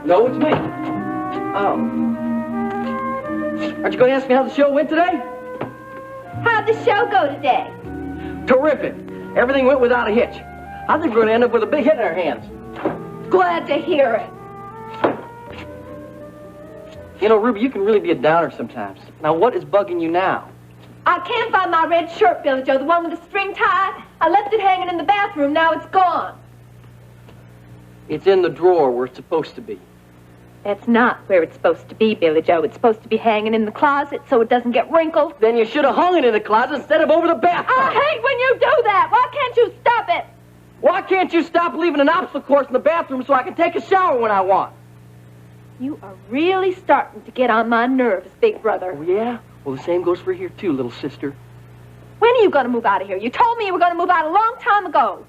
No, it's me. Oh. Aren't you going to ask me how the show went today? How'd the show go today? Terrific. Everything went without a hitch. I think we're going to end up with a big hit in our hands. Glad to hear it. You know, Ruby, you can really be a downer sometimes. Now, what is bugging you now? I can't find my red shirt, Billy Joe, the one with the string tie. I left it hanging in the bathroom. Now it's gone. It's in the drawer where it's supposed to be. That's not where it's supposed to be, Billy Joe. It's supposed to be hanging in the closet so it doesn't get wrinkled. Then you should have hung it in the closet instead of over the bathtub. I hate when you do that. Why can't you stop it? Why can't you stop leaving an obstacle course in the bathroom so I can take a shower when I want? You are really starting to get on my nerves, big brother. Oh, yeah? Well, the same goes for here, too, little sister. When are you going to move out of here? You told me you were going to move out a long time ago.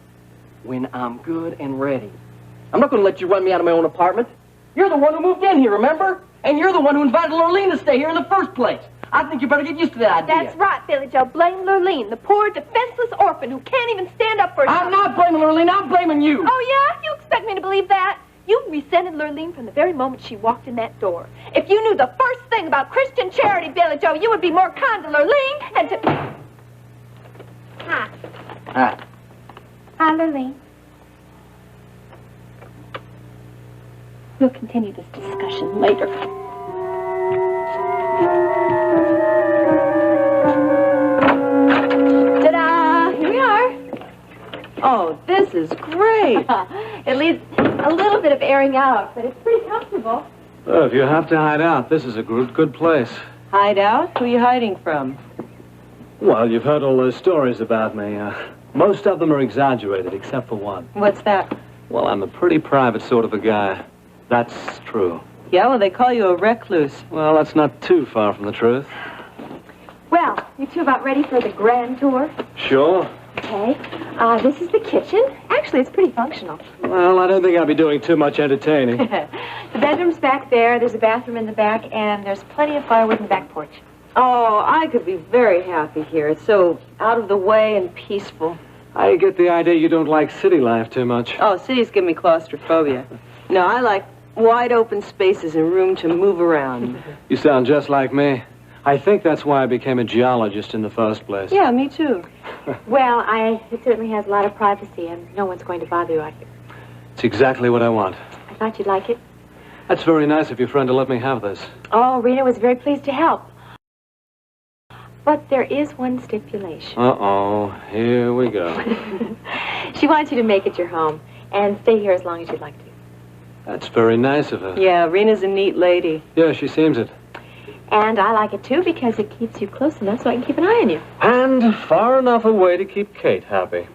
When I'm good and ready. I'm not going to let you run me out of my own apartment. You're the one who moved in here, remember? And you're the one who invited Lurleen to stay here in the first place. I think you better get used to that idea. That's right, Billy Joe. Blame Lurleen, the poor, defenseless orphan who can't even stand up for herself. I'm not blaming Lurleen. I'm blaming you. Oh, yeah? You expect me to believe that? You resented Lurleen from the very moment she walked in that door. If you knew the first thing about Christian charity, Billy Joe, you would be more kind to Lurleen and to... Hi. Hi. Hi, Lurleen. We'll continue this discussion later. Ta-da! Here we are. Oh, this is great. It leaves a little bit of airing out, but it's pretty comfortable. Well, if you have to hide out, this is a good place. Hide out? Who are you hiding from? Well, you've heard all those stories about me. Most of them are exaggerated, except for one. What's that? Well, I'm a pretty private sort of a guy. That's true. Yeah, well, they call you a recluse. Well, that's not too far from the truth. Well, you two about ready for the grand tour? Sure. Okay. This is the kitchen. Actually, it's pretty functional. Well, I don't think I'll be doing too much entertaining. The bedroom's back there. There's a bathroom in the back, and there's plenty of firewood in the back porch. Oh, I could be very happy here. It's so out of the way and peaceful. I get the idea you don't like city life too much. Oh, cities give me claustrophobia. No, I like wide open spaces and room to move around. You sound just like me. I think that's why I became a geologist in the first place. Yeah, me too. Well, it certainly has a lot of privacy, and no one's going to bother you like it. It's exactly what I want. I thought you'd like it. That's very nice of your friend to let me have this. Oh, Rena was very pleased to help. But there is one stipulation. Uh-oh, here we go. She wants you to make it your home and stay here as long as you'd like to. That's very nice of her. Yeah, Rena's a neat lady. Yeah, she seems it. And I like it, too, because it keeps you close enough so I can keep an eye on you. And far enough away to keep Kate happy.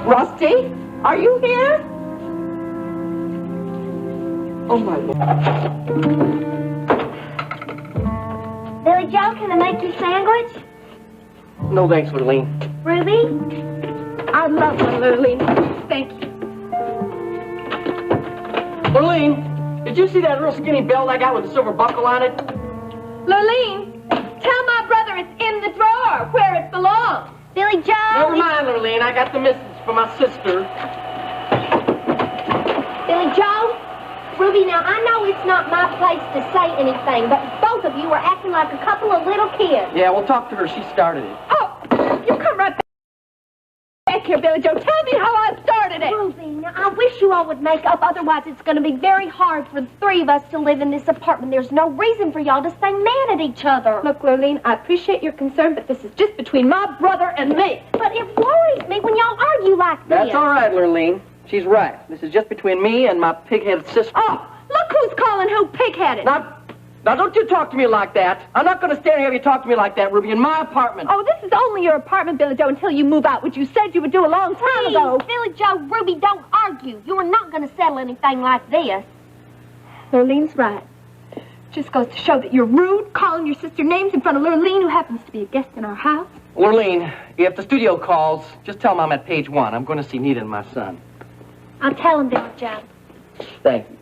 Rusty, are you here? Oh, my Lord. Billy Joe, can I make you a sandwich? No thanks, Lurleen. Ruby? I love one, Lurleen. Thank you. Lurleen, did you see that real skinny belt I got with a silver buckle on it? Lurleen, tell my brother it's in the drawer where it belongs. Billy Joe. Never mind, Lurleen. I got the message for my sister. Billy Joe. Ruby, now, I know it's not my place to say anything, but both of you are acting like a couple of little kids. Yeah, we'll talk to her. She started it. Oh, you come right back here, Billy Joe. Tell me how I started it. Ruby, now, I wish you all would make up. Otherwise, it's going to be very hard for the three of us to live in this apartment. There's no reason for y'all to stay mad at each other. Look, Lurleen, I appreciate your concern, but this is just between my brother and me. But it worries me when y'all argue like this. That's all right, Lurleen. She's right. This is just between me and my pig-headed sister. Oh, look who's calling who pig-headed. Now, don't you talk to me like that. I'm not going to stand here and have you talk to me like that, Ruby, in my apartment. Oh, this is only your apartment, Billy Joe, until you move out, which you said you would do a long time Please, ago. Billy Joe, Ruby, don't argue. You are not going to settle anything like this. Lurlene's right. Just goes to show that you're rude, calling your sister names in front of Lurleen, who happens to be a guest in our house. Lurleen, if the studio calls, just tell them I'm at page 1. I'm going to see Nita and my son. I'll tell him, Billy Joe. Thank you.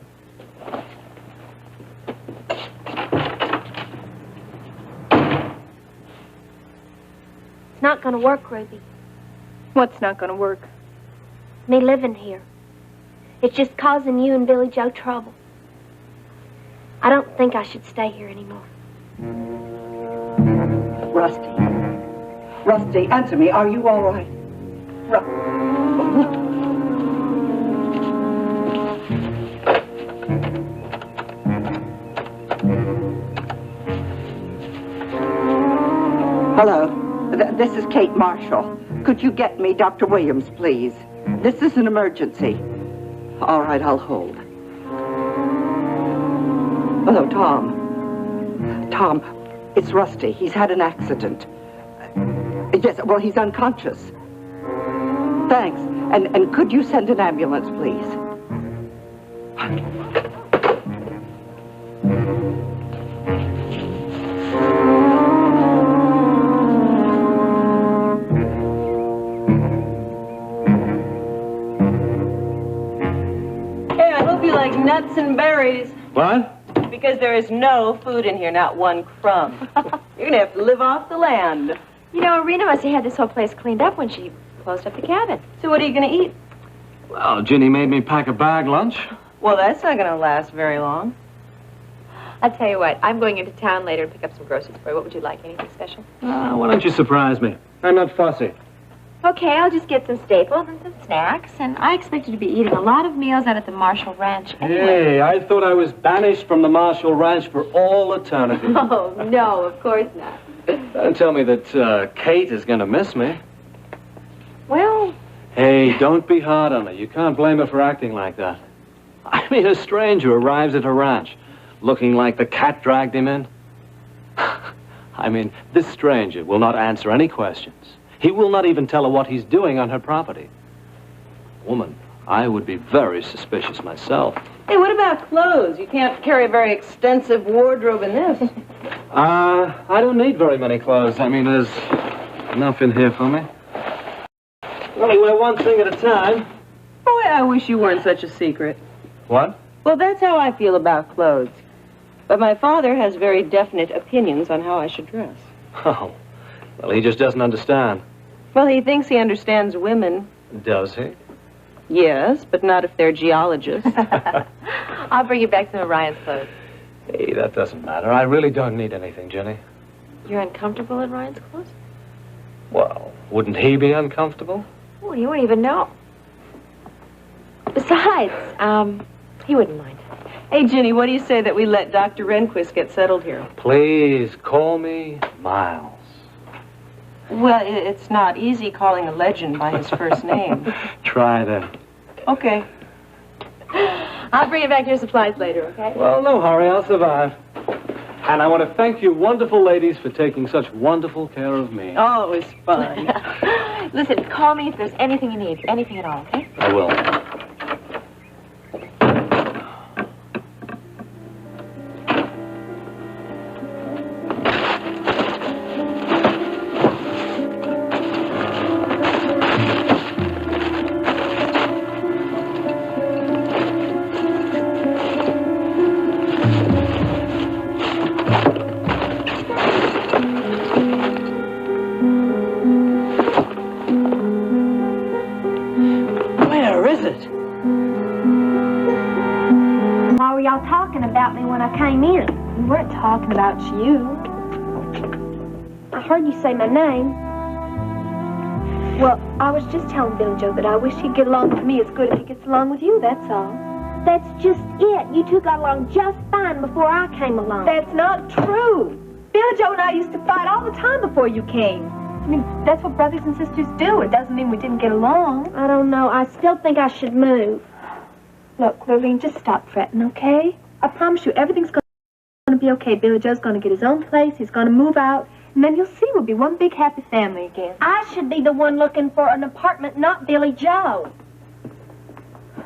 It's not going to work, Ruby. What's not going to work? Me living here. It's just causing you and Billy Joe trouble. I don't think I should stay here anymore. Rusty, answer me. Are you all right? Hello. This is Kate Marshall. Could you get me Dr. Williams, please? This is an emergency. All right, I'll hold. Hello, Tom. Tom, it's Rusty. He's had an accident. Yes, well, he's unconscious. Thanks. And could you send an ambulance, please? Hey, I hope you like nuts and berries. What? Because there is no food in here, not one crumb. You're gonna have to live off the land. You know, Rena must have had this whole place cleaned up when she closed up the cabin. So what are you gonna eat? Well, Ginny made me pack a bag lunch. Well, that's not gonna last very long. I'll tell you what, I'm going into town later to pick up some groceries for you. What would you like? Anything special? Why don't you surprise me? I'm not fussy. Okay, I'll just get some staples and some snacks, and I expect you to be eating a lot of meals out at the Marshall Ranch anyway. Hey, I thought I was banished from the Marshall Ranch for all eternity. Oh, no, of course not. Don't tell me that Kate is going to miss me. Well, Hey, don't be hard on her. You can't blame her for acting like that. I mean, a stranger arrives at her ranch looking like the cat dragged him in. I mean, this stranger will not answer any questions. He will not even tell her what he's doing on her property. Woman, I would be very suspicious myself. Hey, what about clothes? You can't carry a very extensive wardrobe in this. I don't need very many clothes. I mean, there's enough in here for me. Only wear one thing at a time. Boy, I wish you weren't such a secret. What? Well, that's how I feel about clothes. But my father has very definite opinions on how I should dress. Oh, well, he just doesn't understand. Well, he thinks he understands women. Does he? Yes, but not if they're geologists. I'll bring you back some of Ryan's clothes. Hey, that doesn't matter. I really don't need anything, Jenny. You're uncomfortable in Ryan's clothes? Well, wouldn't he be uncomfortable? Well, you wouldn't even know. Besides, he wouldn't mind. Hey, Ginny, what do you say that we let Dr. Rehnquist get settled here? Please, call me Miles. Well, it's not easy calling a legend by his first name. Try then. Okay. I'll bring you back your supplies later, okay? Well, no hurry. I'll survive. And I want to thank you wonderful ladies for taking such wonderful care of me. Oh, it was fun. Listen, call me if there's anything you need, anything at all, okay? I will. Why were y'all talking about me when I came in? We weren't talking about you. I heard you say my name. Well, I was just telling Billy Joe that I wish he'd get along with me as good as he gets along with you, that's all. That's just it. You two got along just fine before I came along. That's not true. Billy Joe and I used to fight all the time before you came. I mean, that's what brothers and sisters do. It doesn't mean we didn't get along. I don't know. I still think I should move. Look, Lurleen, just stop fretting, okay? I promise you, everything's going to be okay. Billy Joe's going to get his own place. He's going to move out. And then you'll see we'll be one big happy family again. I should be the one looking for an apartment, not Billy Joe.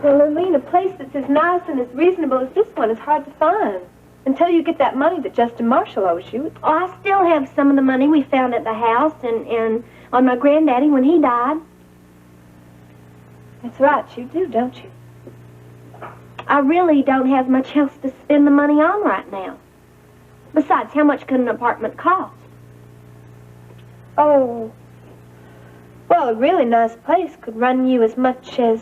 Well, Lurleen, a place that's as nice and as reasonable as this one is hard to find. Until you get that money that Justin Marshall owes you. Oh, I still have some of the money we found at the house and on my granddaddy when he died. That's right, you do, don't you? I really don't have much else to spend the money on right now. Besides, how much could an apartment cost? Oh, well, a really nice place could run you as much as,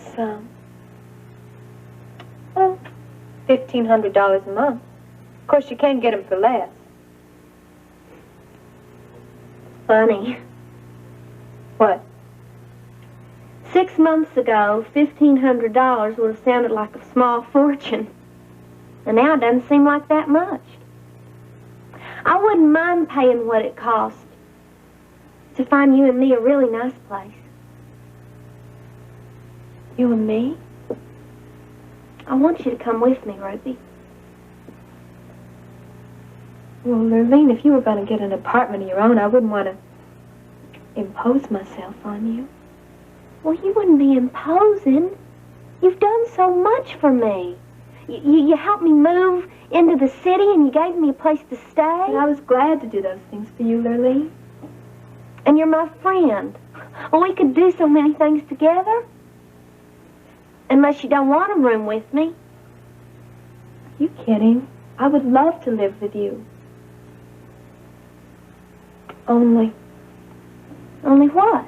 $1,500 a month. Of course, you can get them for less. Funny. What? 6 months ago, $1,500 would have sounded like a small fortune. And now it doesn't seem like that much. I wouldn't mind paying what it costs to find you and me a really nice place. You and me? I want you to come with me, Ruthie. Well, Lurleen, if you were going to get an apartment of your own, I wouldn't want to impose myself on you. Well, you wouldn't be imposing. You've done so much for me. You helped me move into the city and you gave me a place to stay. And I was glad to do those things for you, Lurleen. And you're my friend. Well, we could do so many things together. Unless you don't want a room with me. You kidding? I would love to live with you. Only what?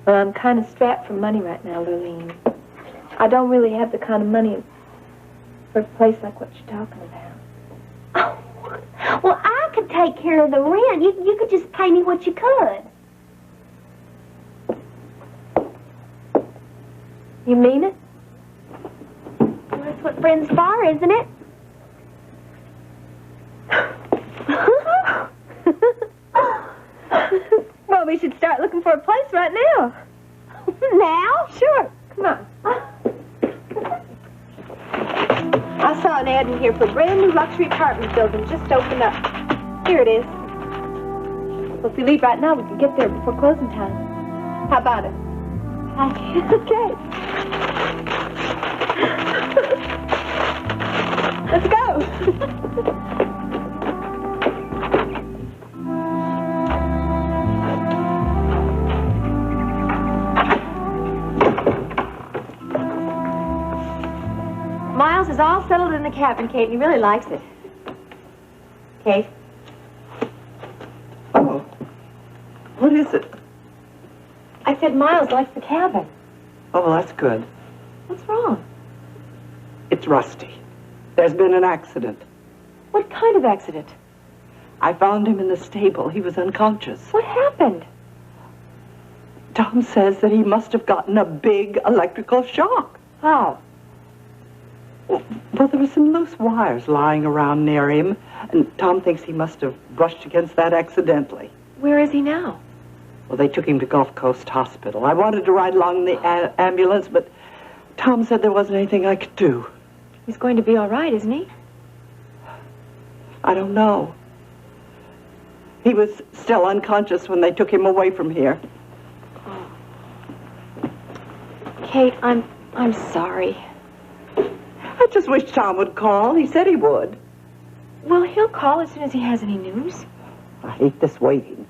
Well, I'm kind of strapped for money right now, Lurleen. I don't really have the kind of money for a place like what you're talking about. Oh, well, I could take care of the rent. You could just pay me what you could. You mean it? Well, that's what friends are, isn't it? Well, we should start looking for a place right now. Now? Sure. Come on. I saw an ad in here for a brand new luxury apartment building just opened up. Here it is. Well, if we leave right now, we can get there before closing time. How about it? Okay. Let's go. Miles is all settled in the cabin, Kate, and he really likes it. Kate? Oh. What is it? I said Miles likes the cabin. Oh, well, that's good. What's wrong? It's Rusty. There's been an accident. What kind of accident? I found him in the stable. He was unconscious. What happened? Tom says that he must have gotten a big electrical shock. How? Well, there were some loose wires lying around near him, and Tom thinks he must have brushed against that accidentally. Where is he now? Well, they took him to Gulf Coast Hospital. I wanted to ride along in the ambulance, but Tom said there wasn't anything I could do. He's going to be all right, isn't he? I don't know. He was still unconscious when they took him away from here. Oh. Kate, I'm sorry. I just wish Tom would call. He said he would. Well, he'll call as soon as he has any news. I hate this waiting.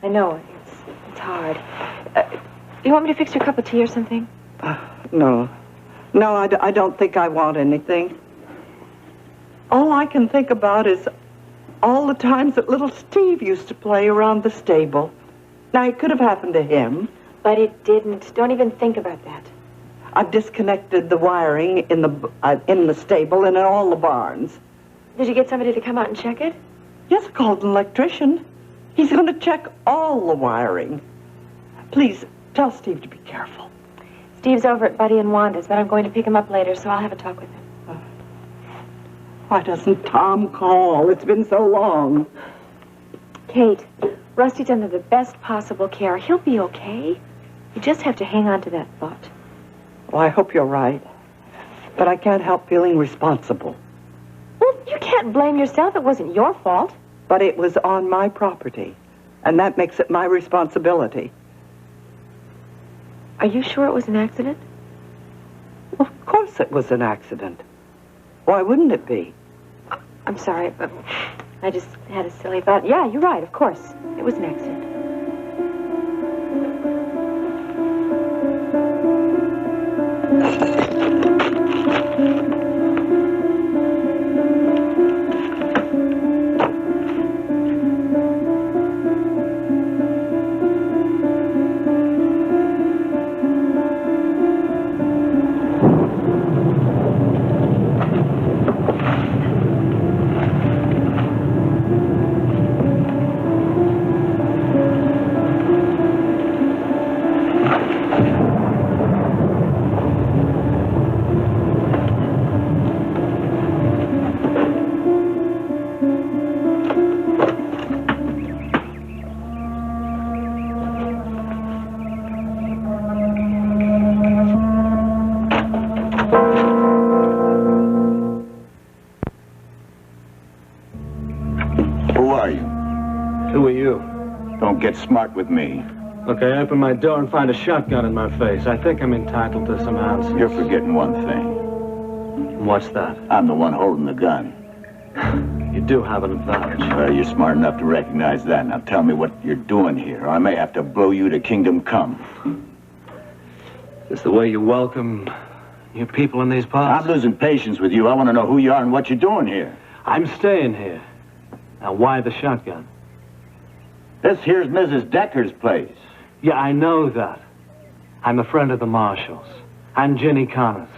I know, it's hard. You want me to fix your cup of tea or something? No. No, I don't think I want anything. All I can think about is all the times that little Steve used to play around the stable. Now, it could have happened to him. But it didn't. Don't even think about that. I've disconnected the wiring in the stable and in all the barns. Did you get somebody to come out and check it? Yes, I called an electrician. He's going to check all the wiring. Please, tell Steve to be careful. Steve's over at Buddy and Wanda's, but I'm going to pick him up later, so I'll have a talk with him. Why doesn't Tom call? It's been so long. Kate, Rusty's under the best possible care. He'll be okay. You just have to hang on to that thought. Well, I hope you're right. But I can't help feeling responsible. Well, you can't blame yourself. It wasn't your fault. But it was on my property. And that makes it my responsibility. Are you sure it was an accident? Of course it was an accident. Why wouldn't it be? I'm sorry, but I just had a silly thought. Yeah, you're right, of course. It was an accident. Get smart with me. Look, I open my door and find a shotgun in my face. I think I'm entitled to some answers. You're forgetting one thing. What's that? I'm the one holding the gun. You do have an advantage. Well, you're smart enough to recognize that. Now tell me what you're doing here, or I may have to blow you to kingdom come. Is the way you welcome new people in these parts? I'm losing patience with you. I want to know who you are and what you're doing here. I'm staying here. Now, why the shotgun? This here's Mrs. Decker's place. Yeah, I know that. I'm a friend of the Marshalls. I'm Jenny Connors.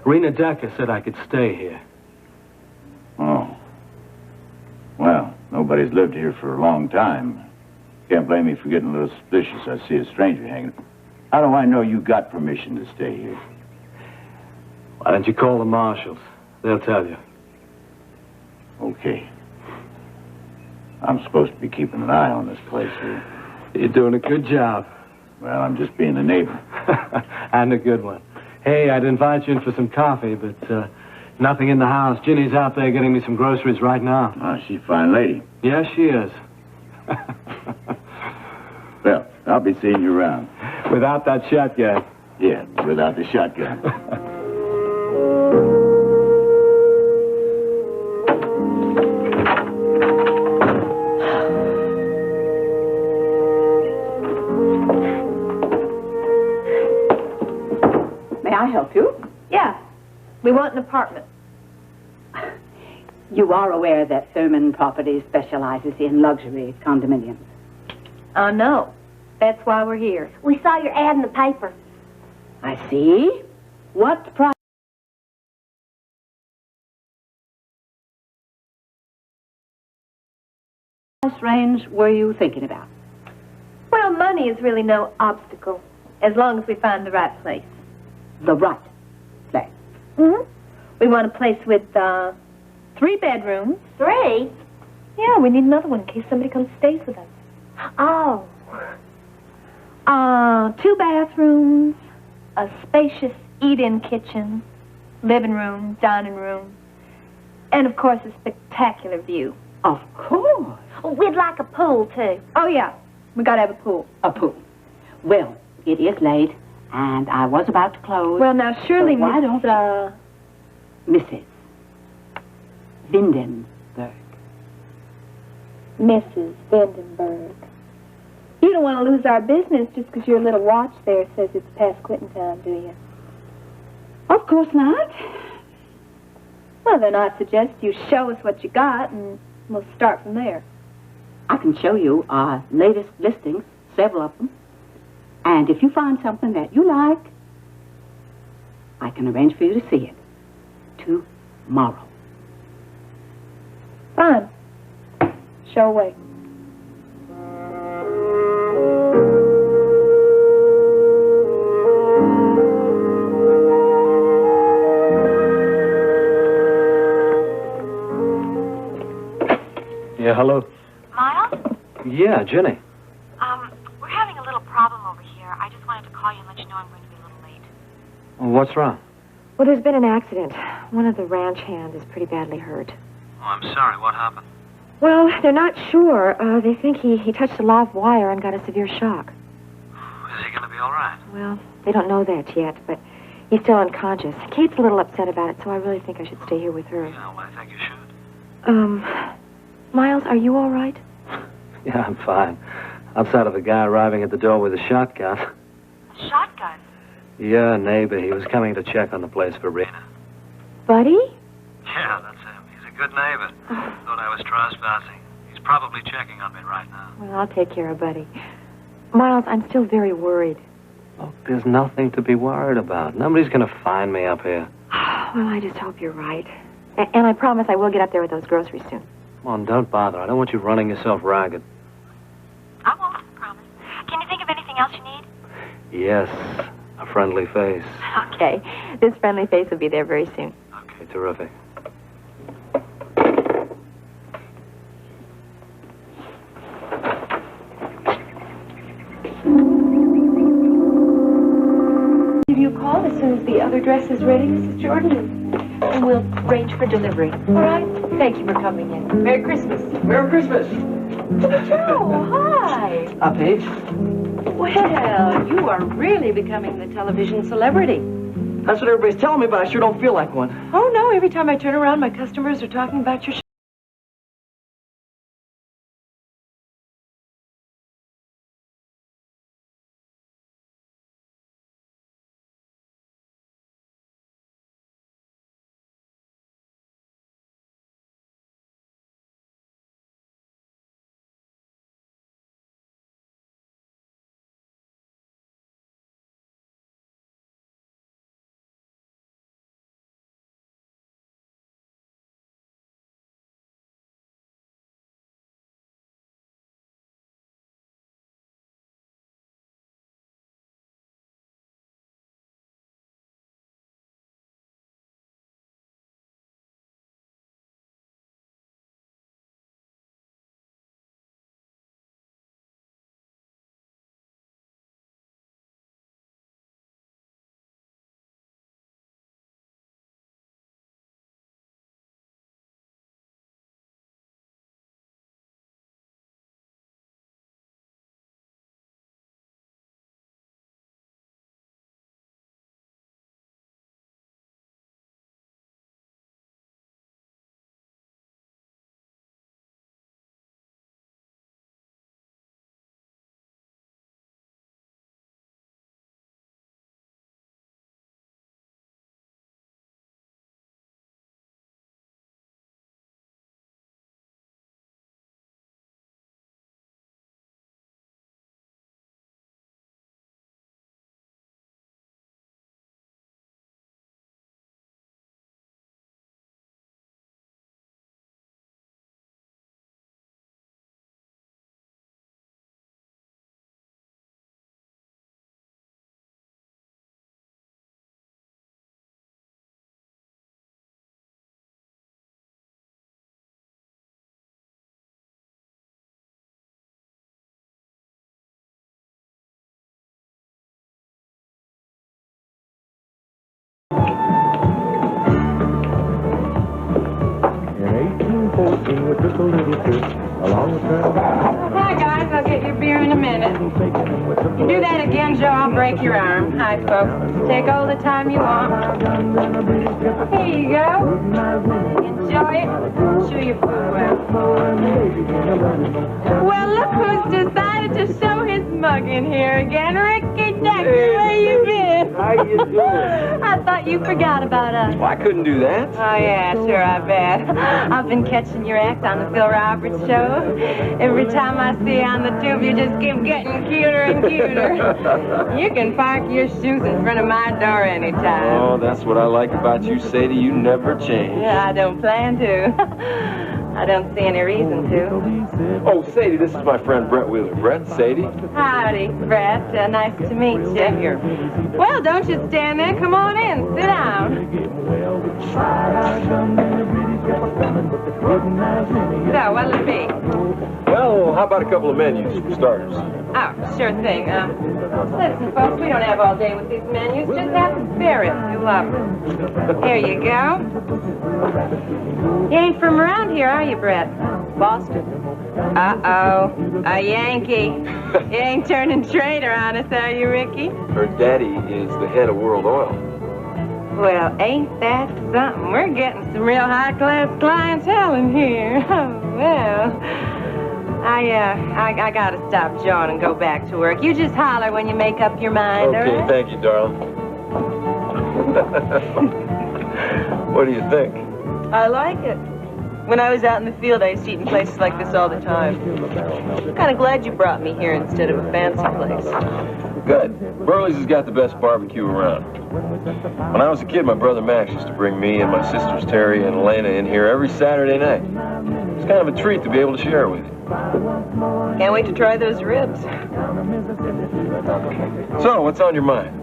Rena Decker said I could stay here. Oh. Well, nobody's lived here for a long time. Can't blame me for getting a little suspicious. I see a stranger hanging. How do I know you got permission to stay here? Why don't you call the Marshalls? They'll tell you. Okay. I'm supposed to be keeping an eye on this place here. You're doing a good job. Well, I'm just being a neighbor. And a good one. Hey, I'd invite you in for some coffee, but nothing in the house. Ginny's out there getting me some groceries right now. Oh, she's a fine lady. Yes, she is. Well, I'll be seeing you around. Without that shotgun. Yeah, without the shotgun. May I help you? Yeah. We want an apartment. You are aware that Thurman Properties specializes in luxury condominiums. No. That's why we're here. We saw your ad in the paper. I see. What price range were you thinking about? Well, money is really no obstacle, as long as we find the right place. The right place. Mm-hmm. We want a place with 3 bedrooms. 3? Yeah, we need another one in case somebody comes and stays with us. Oh. 2 bathrooms, a spacious eat-in kitchen, living room, dining room, and of course a spectacular view. Of course. We'd like a pool, too. Oh, yeah. We gotta have a pool. A pool. Well, it is late, and I was about to close. Well, now, surely, So why Miss, don't Mrs. Vindenberg. Mrs. Vandenberg. You don't want to lose our business just because your little watch there says it's past quitting time, do you? Of course not. Well, then I suggest you show us what you got, and we'll start from there. I can show you our latest listings, several of them. And if you find something that you like, I can arrange for you to see it tomorrow. Fine. Show away. Yeah, hello? Miles? Yeah, Ginny. We're having a little problem over here. I just wanted to call you and let you know I'm going to be a little late. What's wrong? Well, there's been an accident. One of the ranch hands is pretty badly hurt. Oh, I'm sorry. What happened? Well, they're not sure. They think he touched a live wire and got a severe shock. Is he going to be all right? Well, they don't know that yet, but he's still unconscious. Kate's a little upset about it, so I really think I should stay here with her. Yeah, well, I think you should. Miles, are you all right? Yeah, I'm fine. Outside of the guy arriving at the door with a shotgun. A shotgun? Yeah, a neighbor. He was coming to check on the place for Rena. Buddy? Yeah, that's him. He's a good neighbor. Thought I was trespassing. He's probably checking on me right now. Well, I'll take care of Buddy. Miles, I'm still very worried. Look, there's nothing to be worried about. Nobody's going to find me up here. Well, I just hope you're right. And I promise I will get up there with those groceries soon. Come on, don't bother. I don't want you running yourself ragged. I won't, I promise. Can you think of anything else you need? Yes, a friendly face. Okay. This friendly face will be there very soon. Okay, terrific. Give you a call as soon as the other dress is ready, Mrs. Jordan, and we'll arrange for delivery. All right? Thank you for coming in. Merry Christmas. Merry Christmas. Joe, hi. Hi, Paige. Well, you are really becoming the television celebrity. That's what everybody's telling me, but I sure don't feel like one. Oh, no, every time I turn around, my customers are talking about your show. with just a little trip along the trail. Hi, guys. I'll get your beer in a minute. You do that again, Joe, I'll break your arm. Hi, folks. Take all the time you want. Here you go. Enjoy it. Chew your food well. Well, look who's decided to show his mug in here again. Ricky Jackson, where you been? How you doing? I thought you forgot about us. Well, I couldn't do that. Oh, yeah, sure, I bet. I've been catching your act on the Phil Roberts show. Every time I see you on the tube, you just keep getting cuter and cuter. You can park your shoes in front of my door anytime. Oh, that's what I like about you, Sadie. You never change. Yeah, I don't plan to. I don't see any reason to. Oh, Sadie, this is my friend Brett Wheeler. Brett, Sadie. Howdy, Brett. Nice to meet you. Here. Well, don't you stand there. Come on in. Sit down. So, what'll it be? Well, Well, how about a couple of menus for starters? Oh, sure thing. Listen, folks, we don't have all day with these menus. Just have to spare it. You love it. Here you go. You ain't from around here, are you, Brett? Boston. Uh-oh. A Yankee. You ain't turning traitor on us, are you, Ricky? Her daddy is the head of World Oil. Well, ain't that something? We're getting some real high-class clientele in here. Oh, well. I gotta stop jawing and go back to work. You just holler when you make up your mind, all Okay, right? thank you, darling. What do you think? I like it. When I was out in the field, I used to eat in places like this all the time. I'm kind of glad you brought me here instead of a fancy place. Good. Burley's has got the best barbecue around. When I was a kid, my brother Max used to bring me and my sisters Terry and Elena in here every Saturday night. It's kind of a treat to be able to share it with you. Can't wait to try those ribs. So, what's on your mind?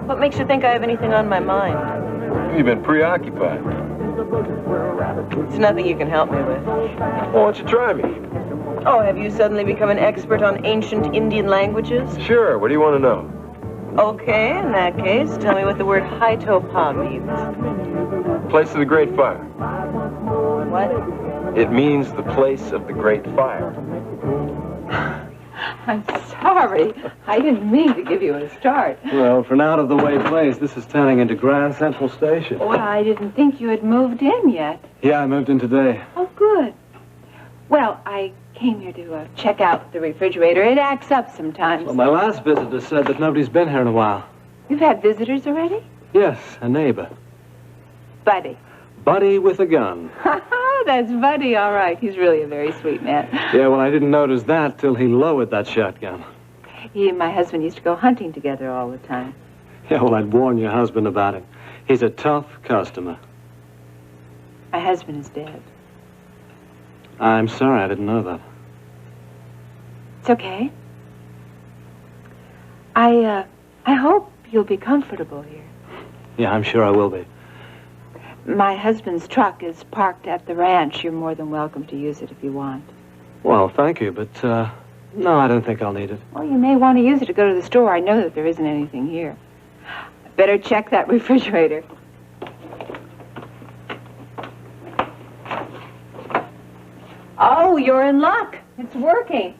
What makes you think I have anything on my mind? You've been preoccupied. It's nothing you can help me with. Well, why don't you try me? Oh, have you suddenly become an expert on ancient Indian languages? Sure, what do you want to know? Okay, in that case, tell me what the word Haitopah means. Place of the Great Fire. What? It means the place of the Great Fire. I'm sorry. I didn't mean to give you a start. Well, for an out-of-the-way place, this is turning into Grand Central Station. Well, I didn't think you had moved in yet. Yeah, I moved in today. Oh, good. Well, I came here to check out the refrigerator. It acts up sometimes. Well, my last visitor said that nobody's been here in a while. You've had visitors already? Yes, a neighbor. Buddy. Buddy with a gun. That's Buddy, all right. He's really a very sweet man. Yeah, well, I didn't notice that till he lowered that shotgun. He and my husband used to go hunting together all the time. Yeah, well, I'd warn your husband about him. He's a tough customer. My husband is dead. I'm sorry, I didn't know that. It's okay. I hope you'll be comfortable here. Yeah, I'm sure I will be. My husband's truck is parked at the ranch. You're more than welcome to use it if you want. Well, thank you, but, no, I don't think I'll need it. Well, you may want to use it to go to the store. I know that there isn't anything here. Better check that refrigerator. Oh, you're in luck. It's working.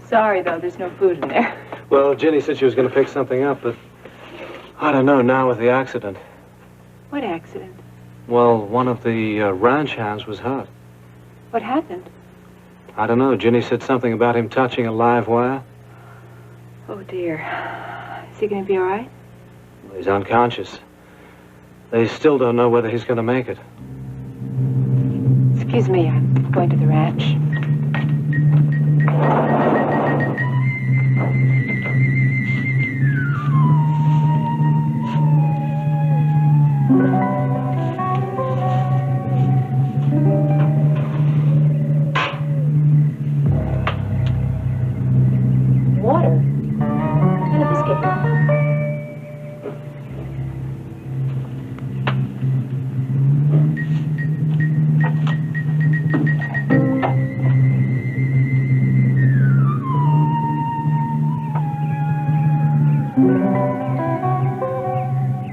Sorry, though, there's no food in there. Well, Ginny said she was going to pick something up, but I don't know now with the accident. What accident? Well, one of the ranch hands was hurt. What happened? I don't know. Ginny said something about him touching a live wire. Oh, dear. Is he going to be all right? Well, he's unconscious. They still don't know whether he's going to make it. Excuse me, I'm going to the ranch. Water? What kind of biscuit?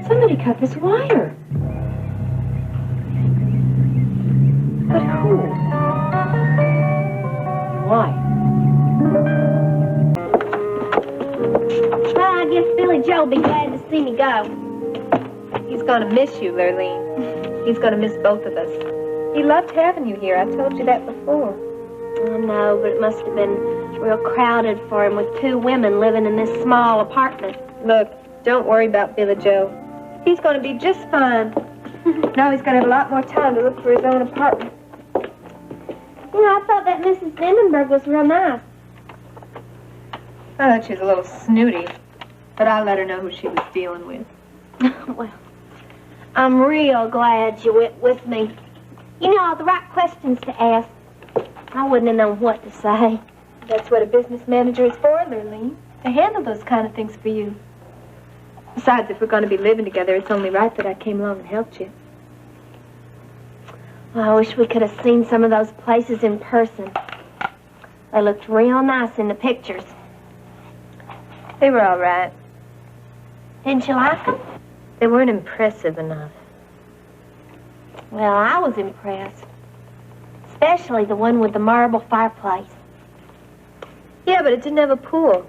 Somebody cut this wire. But who? Why? Well, I guess Billy Joe'll be glad to see me go. He's gonna miss you, Lurleen. He's gonna miss both of us. He loved having you here. I told you that before. I know, but it must have been real crowded for him with two women living in this small apartment. Look, don't worry about Billy Joe. He's gonna be just fine. Now he's gonna have a lot more time to look for his own apartment. You know, I thought that Mrs. Denenberg was real nice. I thought she was a little snooty, but I let her know who she was dealing with. Well, I'm real glad you went with me. You know all the right questions to ask. I wouldn't have known what to say. That's what a business manager is for, Lurleen, to handle those kind of things for you. Besides, if we're going to be living together, it's only right that I came along and helped you. I wish we could have seen some of those places in person. They looked real nice in the pictures. They were all right. Didn't you like them? They weren't impressive enough. Well, I was impressed. Especially the one with the marble fireplace. Yeah, but it didn't have a pool.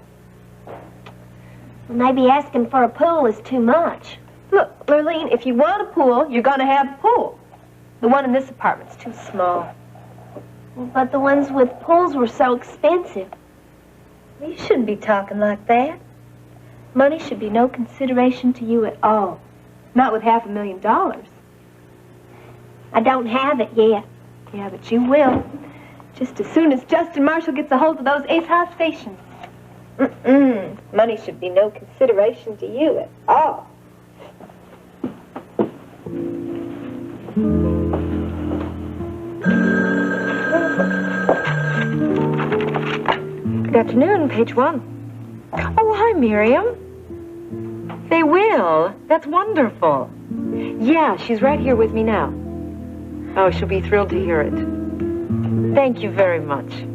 Maybe asking for a pool is too much. Look, Lurleen, if you want a pool, you're going to have a pool. The one in this apartment's too small. But the ones with pools were so expensive. You shouldn't be talking like that. Money should be no consideration to you at all. Not with $500,000. I don't have it yet. Yeah, but you will. Just as soon as Justin Marshall gets a hold of those Ace House stations. Money should be no consideration to you at all. Good afternoon, page 1. Oh, hi, Miriam. They will. That's wonderful. Yeah, she's right here with me now. Oh, she'll be thrilled to hear it. Thank you very much.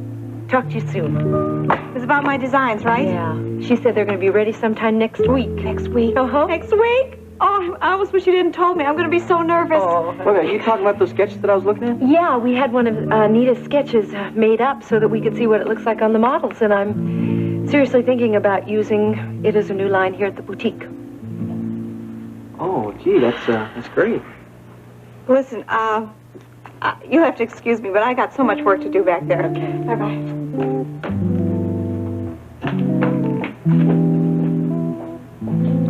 Talk to you soon. It was about my designs, right? Yeah. She said they're going to be ready sometime next week. Next week? Uh-huh. Next week? Oh, I almost wish you didn't told me. I'm going to be so nervous. Oh. Wait a minute, you talking about those sketches that I was looking at? Yeah, we had one of Nita's sketches made up so that we could see what it looks like on the models, and I'm seriously thinking about using it as a new line here at the boutique. Oh, gee, that's great. Listen, you'll have to excuse me, but I got so much work to do back there. Okay. Bye-bye.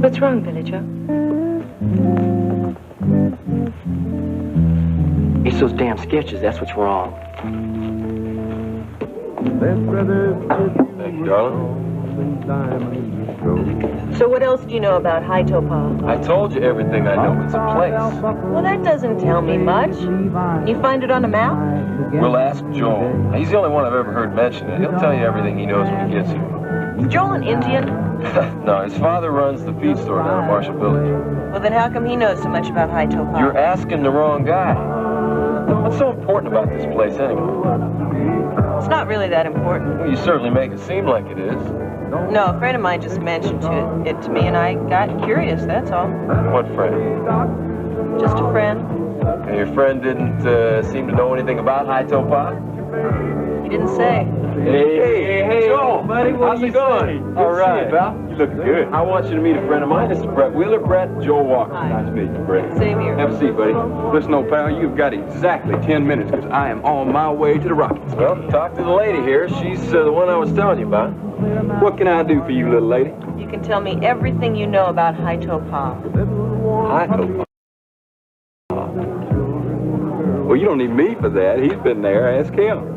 What's wrong, Billy Joe? It's those damn sketches, that's what's wrong. Thank you, darling. So what else do you know about High Topaz? I told you everything I know. It's a place. Well, that doesn't tell me much. You find it on a map? We'll ask Joel. He's the only one I've ever heard mention it. He'll tell you everything he knows when he gets here. Is Joel an Indian? No, his father runs the feed store down in Marshall Village. Well, then how come he knows so much about High Topaz? You're asking the wrong guy. What's so important about this place anyway? It's not really that important. Well, you certainly make it seem like it is. No, a friend of mine just mentioned it to me, and I got curious, that's all. What friend? Just a friend. And your friend didn't seem to know anything about High Topaz? He didn't say. Hey, Joel, buddy, how's it going? All right, pal. You look good. I want you to meet a friend of mine. This is Brett Wheeler. Brett, Joel Walker. Hi. Nice to meet you, Brett. Same here. Have a seat, buddy. Listen, old pal, you've got exactly 10 minutes because I am on my way to the Rockies. Well, talk to the lady here. She's the one I was telling you about. What can I do for you, little lady? You can tell me everything you know about High Topaz. High Topaz. Well, you don't need me for that. He's been there. Ask him.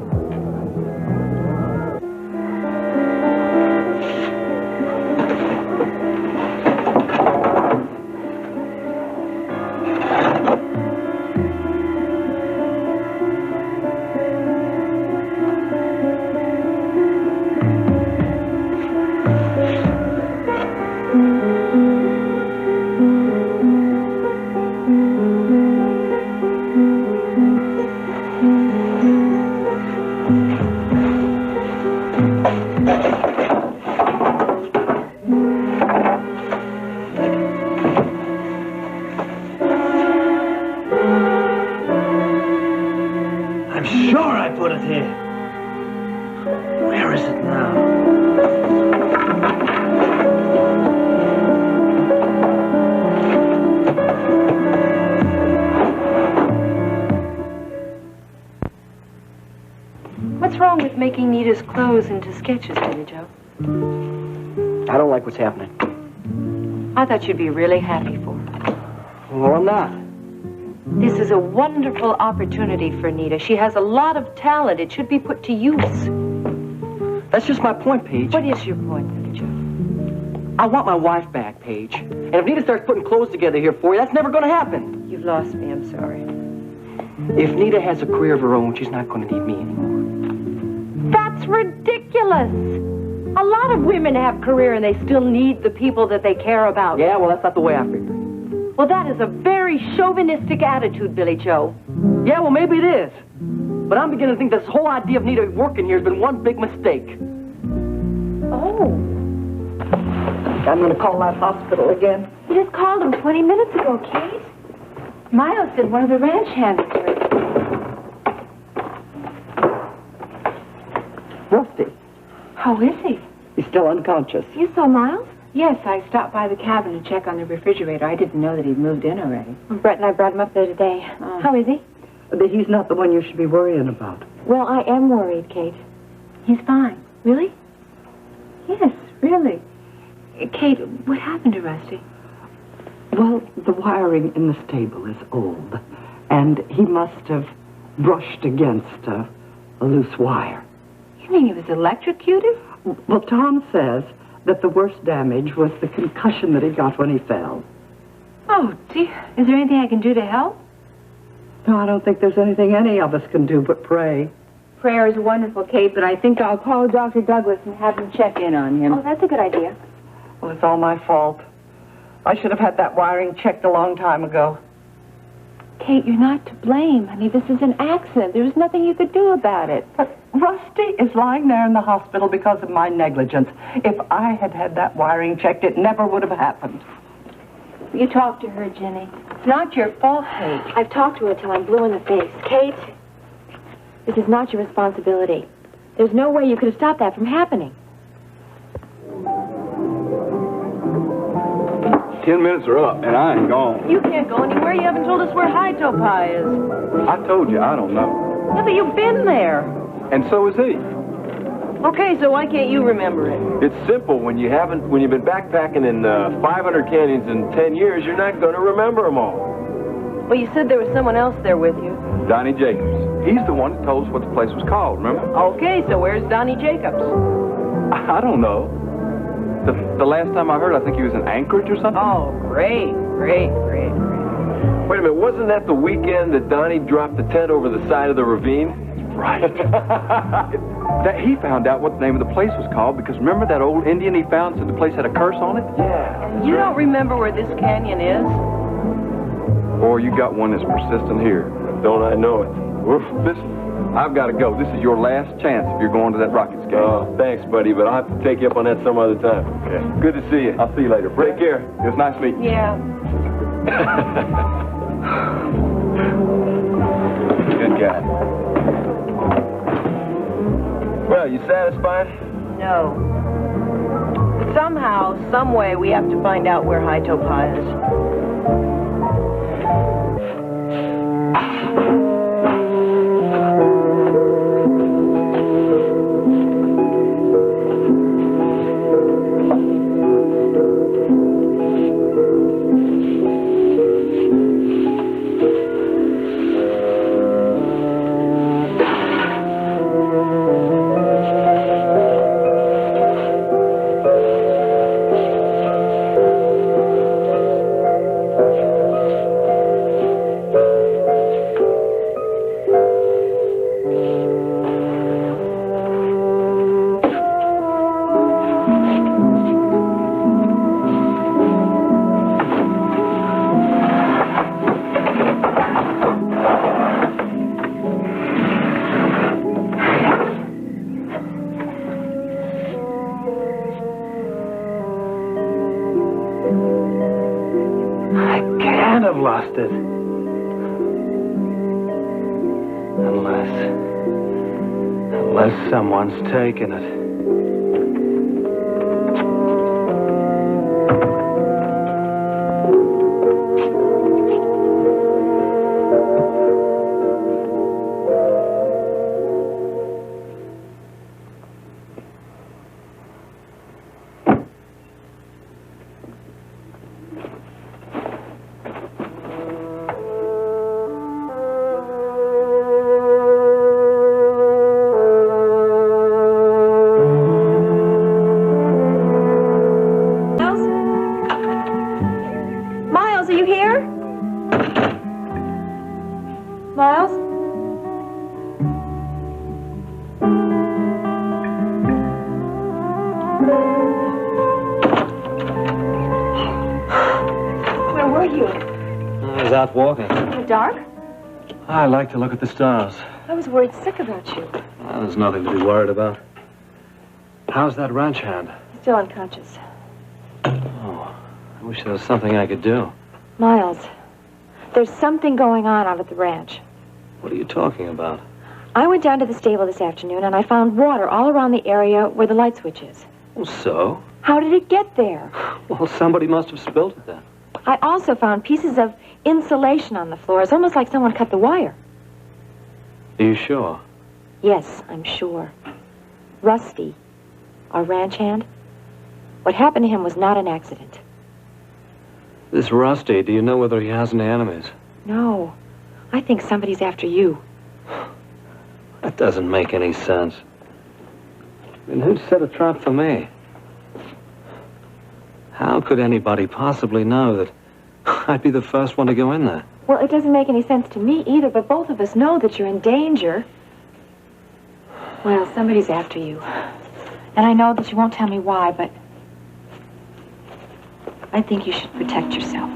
What's wrong with making Nita's clothes into sketches, Billy Joe? I don't like what's happening. I thought you'd be really happy for her. Well, I'm not. This is a wonderful opportunity for Nita. She has a lot of talent. It should be put to use. That's just my point, Paige. What is your point, Billy Joe? I want my wife back, Paige. And if Nita starts putting clothes together here for you, that's never going to happen. You've lost me. I'm sorry. If Nita has a career of her own, she's not going to need me anymore. That's ridiculous. A lot of women have career and they still need the people that they care about. Yeah, well, that's not the way I figure. Well, that is a very chauvinistic attitude, Billy Joe. Yeah, well, maybe it is. But I'm beginning to think this whole idea of Nita working here has been one big mistake. Oh. I'm going to call that hospital again. You just called him 20 minutes ago, Kate. Miles said one of the ranch hands here. Rusty, How is he? he's still unconscious. You saw Miles? Yes, I stopped by the cabin to check on the refrigerator. I didn't know that he'd moved in already. Well, Brett and I brought him up there today. How is he? He's not the one you should be worrying about. Well, I am worried, Kate. He's fine. Really? Yes, really. Kate, what happened to Rusty? Well, the wiring in the stable is old, and he must have brushed against a loose wire. You mean he was electrocuted? Well, Tom says that the worst damage was the concussion that he got when he fell. Oh, dear. Is there anything I can do to help? No, I don't think there's anything any of us can do but pray. Prayer is wonderful, Kate, but I think I'll call Dr. Douglas and have him check in on him. Oh, that's a good idea. Well, it's all my fault. I should have had that wiring checked a long time ago. Kate, you're not to blame. I mean, this is an accident. There was nothing you could do about it. But Rusty is lying there in the hospital because of my negligence. If I had had that wiring checked, it never would have happened. You talk to her, Jenny. It's not your fault, Kate. I've talked to her till I'm blue in the face. Kate, this is not your responsibility. There's no way you could have stopped that from happening. 10 minutes are up, and I ain't gone. You can't go anywhere. You haven't told us where High Toe Pie is. I told you, I don't know. Yeah, but you've been there. And so is he. Okay, so why can't you remember it? It's simple. When you've been backpacking in 500 canyons in 10 years, you're not going to remember them all. Well, you said there was someone else there with you. Donnie Jacobs. He's the one that told us what the place was called, remember? Okay, so where's Donnie Jacobs? I don't know. The last time I heard, I think he was in Anchorage or something. Oh, great. Wait a minute, wasn't that the weekend that Donnie dropped the tent over the side of the ravine? Right. That he found out what the name of the place was called, because remember that old Indian he found said the place had a curse on it? Yeah. You don't remember where this canyon is? Boy, you got one that's persistent here. Don't I know it? Oof, listen, I've got to go. This is your last chance if you're going to that Rockets game. Oh, thanks, buddy, but I'll have to take you up on that some other time. Okay. Good to see you. I'll see you later. Take care. It was nice meeting you. Yeah. Good guy. Well, you satisfied? No. Somehow, some way, we have to find out where High Toe Pie is. I've lost it. Unless someone's taken it. Miles, are you here? Miles? Where were you? out walking. In the dark? I like to look at the stars. I was worried sick about you. Well, there's nothing to be worried about. How's that ranch hand? Still unconscious. Oh, I wish there was something I could do. Miles, there's something going on out at the ranch. What are you talking about? I went down to the stable this afternoon and I found water all around the area where the light switch is. Well, so? How did it get there? Well, somebody must have spilled it then. I also found pieces of insulation on the floor. It's almost like someone cut the wire. Are you sure? Yes, I'm sure. Rusty, our ranch hand, what happened to him was not an accident. This Rusty, do you know whether he has any enemies? No. I think somebody's after you. That doesn't make any sense. I mean, who'd set a trap for me? How could anybody possibly know that I'd be the first one to go in there? Well, it doesn't make any sense to me either, but both of us know that you're in danger. Well, somebody's after you. And I know that you won't tell me why, but I think you should protect yourself.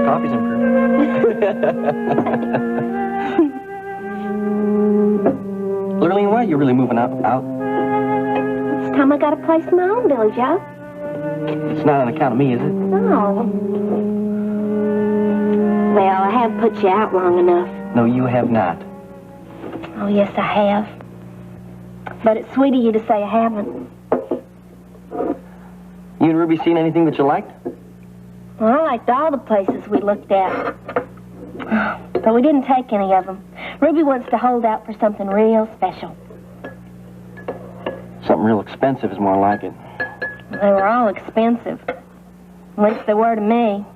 Coffee's improved. Lurleen, why are you really moving out? It's time I got a place of my own, Billy Joe. It's not on account of me, is it? No. Well, I have put you out long enough. No, you have not. Oh, yes, I have. But it's sweet of you to say I haven't. You and Ruby seen anything that you liked? Well, I liked all the places we looked at. But we didn't take any of them. Ruby wants to hold out for something real special. Something real expensive is more like it. They were all expensive. At least they were to me.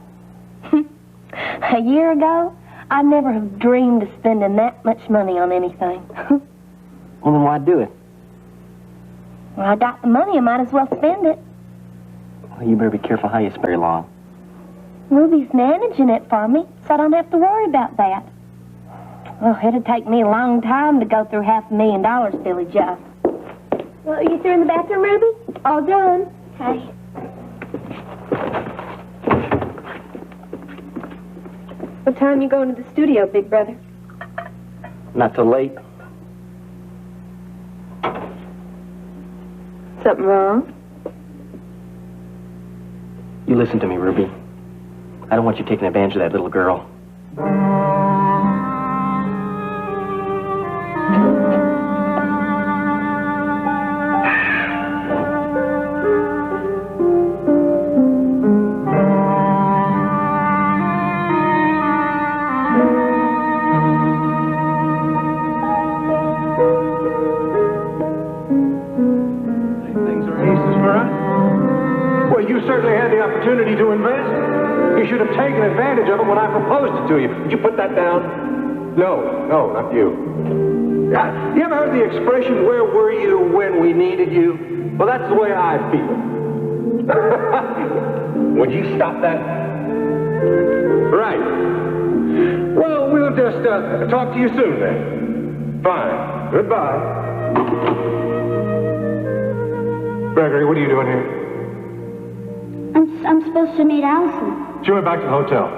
A year ago, I'd never have dreamed of spending that much money on anything. Well, then why do it? Well, I got the money, I might as well spend it. Well, you better be careful how you spend your lawn. Ruby's managing it for me, so I don't have to worry about that. Well, it'd take me a long time to go through $500,000, Billy Joe. Well, are you through in the bathroom, Ruby? All done. Okay. What time you going to the studio, big brother? Not till late. Something wrong? You listen to me, Ruby. I don't want you taking advantage of that little girl. Opportunity to invest. You should have taken advantage of it when I proposed it to you. Did you put that down? No, not you. You ever heard the expression, where were you when we needed you? Well, that's the way I feel. Would you stop that? Right. Well, we'll just talk to you soon then. Fine. Goodbye. Gregory, what are you doing here? I'm supposed to meet Allison. She went back to the hotel.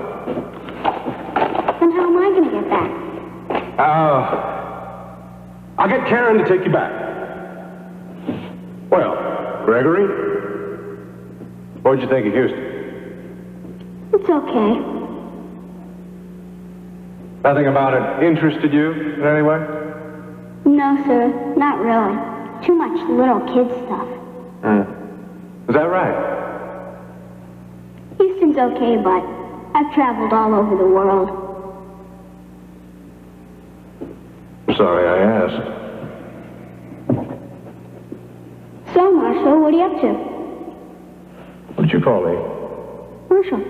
Then how am I going to get back? I'll get Karen to take you back. Well, Gregory, what'd you think of Houston? It's okay. Nothing about it interested you in any way? No, sir, not really. Too much little kid stuff. Is that right? Houston's okay, but I've traveled all over the world. I'm sorry I asked. So, Marshall, what are you up to? What'd you call me? Marshall.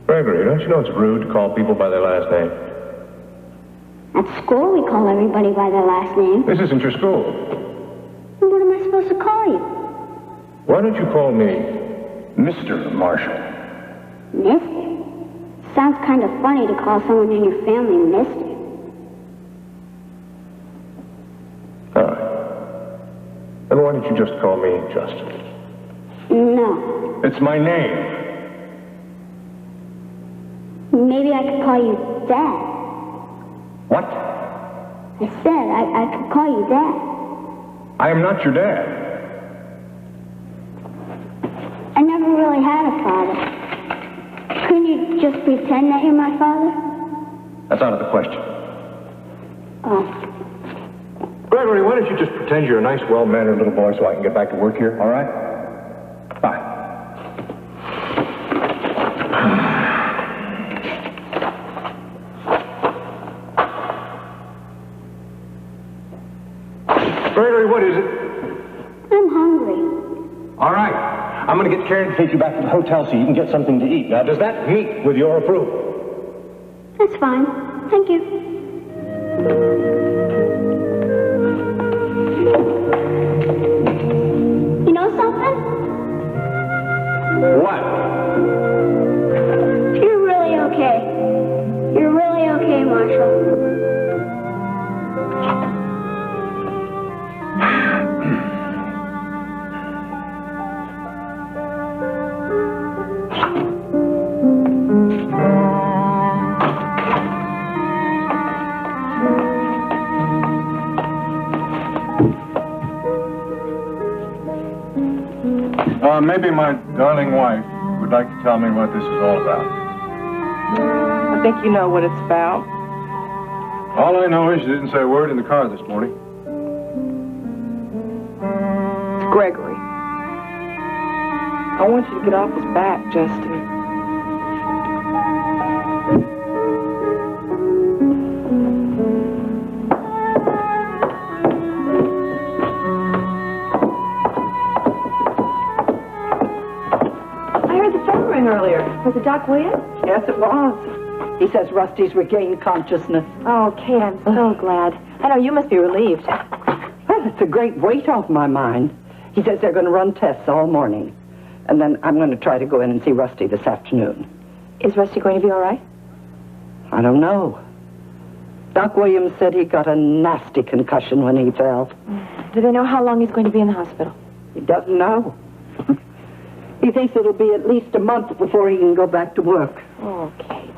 Gregory, don't you know it's rude to call people by their last name? At school, we call everybody by their last name. This isn't your school. What am I supposed to call you? Why don't you call me Mr. Marshall. Mister? Sounds kind of funny to call someone in your family mister. All right. Then why don't you just call me Justin? No. It's my name. Maybe I could call you Dad. What? I said I could call you Dad. I am not your dad. I never really had a father. Couldn't you just pretend that you're my father? That's out of the question. Oh. Gregory, why don't you just pretend you're a nice, well-mannered little boy so I can get back to work here, all right? Bye. Gregory, what is it? I'm hungry. All right. I'm going to get Karen to take you back to the hotel so you can get something to eat. Now, does that meet with your approval? That's fine. Thank you. You know something? What? You're really okay. You're really okay, Marshall. Maybe my darling wife would like to tell me what this is all about. I think you know what it's about. All I know is she didn't say a word in the car this morning. It's Gregory. I want you to get off his back, Justin. Earlier. Was it Doc Williams? Yes, it was. He says Rusty's regained consciousness. Oh, Kate, I'm so glad. I know you must be relieved. Well, it's a great weight off my mind. He says they're going to run tests all morning. And then I'm going to try to go in and see Rusty this afternoon. Is Rusty going to be all right? I don't know. Doc Williams said he got a nasty concussion when he fell. Do they know how long he's going to be in the hospital? He doesn't know. He thinks it'll be at least a month before he can go back to work. Oh, Kate.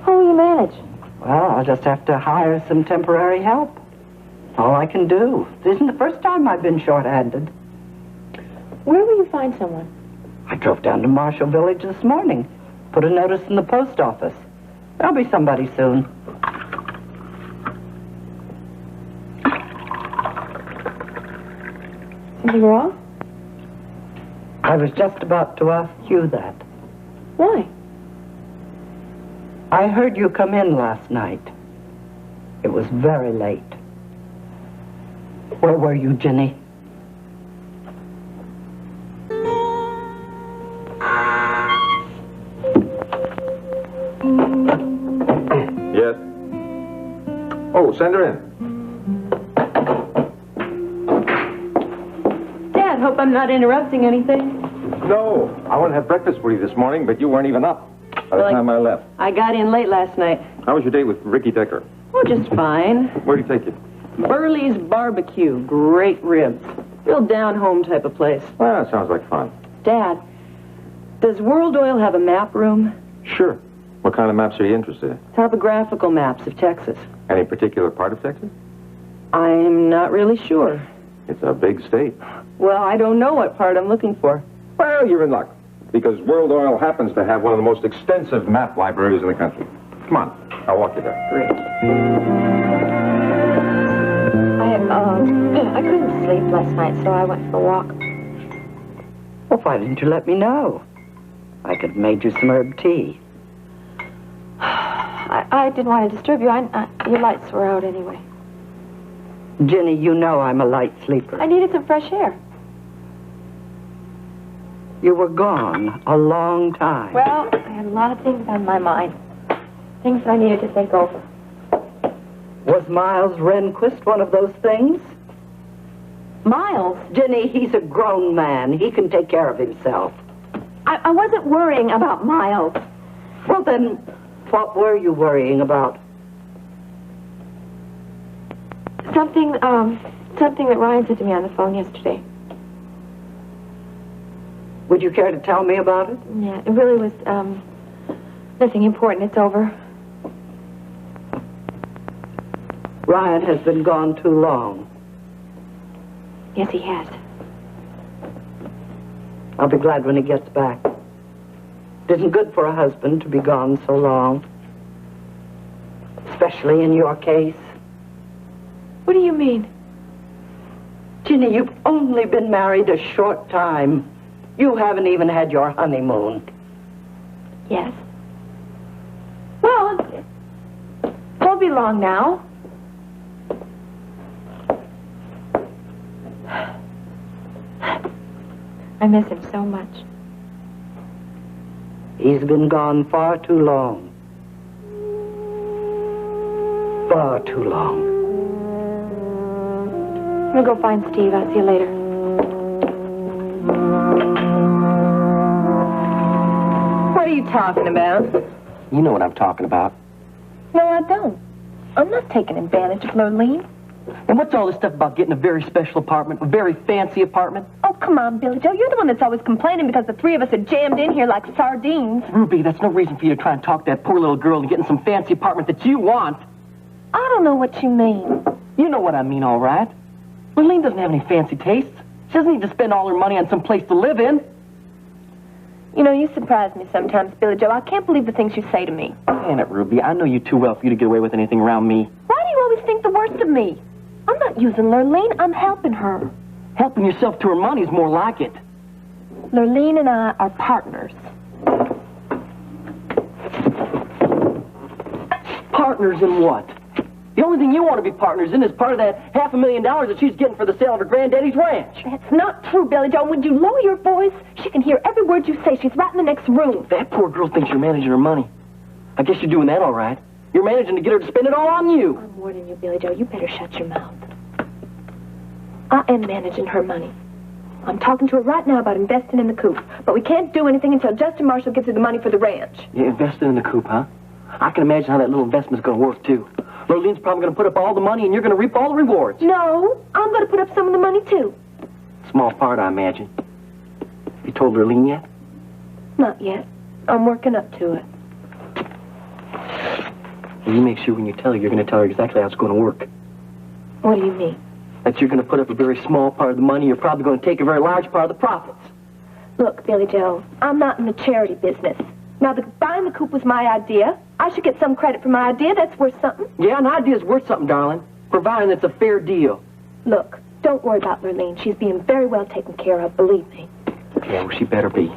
How will you manage? Well, I'll just have to hire some temporary help. All I can do. This isn't the first time I've been short-handed. Where will you find someone? I drove down to Marshall Village this morning. Put a notice in the post office. There'll be somebody soon. Something wrong? I was just about to ask you that. Why? I heard you come in last night. It was very late. Where were you, Jenny? Yes? Oh, send her in. Dad, hope I'm not interrupting anything. No, I wanted to have breakfast for you this morning, but you weren't even up by the time I left. I got in late last night. How was your date with Ricky Decker? Oh, just fine. Where'd he take you? Burley's Barbecue. Great ribs. Real down-home type of place. Well, that sounds like fun. Dad, does World Oil have a map room? Sure. What kind of maps are you interested in? Topographical maps of Texas. Any particular part of Texas? I'm not really sure. It's a big state. Well, I don't know what part I'm looking for. Well, you're in luck, because World Oil happens to have one of the most extensive map libraries in the country. Come on, I'll walk you there. Great. I couldn't sleep last night, so I went for a walk. Well, why didn't you let me know? I could have made you some herb tea. I didn't want to disturb you. Your lights were out anyway. Jenny, you know I'm a light sleeper. I needed some fresh air. You were gone a long time. Well, I had a lot of things on my mind. Things I needed to think over. Was Miles Rehnquist one of those things? Miles? Jenny, he's a grown man. He can take care of himself. I wasn't worrying about Miles. Well, then, what were you worrying about? Something that Ryan said to me on the phone yesterday. Would you care to tell me about it? Yeah, it really was, nothing important. It's over. Ryan has been gone too long. Yes, he has. I'll be glad when he gets back. It isn't good for a husband to be gone so long. Especially in your case. What do you mean? Ginny, you've only been married a short time. You haven't even had your honeymoon. Yes. Well, it won't be long now. I miss him so much. He's been gone far too long. Far too long. I'm gonna go find Steve. I'll see you later. What are you talking about? You know what I'm talking about. No, I don't. I'm not taking advantage of Lurleen. And what's all this stuff about getting a very special apartment, a very fancy apartment? Oh, come on, Billy Joe. You're the one that's always complaining because the three of us are jammed in here like sardines. Ruby, that's no reason for you to try and talk that poor little girl into getting some fancy apartment that you want. I don't know what you mean. You know what I mean, all right. Lurleen doesn't have any fancy tastes. She doesn't need to spend all her money on some place to live in. You know, you surprise me sometimes, Billy Joe. I can't believe the things you say to me. Damn it, Ruby. I know you too well for you to get away with anything around me. Why do you always think the worst of me? I'm not using Lurleen. I'm helping her. Helping yourself to her money is more like it. Lurleen and I are partners. Partners in what? The only thing you want to be partners in is part of that $500,000 that she's getting for the sale of her granddaddy's ranch. That's not true, Billy Joe. Would you lower your voice? She can hear every word you say. She's right in the next room. That poor girl thinks you're managing her money. I guess you're doing that all right. You're managing to get her to spend it all on you. I'm warning you, Billy Joe. You better shut your mouth. I am managing her money. I'm talking to her right now about investing in the coop. But we can't do anything until Justin Marshall gives her the money for the ranch. You investing in the coop, huh? I can imagine how that little investment's going to work, too. Lurleen's probably going to put up all the money, and you're going to reap all the rewards. No, I'm going to put up some of the money, too. Small part, I imagine. You told Lurleen yet? Not yet. I'm working up to it. Well, you make sure when you tell her, you're going to tell her exactly how it's going to work. What do you mean? That you're going to put up a very small part of the money. You're probably going to take a very large part of the profits. Look, Billy Joe, I'm not in the charity business. Now, buying the coop was my idea. I should get some credit for my idea. That's worth something. Yeah, an idea's worth something, darling. Providing it's a fair deal. Look, don't worry about Lurleen. She's being very well taken care of, believe me. Yeah, well, she better be.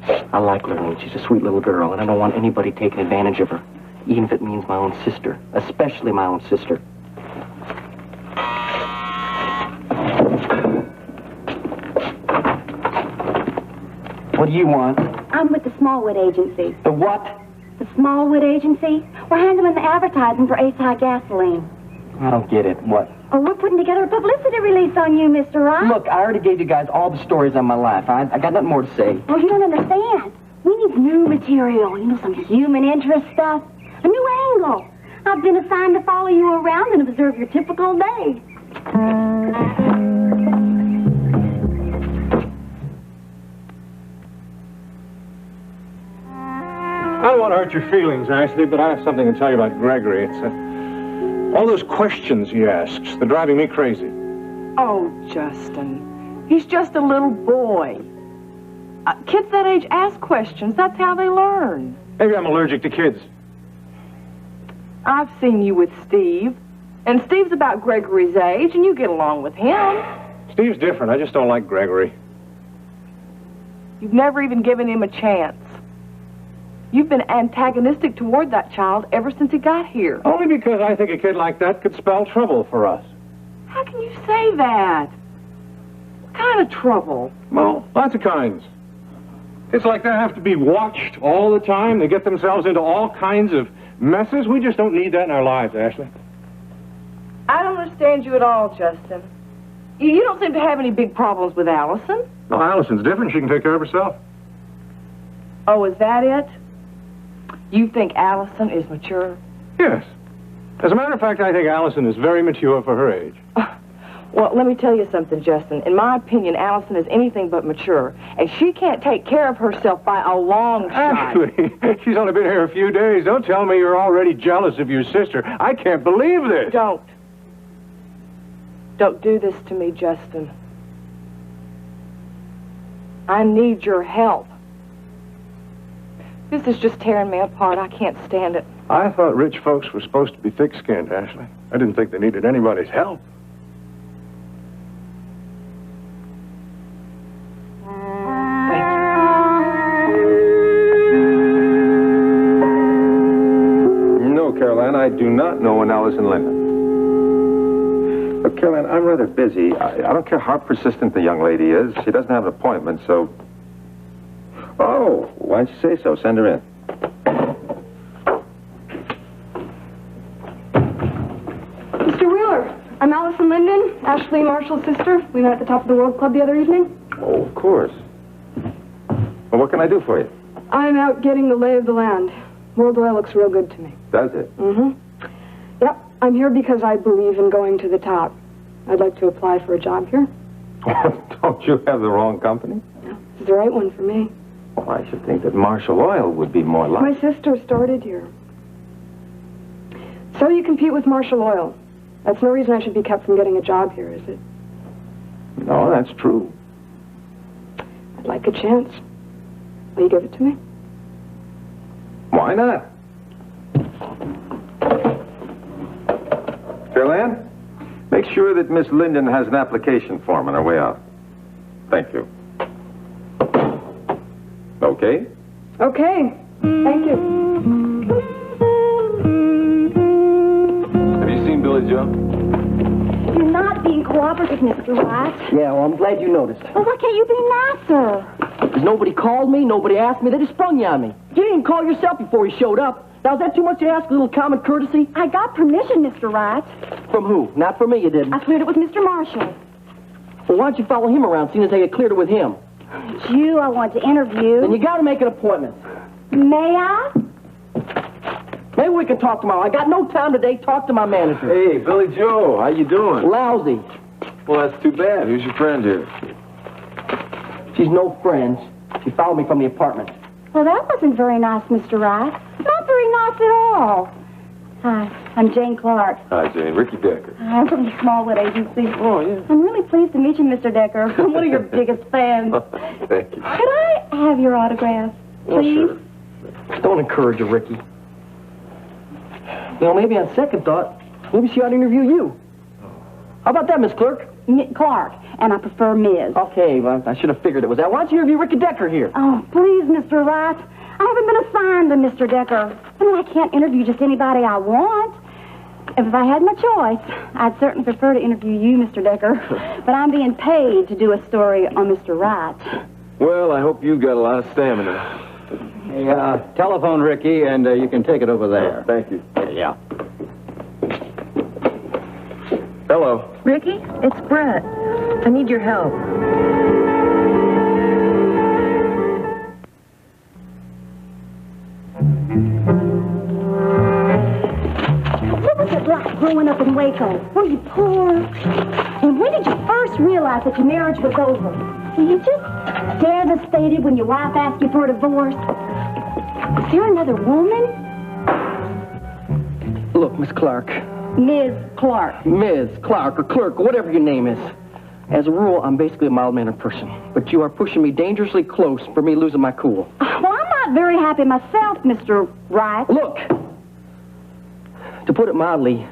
I like Lurleen. She's a sweet little girl, and I don't want anybody taking advantage of her, even if it means my own sister, especially my own sister. What do you want? I'm with the Smallwood Agency. The what? The Smallwood Agency? We're handling the advertising for Ace High Gasoline. I don't get it. What? Oh, we're putting together a publicity release on you, Mr. Wright. Look, I already gave you guys all the stories on my life. I got nothing more to say. Well, you don't understand. We need new material, you know, some human interest stuff. A new angle. I've been assigned to follow you around and observe your typical day. I don't want to hurt your feelings, Ashley, but I have something to tell you about Gregory. It's all those questions he asks. They're driving me crazy. Oh, Justin. He's just a little boy. Kids that age ask questions. That's how they learn. Maybe I'm allergic to kids. I've seen you with Steve. And Steve's about Gregory's age, and you get along with him. Steve's different. I just don't like Gregory. You've never even given him a chance. You've been antagonistic toward that child ever since he got here. Only because I think a kid like that could spell trouble for us. How can you say that? What kind of trouble? Well, lots of kinds. Kids like that have to be watched all the time. They get themselves into all kinds of messes. We just don't need that in our lives, Ashley. I don't understand you at all, Justin. You don't seem to have any big problems with Allison. No, Allison's different. She can take care of herself. Oh, is that it? You think Allison is mature? Yes. As a matter of fact, I think Allison is very mature for her age. Well, let me tell you something, Justin. In my opinion, Allison is anything but mature, and she can't take care of herself by a long shot. Actually, she's only been here a few days. Don't tell me you're already jealous of your sister. I can't believe this. Don't. Don't do this to me, Justin. I need your help. This is just tearing me apart. I can't stand it. I thought rich folks were supposed to be thick-skinned, Ashley. I didn't think they needed anybody's help. No, Caroline, I do not know an Allison Linden. But, Caroline, I'm rather busy. I don't care how persistent the young lady is. She doesn't have an appointment, so... Oh, why don't you say so? Send her in. Mr. Wheeler, I'm Allison Linden, Ashley Marshall's sister. We met at the Top of the World Club the other evening. Oh, of course. Well, what can I do for you? I'm out getting the lay of the land. World Oil looks real good to me. Does it? Mm-hmm. Yep, I'm here because I believe in going to the top. I'd like to apply for a job here. Don't you have the wrong company? It's the right one for me. Well, I should think that Marshall Oil would be more likely. My sister started here. So you compete with Marshall Oil. That's no reason I should be kept from getting a job here, is it? No, that's true. I'd like a chance. Will you give it to me? Why not? Caroline, make sure that Miss Linden has an application form on her way out. Thank you. Okay? Okay. Thank you. Have you seen Billy Joe? You're not being cooperative, Mr. White. Yeah, well, I'm glad you noticed. Well, why can't you be nicer? Because nobody called me, nobody asked me, they just sprung you on me. You didn't even call yourself before he showed up. Now, is that too much to ask, a little common courtesy? I got permission, Mr. Wright. From who? Not from me, you didn't. I cleared it with Mr. Marshall. Well, why don't you follow him around, seeing as how you cleared it with him? It's you I want to interview. Then you gotta make an appointment. May I? Maybe we can talk tomorrow. I got no time today. Talk to my manager. Hey, Billy Joe, how you doing? Lousy. Well, that's too bad. Who's your friend here? She's no friend. She followed me from the apartment. Well, that wasn't very nice, Mr. Wright. Not very nice at all. Hi, I'm Jane Clark. Hi, Jane. Ricky Decker. I'm from the Smallwood Agency. Oh, yeah. I'm really pleased to meet you, Mr. Decker. I'm one of your biggest fans. Thank you. Could I have your autograph, Well, please? sure. Don't encourage her, Ricky. You know, maybe on second thought, maybe she ought to interview you. How about that, Miss Clerk? Clark, and I prefer Ms. Okay, well, I should have figured it was that. Why don't you interview Ricky Decker here? Oh, please, Mr. Wright. I haven't been assigned to Mr. Decker. I mean, I can't interview just anybody I want. If I had my choice, I'd certainly prefer to interview you, Mr. Decker. But I'm being paid to do a story on Mr. Wright. Well, I hope you've got a lot of stamina. Hey, telephone Ricky, and you can take it over there. Thank you. Yeah. Hello. Ricky, it's Brett. I need your help. What was it like growing up in Waco? Were you poor? And when did you first realize that your marriage was over? Were you just devastated when your wife asked you for a divorce? Is there another woman? Look, Miss Clark. Ms. Clark. Ms. Clark, or Clerk, or whatever your name is. As a rule, I'm basically a mild-mannered person. But you are pushing me dangerously close for me losing my cool. Well, I'm not very happy myself, Mr. Wright. Look! To put it mildly,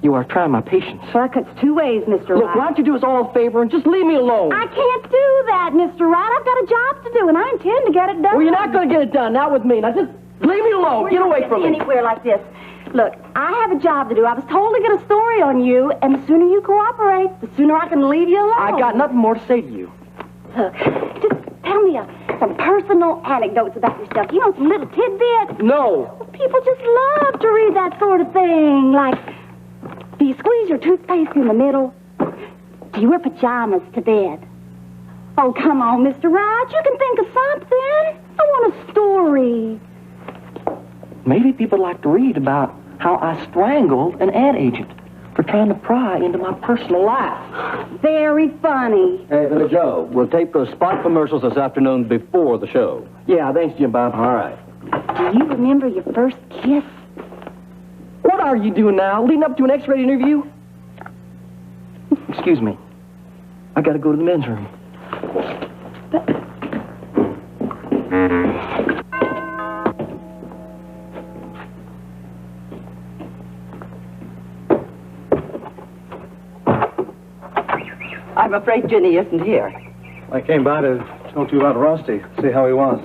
you are trying my patience. Well, that cuts two ways, Mr. Look, Wright. why don't you do us all a favor and just leave me alone? I can't do that, Mr. Wright. I've got a job to do, and I intend to get it done. Well, you're not going to get it done. Not with me. Now, just leave me alone. We're Get not away getting from me. anywhere like this. Look, I have a job to do. I was told to get a story on you, and the sooner you cooperate, the sooner I can leave you alone. I got nothing more to say to you. Look, just tell me some personal anecdotes about yourself. You know, some little tidbits. No. People just love to read that sort of thing. Like, do you squeeze your toothpaste in the middle? Do you wear pajamas to bed? Oh, come on, Mr. Wright. You can think of something. I want a story. Maybe people like to read about how I strangled an ad agent for trying to pry into my personal life. Very funny. Hey, Billy Joe, we'll tape those spot commercials this afternoon before the show. Yeah, thanks, Jim Bob. All right. Do you remember your first kiss? What are you doing now? Leading up to an X-ray interview? Excuse me. I gotta go to the men's room. I'm afraid Ginny isn't here. I came by to talk to you about Rusty, see how he was.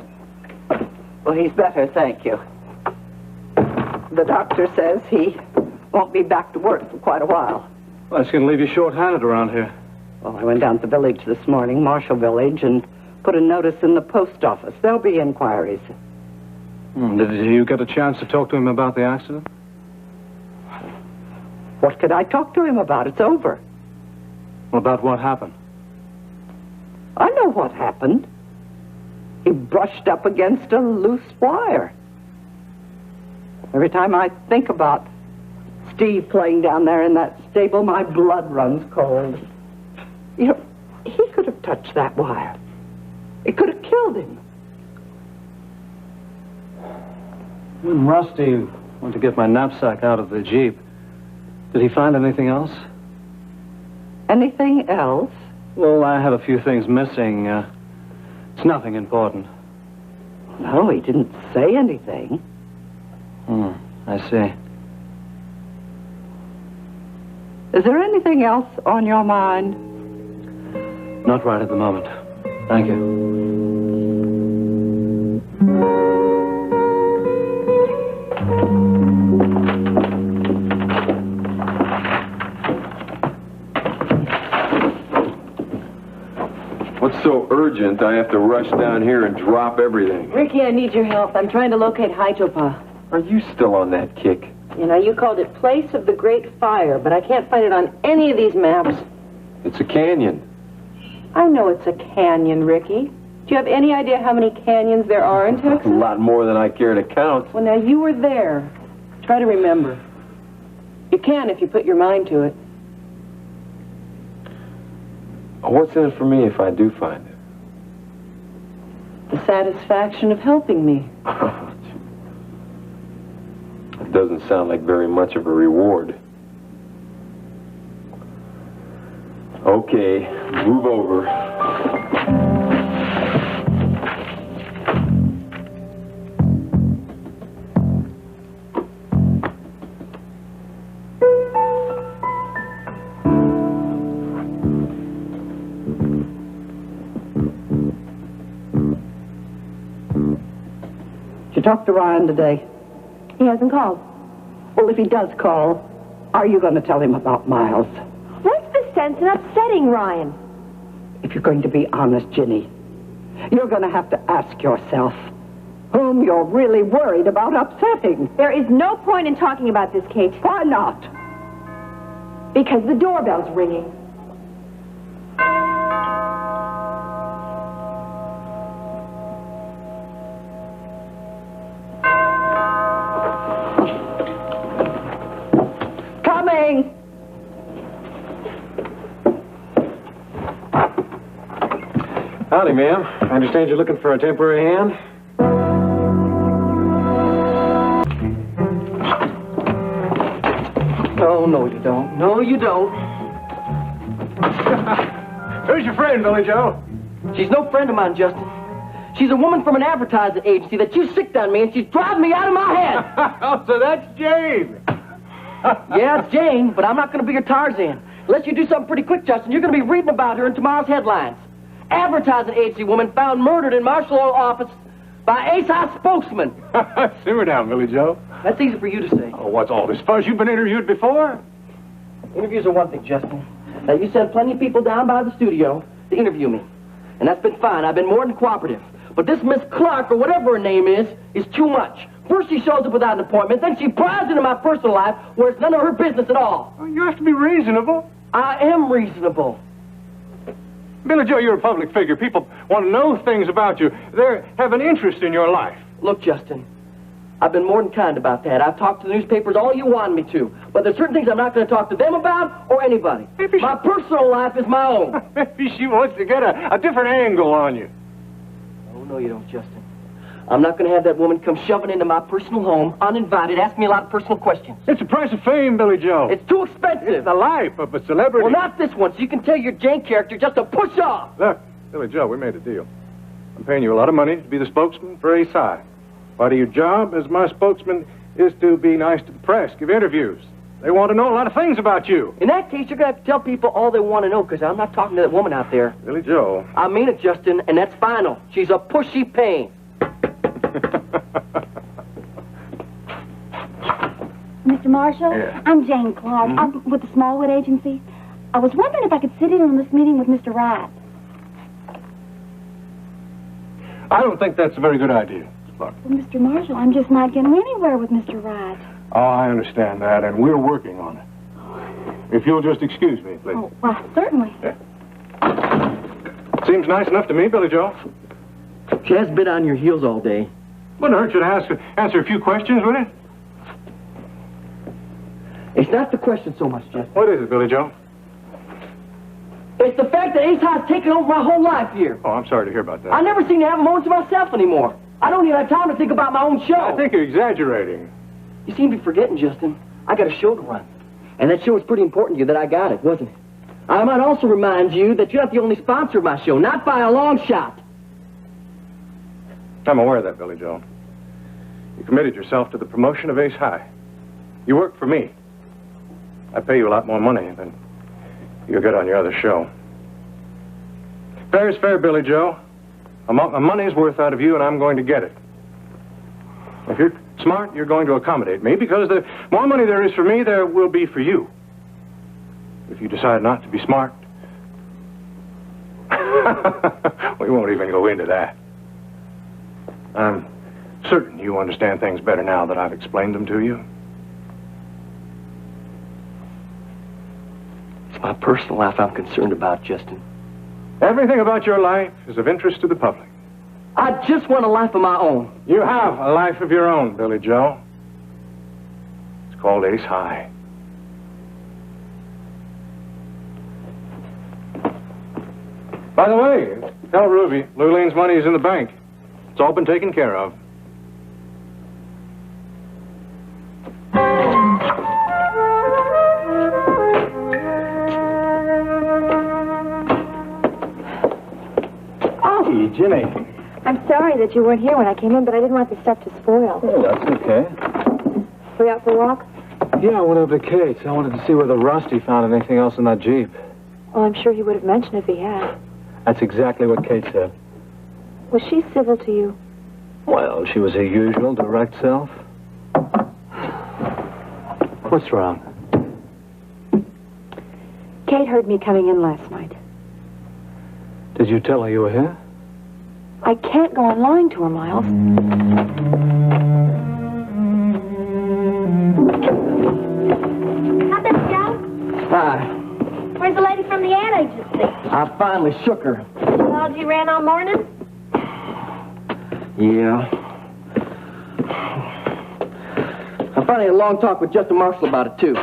Well, he's better, thank you. The doctor says he won't be back to work for quite a while. Well, that's going to leave you short-handed around here. Well, I went down to the village this morning, Marshall Village, and put a notice in the post office. There'll be inquiries. Did you get a chance to talk to him about the accident? What could I talk to him about? It's over. Well, about what happened? I know what happened. He brushed up against a loose wire. Every time I think about Steve playing down there in that stable, my blood runs cold. You know, he could have touched that wire. It could have killed him. When Rusty went to get my knapsack out of the Jeep, did he find anything else? Anything else? Well, I have a few things missing. It's nothing important. No, he didn't say anything. I see. Is there anything else on your mind? Not right at the moment. Thank you. What's so urgent I have to rush down here and drop everything? Ricky, I need your help. I'm trying to locate Hydropa. Are you still on that kick? You know, you called it Place of the Great Fire, but I can't find it on any of these maps. It's a canyon. I know it's a canyon, Ricky. Do you have any idea how many canyons there are in Texas? A lot more than I care to count. Well, now, you were there. Try to remember. You can if you put your mind to it. What's in it for me if I do find it? The satisfaction of helping me. It doesn't sound like very much of a reward. Okay, move over. Did you talk to Ryan today? He hasn't called. Well, if he does call, are you going to tell him about Miles? What's the sense in upsetting Ryan? If you're going to be honest, Ginny, you're going to have to ask yourself whom you're really worried about upsetting. There is no point in talking about this, Kate. Why not? Because the doorbell's ringing. Coming! Howdy, ma'am. I understand you're looking for a temporary hand? Oh, no, you don't. No, you don't. Who's your friend, Billy Joe? She's no friend of mine, Justin. She's a woman from an advertising agency that you sicked on me, and she's driving me out of my head. Oh, so that's Jane. Yeah, it's Jane, but I'm not going to be your Tarzan. Unless you do something pretty quick, Justin, you're going to be reading about her in tomorrow's headlines. Advertising agency woman found murdered in Marshall Oil office by Ace High spokesman. Simmer down, Billy Joe. That's easy for you to say. Oh, what's all this fuss? You've been interviewed before? Interviews are one thing, Justin. Now, you sent plenty of people down by the studio to interview me. And that's been fine. I've been more than cooperative. But this Miss Clark, or whatever her name is too much. First she shows up without an appointment, then she pries into my personal life where it's none of her business at all. Oh, you have to be reasonable. I am reasonable. Billy Joe, you're a public figure. People want to know things about you. They have an interest in your life. Look, Justin, I've been more than kind about that. I've talked to the newspapers all you wanted me to. But there's certain things I'm not going to talk to them about or anybody. My personal life is my own. Maybe she wants to get a different angle on you. Oh, no, you don't, Justin. I'm not going to have that woman come shoving into my personal home, uninvited, asking me a lot of personal questions. It's the price of fame, Billy Joe. It's too expensive. It's the life of a celebrity. Well, not this one, so you can tell your Jane character just to push off. Look, Billy Joe, we made a deal. I'm paying you a lot of money to be the spokesman for Ace High. Part of your job as my spokesman is to be nice to the press, give interviews. They want to know a lot of things about you. In that case, you're going to have to tell people all they want to know, because I'm not talking to that woman out there. Billy Joe. I mean it, Justin, and that's final. She's a pushy pain. Mr. Marshall, Yeah. I'm Jane Clark. I'm with the Smallwood Agency. I was wondering if I could sit in on this meeting with Mr. Wright. I don't think that's a very good idea, Clark. Well, Mr. Marshall, I'm just not getting anywhere with Mr. Wright. Oh, I understand that, and we're working on it. If you'll just excuse me, please. Oh, why, certainly. Seems nice enough to me, Billy Joe. She has been on your heels all day. Wouldn't hurt you to answer a few questions, would it? It's not the question so much, Justin. What is it, Billy Joe? It's the fact that Ace High's taken over my whole life here. Oh, I'm sorry to hear about that. I never seem to have a moment to myself anymore. I don't even have time to think about my own show. I think you're exaggerating. You seem to be forgetting, Justin. I got a show to run. And that show was pretty important to you that I got it, wasn't it? I might also remind you that you're not the only sponsor of my show, not by a long shot. I'm aware of that, Billy Joe. You committed yourself to the promotion of Ace High. You work for me. I pay you a lot more money than you'll get on your other show. Fair is fair, Billy Joe. My money's worth out of you, and I'm going to get it. If you're smart, you're going to accommodate me, because the more money there is for me, there will be for you. If you decide not to be smart, we won't even go into that. I'm certain you understand things better now that I've explained them to you. It's my personal life I'm concerned about, Justin. Everything about your life is of interest to the public. I just want a life of my own. You have a life of your own, Billy Joe. It's called Ace High. By the way, tell Ruby, Lulene's money is in the bank. It's all been taken care of. Hey, Jimmy. I'm sorry that you weren't here when I came in, but I didn't want the stuff to spoil. Oh, that's okay. Were you out for a walk? Yeah, I went over to Kate's. I wanted to see whether Rusty found anything else in that Jeep. Well, I'm sure he would have mentioned if he had. That's exactly what Kate said. Was she civil to you? Well, she was her usual direct self. What's wrong? Kate heard me coming in last night. Did you tell her you were here? I can't go on lying to her, Miles. Hi, Miss Joe. Hi. Where's the lady from the ad agency? I finally shook her. Called you ran all morning? Yeah. I finally had a long talk with Justin Marshall about it, too.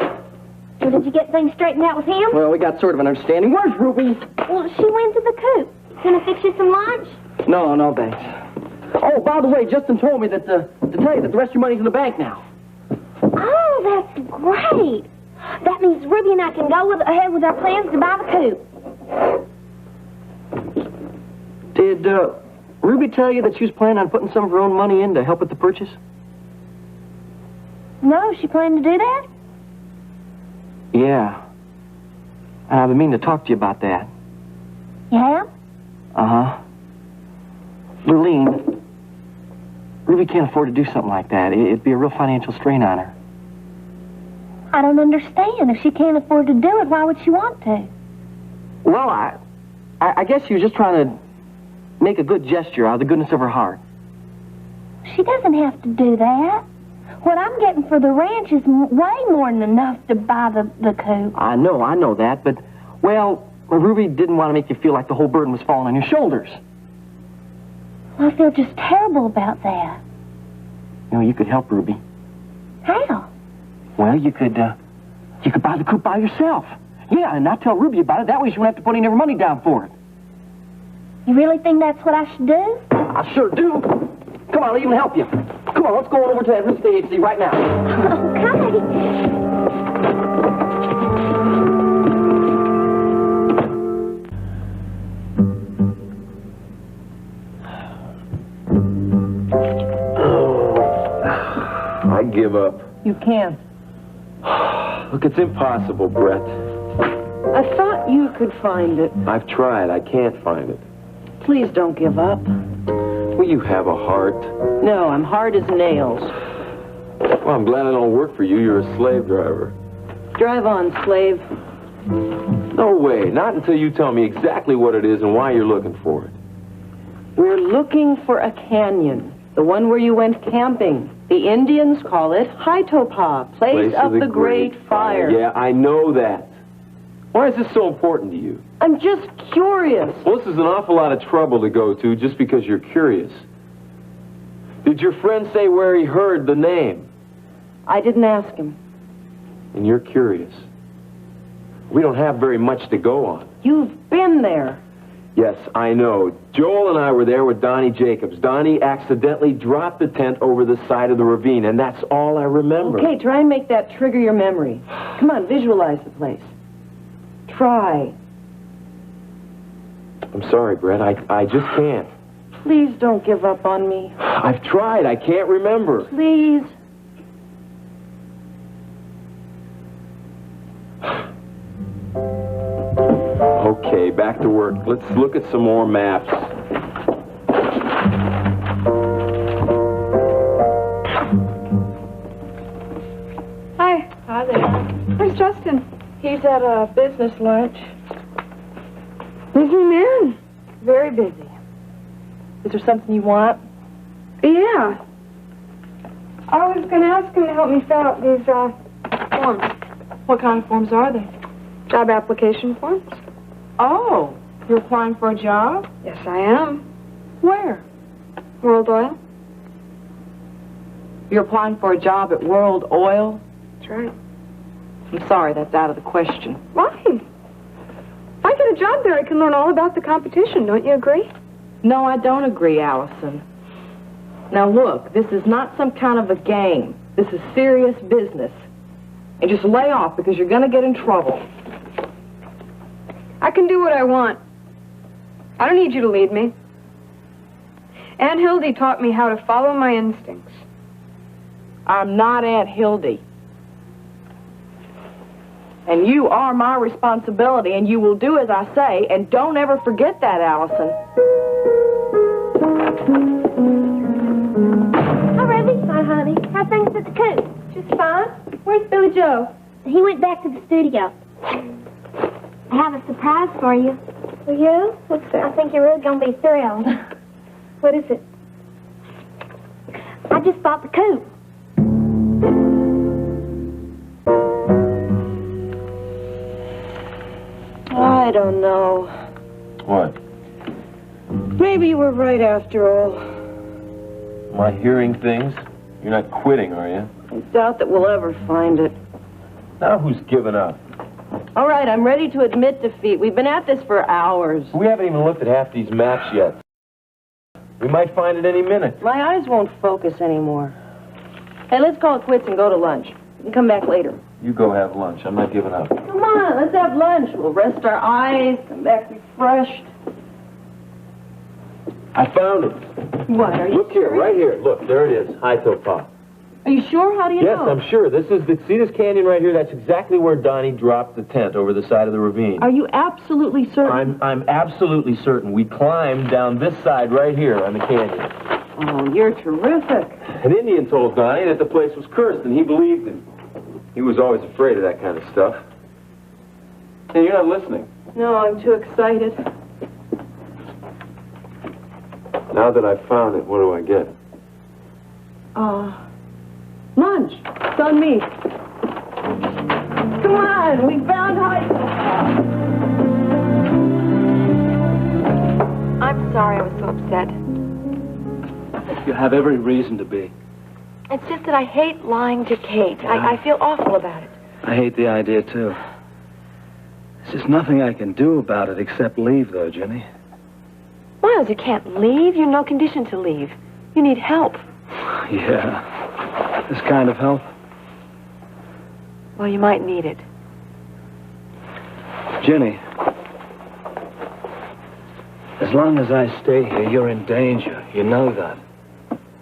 Well, did you get things straightened out with him? Well, we got sort of an understanding. Where's Ruby? Well, she went to the coop. Gonna fix you some lunch? No, thanks. Oh, by the way, Justin told me that to tell you that the rest of your money's in the bank now. Oh, that's great. That means Ruby and I can go ahead with our plans to buy the coop. Did Ruby tell you that she was planning on putting some of her own money in to help with the purchase? No, she planned to do that? Yeah. I've been meaning to talk to you about that. Yeah? Uh-huh. Lurleen, Ruby can't afford to do something like that. It'd be a real financial strain on her. I don't understand. If she can't afford to do it, why would she want to? Well, I guess she was just trying to make a good gesture out of the goodness of her heart. She doesn't have to do that. What I'm getting for the ranch is way more than enough to buy the coop. I know that, but, well, Well, Ruby didn't want to make you feel like the whole burden was falling on your shoulders. Well, I feel just terrible about that. You know, you could help Ruby. How? Well, you could buy the coupe by yourself. Yeah, and not tell Ruby about it. That way she won't have to put any of her money down for it. You really think that's what I should do? I sure do. Come on, I'll even help you. Come on, let's go over to that real estate agency right now. Okay. I give up. You can't. Look, it's impossible, Brett. I thought you could find it. I've tried. I can't find it. Please don't give up. Well, you have a heart. No, I'm hard as nails. Well, I'm glad I don't work for you. You're a slave driver. Drive on, slave. No way. Not until you tell me exactly what it is and why you're looking for it. We're looking for a canyon. The one where you went camping. The Indians call it Haitopah, place of the Great Fire. Yeah, I know that. Why is this so important to you? I'm just curious. Well, this is an awful lot of trouble to go to just because you're curious. Did your friend say where he heard the name? I didn't ask him. And you're curious. We don't have very much to go on. You've been there. Yes, I know. Joel and I were there with Donnie Jacobs. Donnie accidentally dropped the tent over the side of the ravine, and that's all I remember. Okay, try and make that trigger your memory. Come on, visualize the place. Try. I'm sorry, Brett. I just can't. Please don't give up on me. I've tried. I can't remember. Please. Okay, back to work. Let's look at some more maps. Hi. Hi there. Where's Justin? He's at a business lunch. Busy man. Very busy. Is there something you want? Yeah. I was going to ask him to help me fill out these forms. What kind of forms are they? Job application forms. Oh, you're applying for a job? Yes, I am. Where? World Oil. You're applying for a job at World Oil? That's right. I'm sorry, that's out of the question. Why? If I get a job there, I can learn all about the competition. Don't you agree? No, I don't agree, Allison. Now look, this is not some kind of a game. This is serious business. And just lay off because you're going to get in trouble. I can do what I want. I don't need you to lead me. Aunt Hildy taught me how to follow my instincts. I'm not Aunt Hildy. And you are my responsibility, and you will do as I say, and don't ever forget that, Allison. Hi, Ruby. Hi, honey. How things at the coop? Just fine. Where's Billy Joe? He went back to the studio. I have a surprise for you. For you? What's that? I think you're really going to be thrilled. What is it? I just bought the coop. I don't know. What? Maybe you were right after all. Am I hearing things? You're not quitting, are you? I doubt that we'll ever find it. Now who's given up? All right, I'm ready to admit defeat. We've been at this for hours. We haven't even looked at half these maps yet. We might find it any minute. My eyes won't focus anymore. Hey, let's call it quits and go to lunch. We can come back later. You go have lunch. I'm not giving up. Come on, let's have lunch. We'll rest our eyes, come back refreshed. I found it. What, are you Look here, right here. Look, there it is. Haitopah. Are you sure? How do you Yes, know? I'm sure. See this canyon right here? That's exactly where Donnie dropped the tent over the side of the ravine. Are you absolutely certain? I'm absolutely certain. We climbed down this side right here on the canyon. Oh, you're terrific. An Indian told Donnie that the place was cursed, and he believed him. He was always afraid of that kind of stuff. Hey, you're not listening. No, I'm too excited. Now that I've found it, what do I get? Lunch. It's on me. Come on, we found Haitopah. I'm sorry I was so upset. You have every reason to be. It's just that I hate lying to Kate. I feel awful about it. I hate the idea, too. There's just nothing I can do about it except leave, though, Jenny. Miles, you can't leave. You're in no condition to leave. You need help. Yeah. This kind of help? Well, you might need it. Jenny, as long as I stay here, you're in danger. You know that.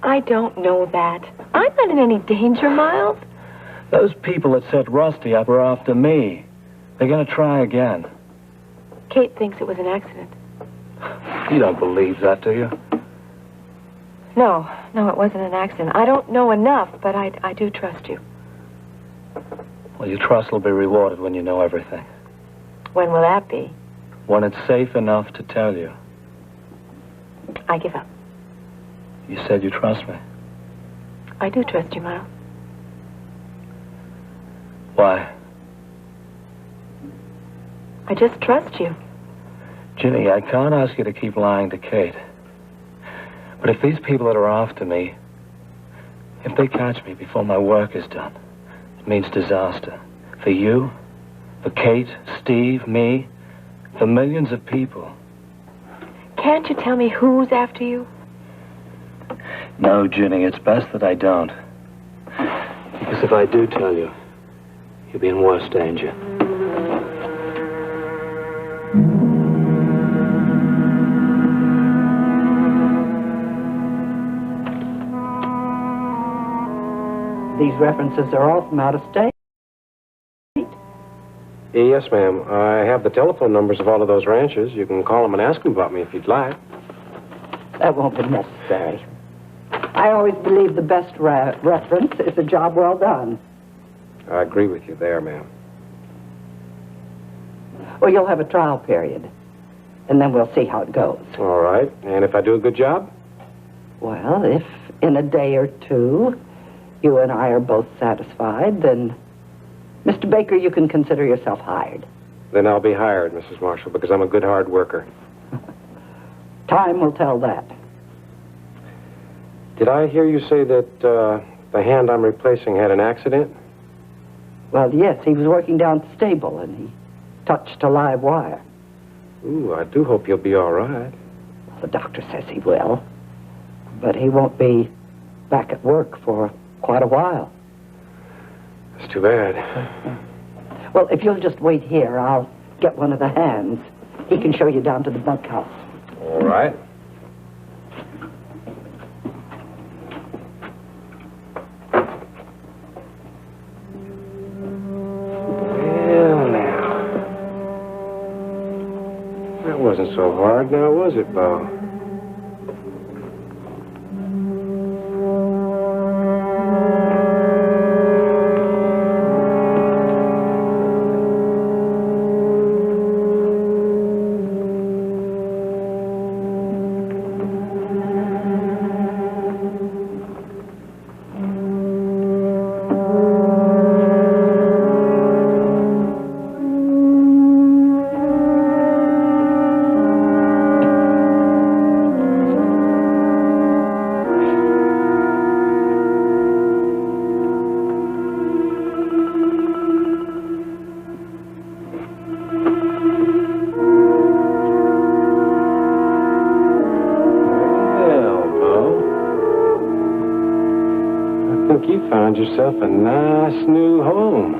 I don't know that. I'm not in any danger, Miles. Those people that set Rusty up are after me. They're going to try again. Kate thinks it was an accident. You don't believe that, do you? No, it wasn't an accident. I don't know enough, but I do trust you. Well, your trust will be rewarded when you know everything. When will that be? When it's safe enough to tell you. I give up. You said you trust me. I do trust you, Miles. Why? I just trust you. Ginny, I can't ask you to keep lying to Kate. But if these people that are after me, if they catch me before my work is done, it means disaster. For you, for Kate, Steve, me, for millions of people. Can't you tell me who's after you? No, Ginny, it's best that I don't. Because if I do tell you, you'll be in worse danger. These references are all from out of state. Yes, ma'am. I have the telephone numbers of all of those ranchers. You can call them and ask them about me if you'd like. That won't be necessary. I always believe the best reference is a job well done. I agree with you there, ma'am. Well, you'll have a trial period, and then we'll see how it goes. All right. And if I do a good job? Well, if in a day or two you and I are both satisfied, then, Mr. Baker, you can consider yourself hired. Then I'll be hired, Mrs. Marshall, because I'm a good hard worker. Time will tell that. Did I hear you say that the hand I'm replacing had an accident? Well, yes, he was working down at the stable, and he touched a live wire. Ooh, I do hope you'll be all right. Well, the doctor says he will, but he won't be back at work for quite a while. It's too bad. Well, if you'll just wait here, I'll get one of the hands. He can show you down to the bunkhouse. All right. Well, now. That wasn't so hard now, was it, Bo? Yourself a nice new home.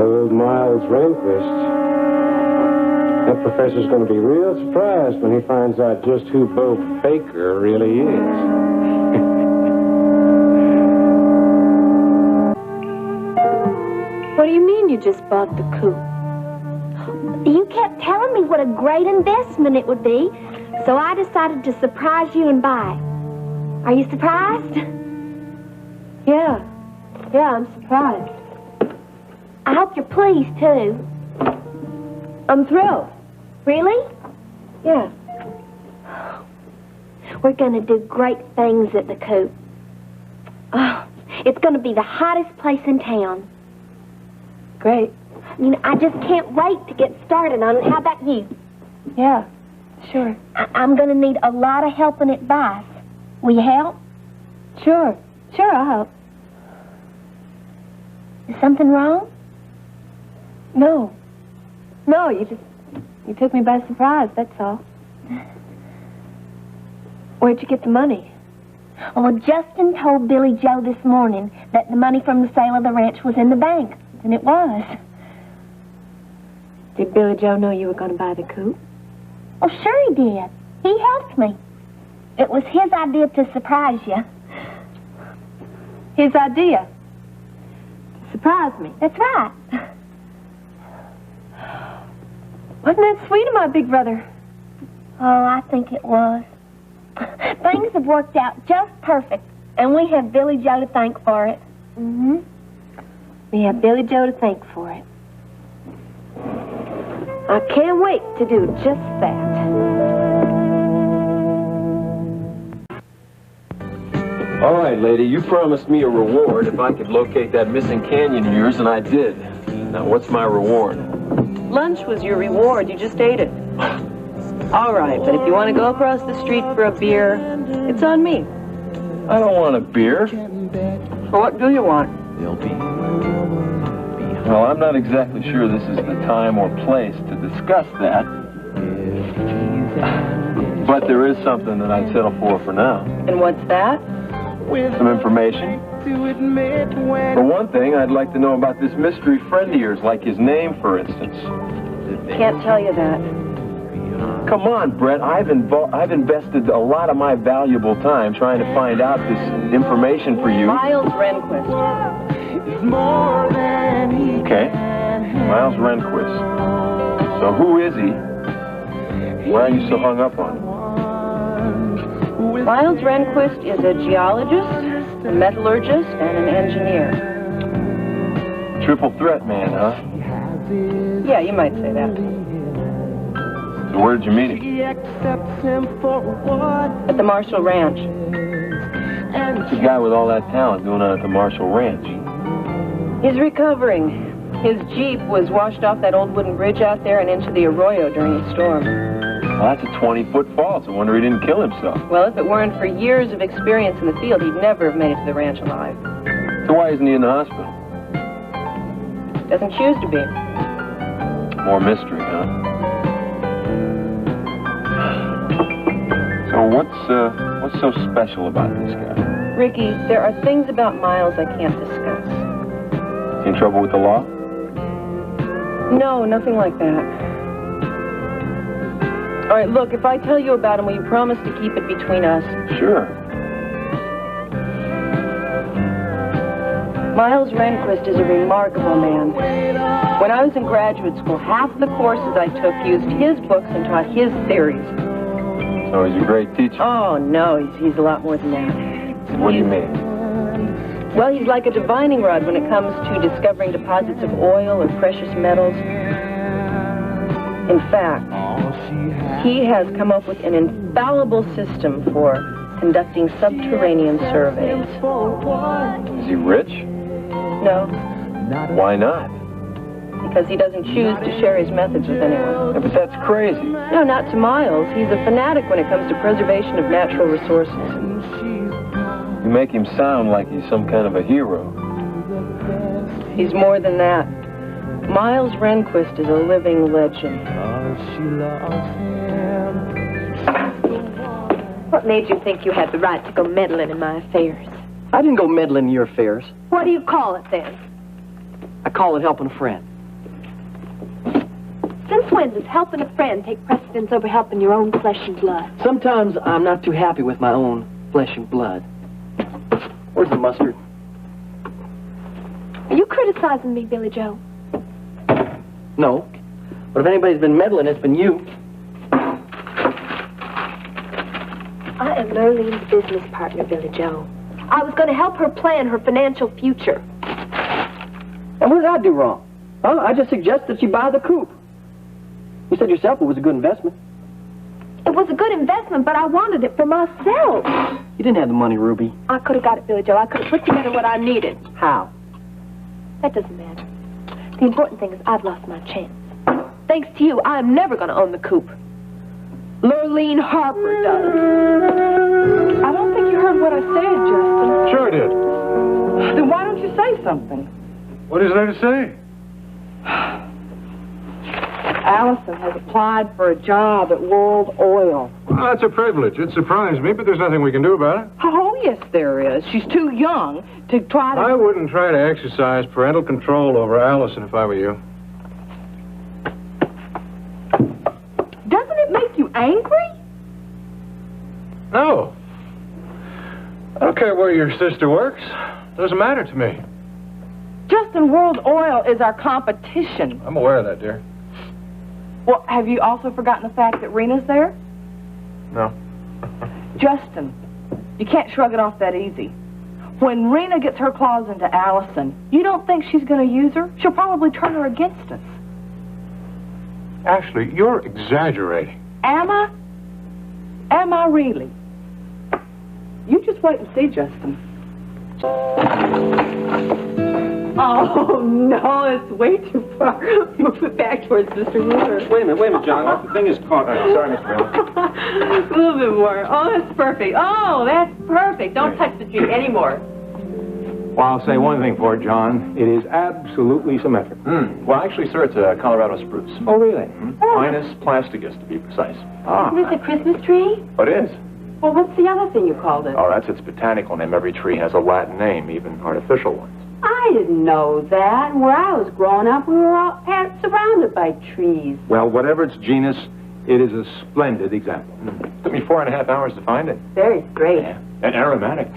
Old Miles Rehnquist. That professor's going to be real surprised when he finds out just who Bo Baker really is. What do you mean you just bought the coupe? You kept telling me what a great investment it would be, so I decided to surprise you and buy. Are you surprised? Yeah, I'm surprised. I hope you're pleased, too. I'm thrilled. Really? Yeah. We're going to do great things at the coop. Oh, it's going to be the hottest place in town. Great. You know, I just can't wait to get started on it. How about you? Yeah, sure. I'm going to need a lot of help and advice. Will you help? Sure. Sure, I'll help. Is something wrong? No. No, you took me by surprise, that's all. Where'd you get the money? Well, Justin told Billy Joe this morning that the money from the sale of the ranch was in the bank, and it was. Did Billy Joe know you were going to buy the coop? Oh, sure he did. He helped me. It was his idea to surprise you. His idea? Surprise me. That's right. Wasn't that sweet of my big brother? Oh, I think it was. Things have worked out just perfect, and we have Billy Joe to thank for it. Mm-hmm. We have Billy Joe to thank for it. I can't wait to do just that. All right, lady, you promised me a reward if I could locate that missing canyon of yours, and I did. Now, what's my reward? Lunch was your reward. You just ate it. All right, but if you want to go across the street for a beer, it's on me. I don't want a beer. So what do you want? Well, I'm not exactly sure this is the time or place to discuss that. But there is something that I'd settle for now. And what's that? Some information. For one thing, I'd like to know about this mystery friend of yours, like his name, for instance. Can't tell you that. Come on, Brett. I've invested a lot of my valuable time trying to find out this information for you. Miles Rehnquist. Okay. Miles Rehnquist. So who is he? Why are you so hung up on him? Miles Rehnquist is a geologist, a metallurgist, and an engineer. Triple threat man, huh? Yeah, you might say that. So where did you meet him? At the Marshall Ranch. What's the guy with all that talent doing out at the Marshall Ranch? He's recovering. His Jeep was washed off that old wooden bridge out there and into the arroyo during a storm. Well, that's a 20-foot fall. It's a wonder he didn't kill himself. Well, if it weren't for years of experience in the field, he'd never have made it to the ranch alive. So why isn't he in the hospital? Doesn't choose to be. More mystery, huh? So what's so special about this guy? Ricky, there are things about Miles I can't discuss. In trouble with the law? No, nothing like that. All right, look, if I tell you about him, will you promise to keep it between us? Sure. Miles Rehnquist is a remarkable man. When I was in graduate school, half the courses I took used his books and taught his theories. So he's a great teacher? Oh, no, he's a lot more than that. What do you mean? Well, he's like a divining rod when it comes to discovering deposits of oil or precious metals. In fact, he has come up with an infallible system for conducting subterranean surveys. Is he rich? No. Why not? Because he doesn't choose to share his methods with anyone. Yeah, but that's crazy. No, not to Miles. He's a fanatic when it comes to preservation of natural resources. You make him sound like he's some kind of a hero. He's more than that. Miles Rehnquist is a living legend. What made you think you had the right to go meddling in my affairs? I didn't go meddling in your affairs. What do you call it, then? I call it helping a friend. Since when does helping a friend take precedence over helping your own flesh and blood? Sometimes I'm not too happy with my own flesh and blood. Where's the mustard? Are you criticizing me, Billy Joe? No. But if anybody's been meddling, it's been you. I am Lurleen's business partner, Billy Joe. I was going to help her plan her financial future. And what did I do wrong? Huh? I just suggested she buy the coop. You said yourself it was a good investment. It was a good investment, but I wanted it for myself. You didn't have the money, Ruby. I could have got it, Billy Joe. I could have put together what I needed. How? That doesn't matter. The important thing is I've lost my chance. Thanks to you, I'm never going to own the coop. Lurleen Harper does. I don't think you heard what I said, Justin. Sure I did. Then why don't you say something? What is there to say? Allison has applied for a job at World Oil. Well, that's a privilege. It surprised me, but there's nothing we can do about it. Oh, yes, there is. She's too young to try to... I wouldn't try to exercise parental control over Allison if I were you. Doesn't it make you angry? No. I don't care where your sister works. Doesn't matter to me. Justin, World Oil is our competition. I'm aware of that, dear. Well, have you also forgotten the fact that Rena's there? No. Justin, you can't shrug it off that easy. When Rena gets her claws into Allison, you don't think she's going to use her? She'll probably turn her against us. Ashley, you're exaggerating. Am I? Am I really? You just wait and see, Justin. Oh, no, it's way too far. Move it back towards Mr. Wheeler. Wait a minute, John. The thing is caught. Sorry, Miss Brown. A little bit more. Oh, that's perfect. Oh, that's perfect. Don't touch the tree anymore. Well, I'll say one thing for it, John. It is absolutely symmetric. Well, actually, sir, it's a Colorado spruce. Oh, really? Pinus plasticus, to be precise. Ah. Is this a Christmas tree? What is? Well, what's the other thing you called it? Oh, that's its botanical name. Every tree has a Latin name, even artificial ones. I didn't know that. Where I was growing up, we were all surrounded by trees. Well, whatever its genus, it is a splendid example. Took me 4.5 hours to find it. Very great. Yeah. And aromatic.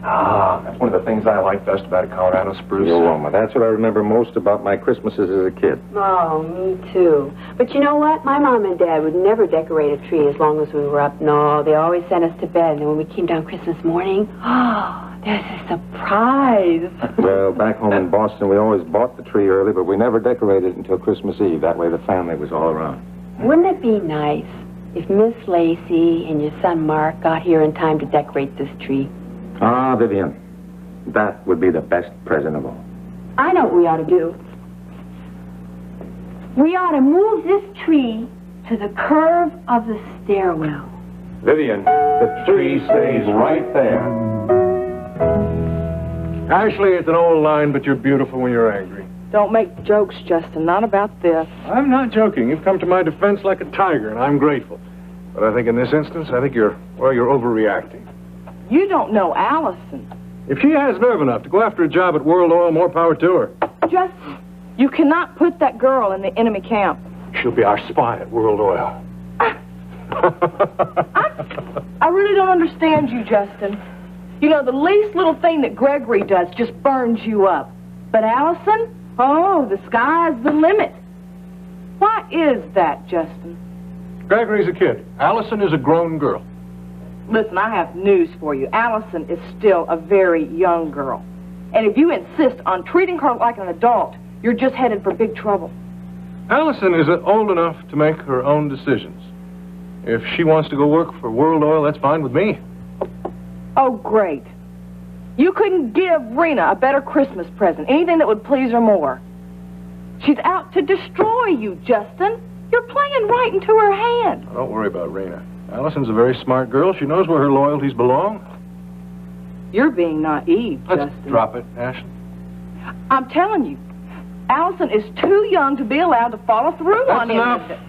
Ah, that's one of the things I like best about a Colorado spruce. Your aroma. That's what I remember most about my Christmases as a kid. Oh, me too. But you know what? My mom and dad would never decorate a tree as long as we were up. No, they always sent us to bed. And then when we came down Christmas morning, oh, there's a surprise. Well, back home in Boston, we always bought the tree early, but we never decorated it until Christmas Eve. That way the family was all around. Wouldn't it be nice if Miss Lacey and your son Mark got here in time to decorate this tree? Ah, Vivian, that would be the best present of all. I know what we ought to do. We ought to move this tree to the curve of the stairwell. Vivian, the tree stays right there. Ashley, it's an old line, but you're beautiful when you're angry. Don't make jokes, Justin. Not about this. I'm not joking. You've come to my defense like a tiger, and I'm grateful. But I think in this instance, you're overreacting. You don't know Allison. If she has nerve enough to go after a job at World Oil, more power to her. Justin, you cannot put that girl in the enemy camp. She'll be our spy at World Oil. I really don't understand you, Justin. You know, the least little thing that Gregory does just burns you up. But Allison? Oh, the sky's the limit. Why is that, Justin? Gregory's a kid. Allison is a grown girl. Listen, I have news for you. Allison is still a very young girl. And if you insist on treating her like an adult, you're just headed for big trouble. Allison is old enough to make her own decisions. If she wants to go work for World Oil, that's fine with me. Oh, great. You couldn't give Rena a better Christmas present, anything that would please her more. She's out to destroy you, Justin. You're playing right into her hand. Don't worry about Rena. Allison's a very smart girl. She knows where her loyalties belong. You're being naive, Let's Justin. drop it, Ashley. I'm telling you, Allison is too young to be allowed to follow through on That's enough. anything.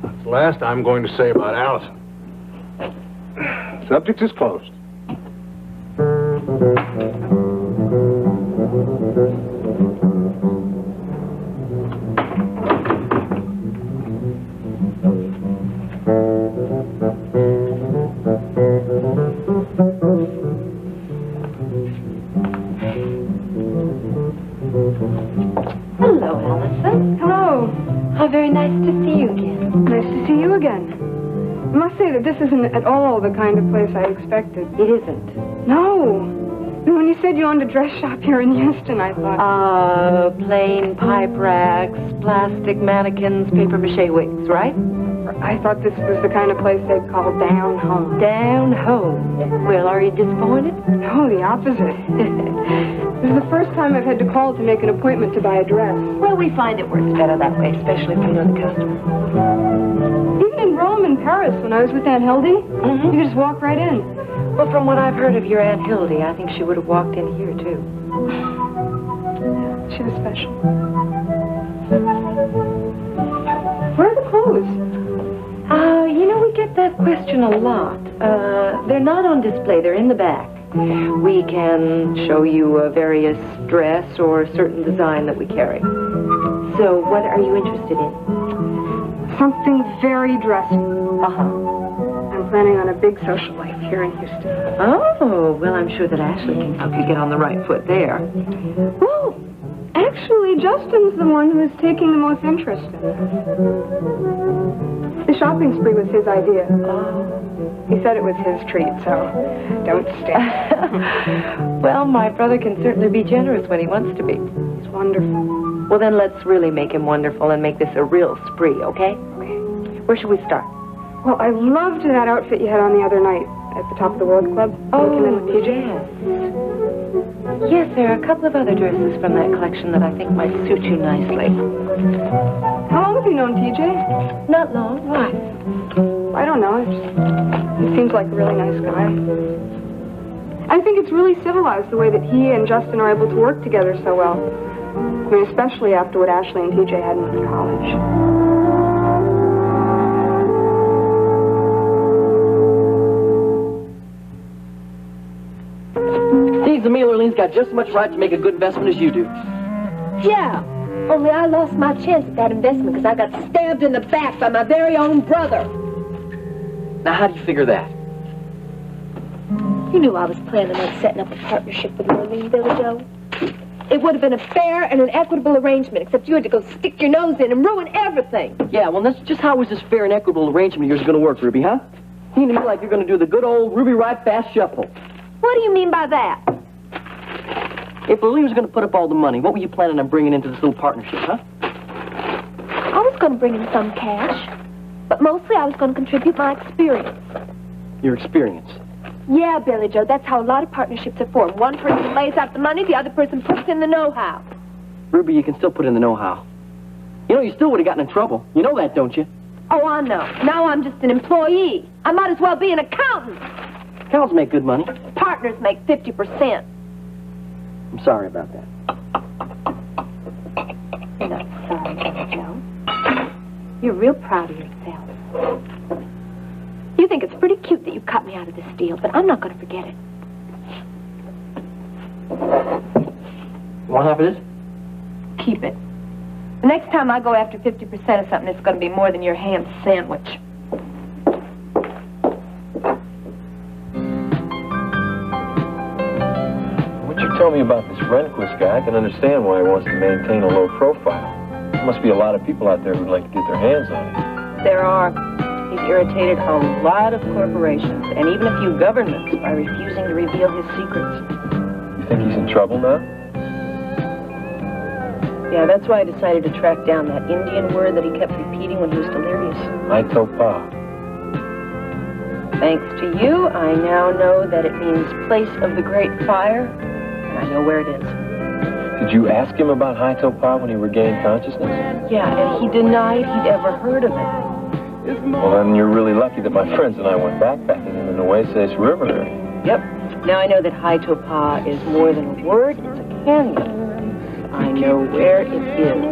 That's the last I'm going to say about Allison. Subject is closed. Hello, Allison. Hello. How very nice to see you again. Nice to see you again. I must say that this isn't at all the kind of place I expected. It isn't. No. When you said you owned a dress shop here in Houston, I thought... Plain pipe racks, plastic mannequins, papier-mâché wigs, right? I thought this was the kind of place they'd call down home. Down home? Well, are you disappointed? No, the opposite. This is the first time I've had to call to make an appointment to buy a dress. Well, we find it works better that way, especially if you know the customer. Even in Rome and Paris, when I was with Aunt Hildy, you could just walk right in. Well, from what I've heard of your Aunt Hildy, I think she would have walked in here, too. She was special. Where are the clothes? You know, we get that question a lot. They're not on display. They're in the back. We can show you a various dress or a certain design that we carry. So, what are you interested in? Something very dressy. Uh-huh. I'm planning on a big social life here in Houston. Oh, well, I'm sure that Ashley can help you get on the right foot there. Well, actually, Justin's the one who is taking the most interest in it. The shopping spree was his idea. He said it was his treat, so don't stand. Well, my brother can certainly be generous when he wants to be. He's wonderful. Well, then let's really make him wonderful and make this a real spree, okay? Okay. Where should we start? Well, I loved that outfit you had on the other night at the Top of the World Club. Oh, with TJ. Yes, there are a couple of other dresses from that collection that I think might suit you nicely. How long have you known TJ? Not long. Why? I don't know. He seems like a really nice guy. I think it's really civilized the way that he and Justin are able to work together so well. I mean, especially after what Ashley and TJ had in college. Seems to me Lurlene's got just as much right to make a good investment as you do. Yeah, only I lost my chance at that investment because I got stabbed in the back by my very own brother. Now, how do you figure that? You knew I was planning on setting up a partnership with Lurleen, Billy Joe. It would have been a fair and an equitable arrangement, except you had to go stick your nose in and ruin everything. Yeah, well, that's just how was this fair and equitable arrangement of yours going to work, Ruby, huh? Seems to me like you're going to do the good old Ruby Right Fast Shuffle. What do you mean by that? If Lurleen was going to put up all the money, what were you planning on bringing into this little partnership, huh? I was going to bring in some cash, but mostly I was going to contribute my experience. Your experience? Yeah, Billy Joe, that's how a lot of partnerships are formed. One person lays out the money, the other person puts in the know-how. Ruby, you can still put in the know-how. You know, you still would have gotten in trouble. You know that, don't you? Oh, I know. Now I'm just an employee. I might as well be an accountant. Accountants make good money. Partners make 50%. I'm sorry about that. You're not sorry, Billy Joe. You're real proud of yourself. You think it's pretty cute that you cut me out of this deal, but I'm not going to forget it. You want half of this? Keep it. The next time I go after 50% of something, it's going to be more than your ham sandwich. What you tell me about this Rehnquist guy, I can understand why he wants to maintain a low profile. There must be a lot of people out there who'd like to get their hands on it. There are. He's irritated a lot of corporations and even a few governments by refusing to reveal his secrets. You think he's in trouble now? Yeah, that's why I decided to track down that Indian word that he kept repeating when he was delirious. Haitopa. Thanks to you, I now know that it means place of the great fire, and I know where it is. Did you ask him about Haitopa when he regained consciousness? Yeah, and he denied he'd ever heard of it. Well, then you're really lucky that my friends and I went backpacking in the Nueces River area. Yep. Now I know that Haitopa is more than a word, it's a canyon. I know where it is.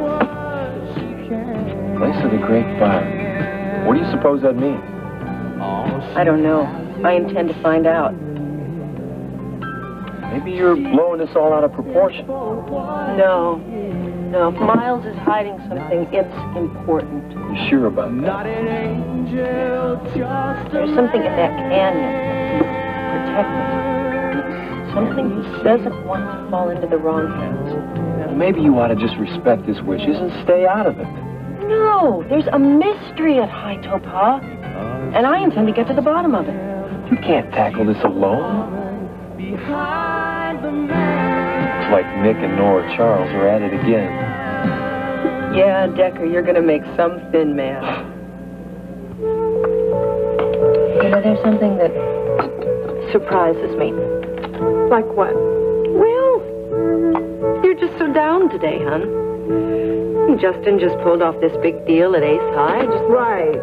Place of the Great Fire. What do you suppose that means? I don't know. I intend to find out. Maybe you're blowing this all out of proportion. No. No, if Miles is hiding something, it's important. You sure about that? There's something in that canyon that's protected. Something he doesn't want to fall into the wrong hands. Maybe you ought to just respect his wishes and stay out of it. No, there's a mystery at Haitopa, and I intend to get to the bottom of it. You can't tackle this alone. Looks like Nick and Nora Charles are at it again. Yeah, Decker, you're gonna make some thin man. You know, there's something that surprises me. Like what? Well, you're just so down today, hon. Justin just pulled off this big deal at Ace High. Right.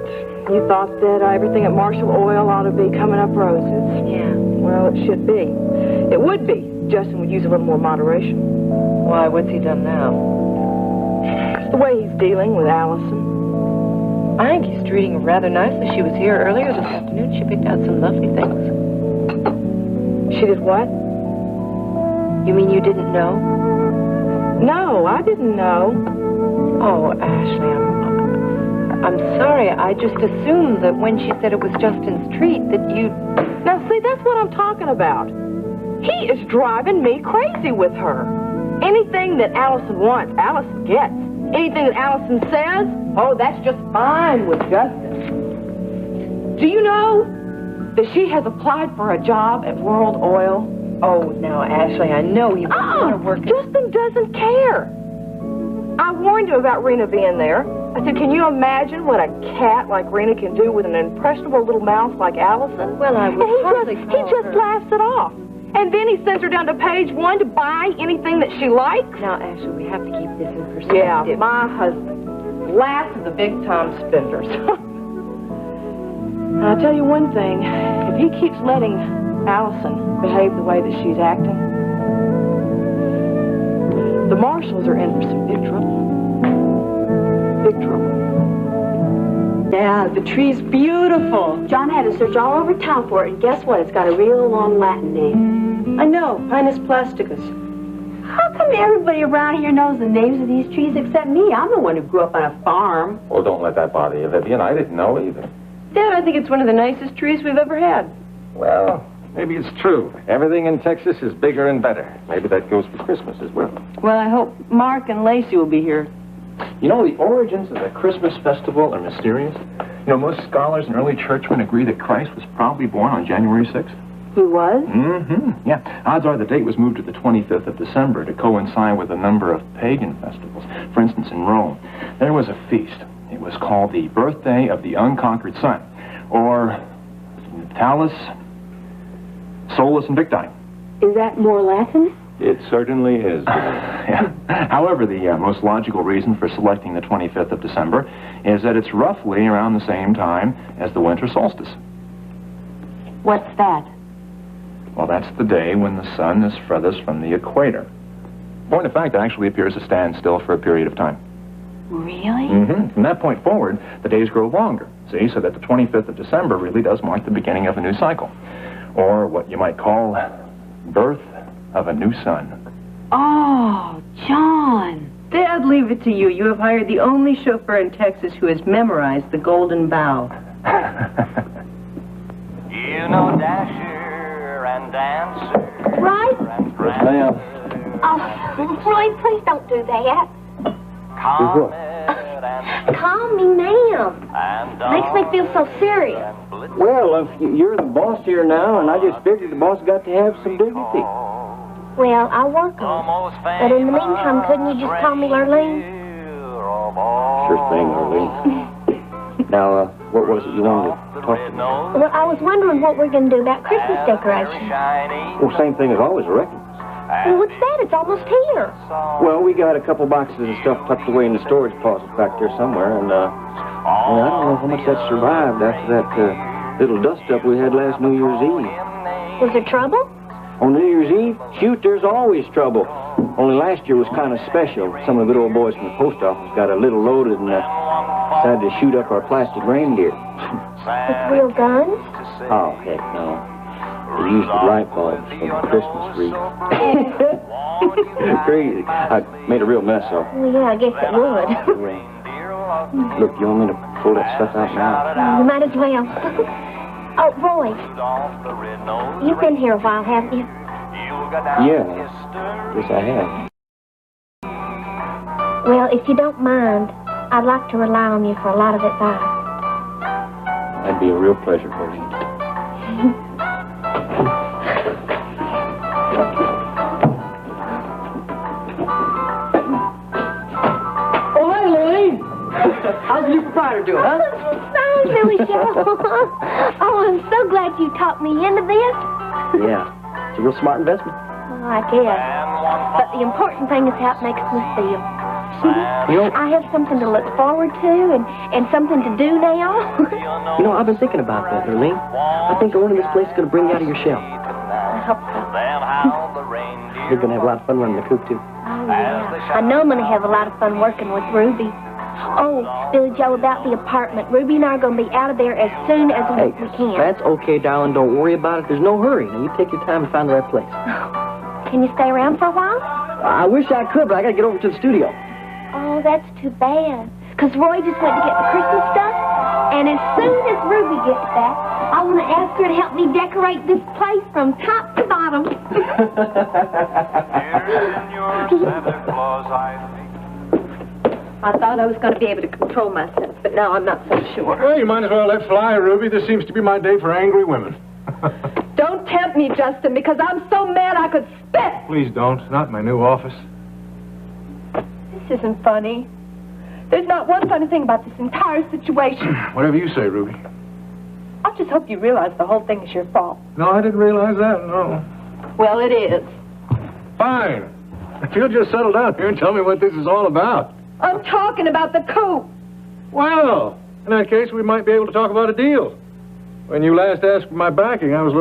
You thought that everything at Marshall Oil ought to be coming up roses. Yeah. Well, it should be. It would be. Justin would use a little more moderation. Why, what's he done now? It's the way he's dealing with Allison. I think he's treating her rather nicely. She was here earlier this afternoon. She picked out some lovely things. She did what? You mean you didn't know? No, I didn't know. Oh, Ashley, I'm sorry. I just assumed that when she said it was Justin's treat that you... Now, see, that's what I'm talking about. He is driving me crazy with her. Anything that Allison wants, Allison gets. Anything that Allison says, oh, that's just fine with Justin. Do you know that she has applied for a job at World Oil? Oh, now, Ashley, I know you want to work... Justin doesn't care. I warned him about Rena being there. I said, can you imagine what a cat like Rena can do with an impressionable little mouth like Allison? Well, I would hardly he just laughs it off. And then he sends her down to page 1 to buy anything that she likes. Now, Ashley, we have to keep this in perspective. Yeah, my husband. Last of the big-time spenders. I'll tell you one thing. If he keeps letting Allison behave the way that she's acting, the Marshalls are in for some big trouble. Big trouble. Yeah, the tree's beautiful. John had to search all over town for it, and guess what? It's got a real long Latin name. I know, Pinus plasticus. How come everybody around here knows the names of these trees except me? I'm the one who grew up on a farm. Well, don't let that bother you, Vivian. I didn't know either. Dad, I think it's one of the nicest trees we've ever had. Well, maybe it's true. Everything in Texas is bigger and better. Maybe that goes for Christmas as well. Well, I hope Mark and Lacey will be here. You know, the origins of the Christmas festival are mysterious. You know, most scholars and early churchmen agree that Christ was probably born on January 6th. He was? Mm-hmm. Yeah. Odds are the date was moved to the 25th of December to coincide with a number of pagan festivals. For instance, in Rome, there was a feast. It was called the Birthday of the Unconquered Sun, or Natalis Solus Invicti. Is that more Latin? It certainly is. Yeah. However, the most logical reason for selecting the 25th of December is that it's roughly around the same time as the winter solstice. What's that? Well, that's the day when the sun is furthest from the equator. Point of fact, it actually appears to stand still for a period of time. Really? Mm-hmm. From that point forward, the days grow longer, see, so that the 25th of December really does mark the beginning of a new cycle. Or what you might call birth of a new sun. Oh, John. Dad, leave it to you. You have hired the only chauffeur in Texas who has memorized the Golden Bough. You know Dasher and Dancer. Right? Yes, ma'am. Oh, Roy, please don't do that. Calm me down. Makes me feel so serious. Well, you're the boss here now, and I just figured the boss got to have some dignity. Well, I'll work on it. But in the meantime, couldn't you just call me Lurleen? Sure thing, Arlene. Now, what was it you wanted to talk to me? Well, I was wondering what we're going to do about Christmas decorations. Well, same thing as always, I reckon. Well, what's that? It's almost here. Well, we got a couple boxes of stuff tucked away in the storage closet back there somewhere, and, I don't know how much that survived after that, little dust-up we had last New Year's Eve. Was there trouble? On New Year's Eve? Shoot, there's always trouble. Only last year was kind of special. Some of the good old boys from the post office got a little loaded and decided to shoot up our plastic reindeer. With real guns? Oh, heck no. They used the light bulbs from the Christmas wreath. Crazy. I made a real mess of it. Well, yeah, I guess it would. Look, you want me to pull that stuff out now? You might as well. Oh, Roy. You've been here a while, haven't you? Yes. Yes, I have. Well, if you don't mind, I'd like to rely on you for a lot of advice. That'd be a real pleasure for me. How's the new proprietor doing, huh? Fine, Billy Joe. Oh, I'm so glad you talked me into this. Yeah, it's a real smart investment. Oh, I guess. But the important thing is how it makes me feel. You know, I have something to look forward to and something to do now. you know, I've been thinking about that, Lurleen. I think owning this place is going to bring you out of your shell. I hope so. You're going to have a lot of fun running the coop, too. Oh, yeah. I know I'm going to have a lot of fun working with Ruby. Oh, Billy Joe, about the apartment. Ruby and I are going to be out of there as soon as we can. That's okay, darling. Don't worry about it. There's no hurry. Now, you take your time and find the right place. Can you stay around for a while? I wish I could, but I got to get over to the studio. Oh, that's too bad. Because Roy just went to get the Christmas stuff, and as soon as Ruby gets back, I want to ask her to help me decorate this place from top to bottom. I thought I was going to be able to control myself, but now I'm not so sure. Well, you might as well let fly, Ruby. This seems to be my day for angry women. Don't tempt me, Justin, because I'm so mad I could spit. Please don't. Not in my new office. This isn't funny. There's not one funny thing about this entire situation. Whatever you say, Ruby. I just hope you realize the whole thing is your fault. No, I didn't realize that, no. Well, it is. Fine. If you'll just settle down here and tell me what this is all about. I'm talking about the coop. Well, in that case, we might be able to talk about a deal. When you last asked for my backing, I was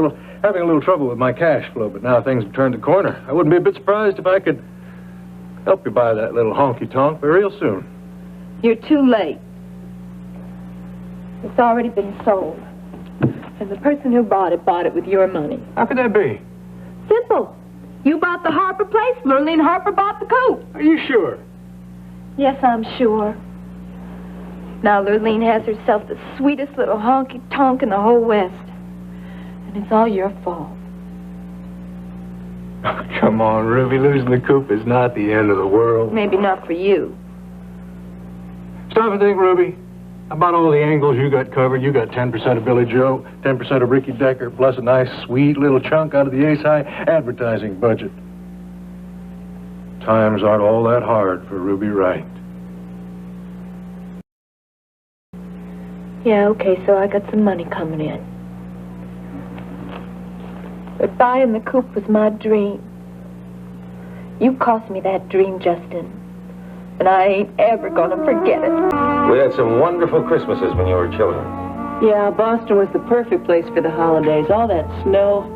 having a little trouble with my cash flow, but now things have turned a corner. I wouldn't be a bit surprised if I could help you buy that little honky-tonk real soon. You're too late. It's already been sold. And the person who bought it with your money. How could that be? Simple. You bought the Harper place, Lurleen Harper bought the coop. Are you sure? Yes, I'm sure. Now Lurleen has herself the sweetest little honky-tonk in the whole West. And it's all your fault. Come on, Ruby. Losing the coop is not the end of the world. Maybe not for you. Stop and think, Ruby. About all the angles you got covered, you got 10% of Billy Joe, 10% of Ricky Decker, plus a nice, sweet little chunk out of the Ace High advertising budget. Times aren't all that hard for Ruby Wright. Yeah, okay, so I got some money coming in. But buying the coop was my dream. You cost me that dream, Justin. And I ain't ever gonna forget it. We had some wonderful Christmases when you were children. Yeah, Boston was the perfect place for the holidays. All that snow.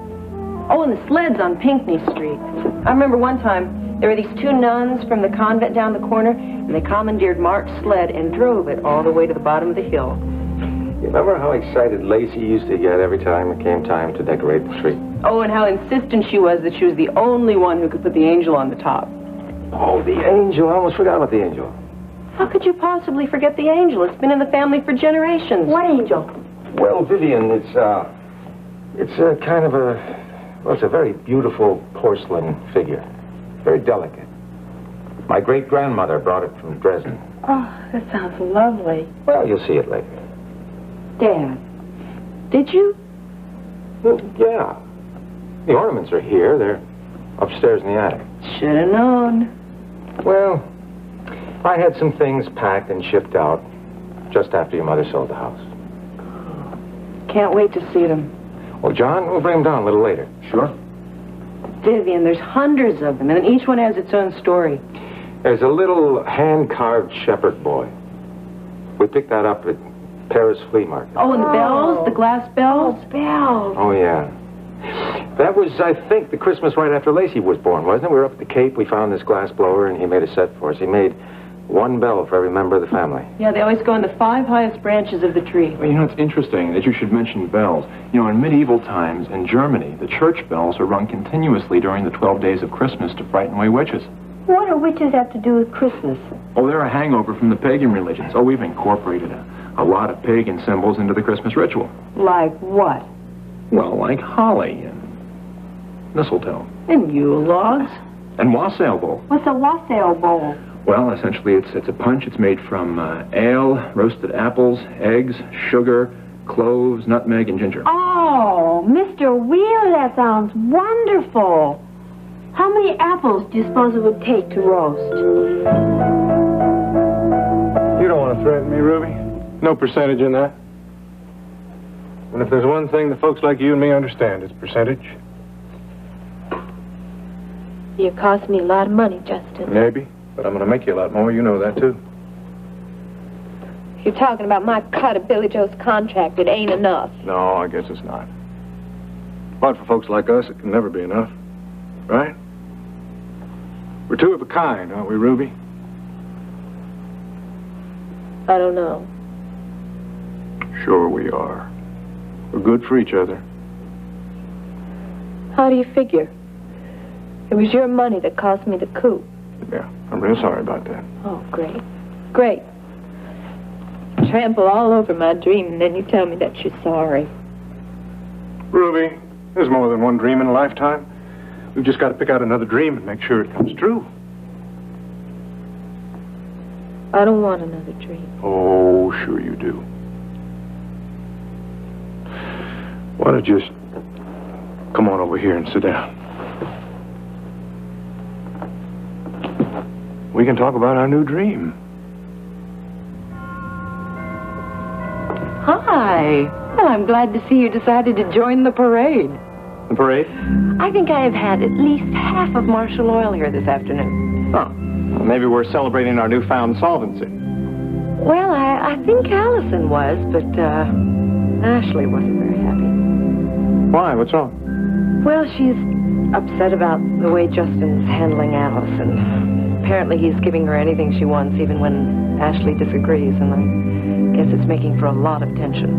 Oh, and the sleds on Pinckney Street. I remember one time, there were these two nuns from the convent down the corner, and they commandeered Mark's sled and drove it all the way to the bottom of the hill. You remember how excited Lacey used to get every time it came time to decorate the tree? Oh, and how insistent she was that she was the only one who could put the angel on the top. Oh, the angel. I almost forgot about the angel. How could you possibly forget the angel? It's been in the family for generations. What angel? Well, Vivian, it's a kind of a, well, it's a very beautiful porcelain figure. Very delicate. My great-grandmother brought it from Dresden. Oh, that sounds lovely. Well, you'll see it later. Dad, did you? Well, yeah. The ornaments are here. They're upstairs in the attic. Should have known. Well, I had some things packed and shipped out just after your mother sold the house. Can't wait to see them. Well, John, we'll bring them down a little later. Sure. Vivian, there's hundreds of them, and each one has its own story. There's a little hand-carved shepherd boy. We picked that up at Paris Flea Market. Oh, and the bells? The glass bells? Oh, bells. Oh, yeah. That was, I think, the Christmas right after Lacey was born, wasn't it? We were up at the Cape, we found this glass blower, and he made a set for us. He made one bell for every member of the family. Yeah, they always go on the 5 highest branches of the tree. Well, you know, it's interesting that you should mention bells. You know, in medieval times in Germany, the church bells are rung continuously during the 12 days of Christmas to frighten away witches. What do witches have to do with Christmas? Oh, they're a hangover from the pagan religions. Oh, we've incorporated a lot of pagan symbols into the Christmas ritual. Like what? Well, like holly and mistletoe. And Yule logs. And wassail bowl. What's a wassail bowl? Well, essentially, it's a punch. It's made from ale, roasted apples, eggs, sugar, cloves, nutmeg, and ginger. Oh, Mr. Wheeler, that sounds wonderful. How many apples do you suppose it would take to roast? You don't want to threaten me, Ruby. No percentage in that. And if there's one thing the folks like you and me understand, it's percentage. You cost me a lot of money, Justin. Maybe, but I'm going to make you a lot more. You know that, too. You're talking about my cut of Billy Joe's contract. It ain't enough. No, I guess it's not. But for folks like us, it can never be enough. Right? We're two of a kind, aren't we, Ruby? I don't know. Sure we are. We're good for each other. How do you figure? It was your money that cost me the coup. Yeah, I'm real sorry about that. Oh, great. Great. Trample all over my dream, and then you tell me that you're sorry. Ruby, there's more than one dream in a lifetime. We've just got to pick out another dream and make sure it comes true. I don't want another dream. Oh, sure you do. Why don't you just come on over here and sit down? We can talk about our new dream. Hi. Well, I'm glad to see you decided to join the parade. The parade? I think I have had at least half of Marshall Oil here this afternoon. Oh, well, maybe we're celebrating our newfound solvency. Well, I think Allison was, but Ashley wasn't very happy. Why? What's wrong? Well, she's upset about the way Justin's handling Allison. Apparently he's giving her anything she wants, even when Ashley disagrees, and I guess it's making for a lot of tension.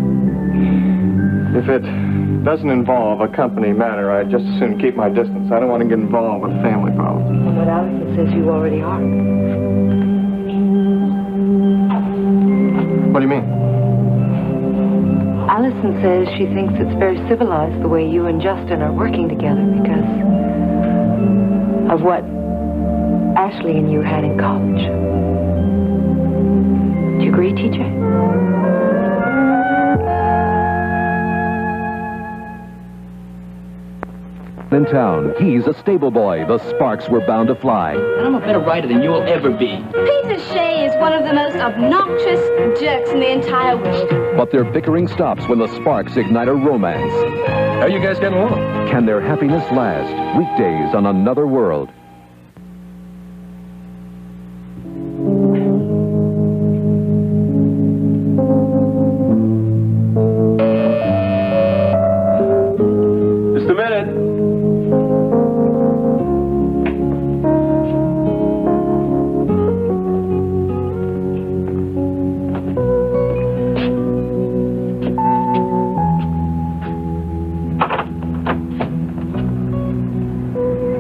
If it doesn't involve a company matter, I'd just as soon keep my distance. I don't want to get involved with family problems. But Allison says you already are. What do you mean? Allison says she thinks it's very civilized the way you and Justin are working together because of what Ashley and you had in college. Do you agree, TJ? In town, he's a stable boy. The sparks were bound to fly. I'm a better writer than you'll ever be. Peter Shea is one of the most obnoxious jerks in the entire world. But their bickering stops when the sparks ignite a romance. How you guys getting along? Can their happiness last? Weekdays on Another World. Just a minute.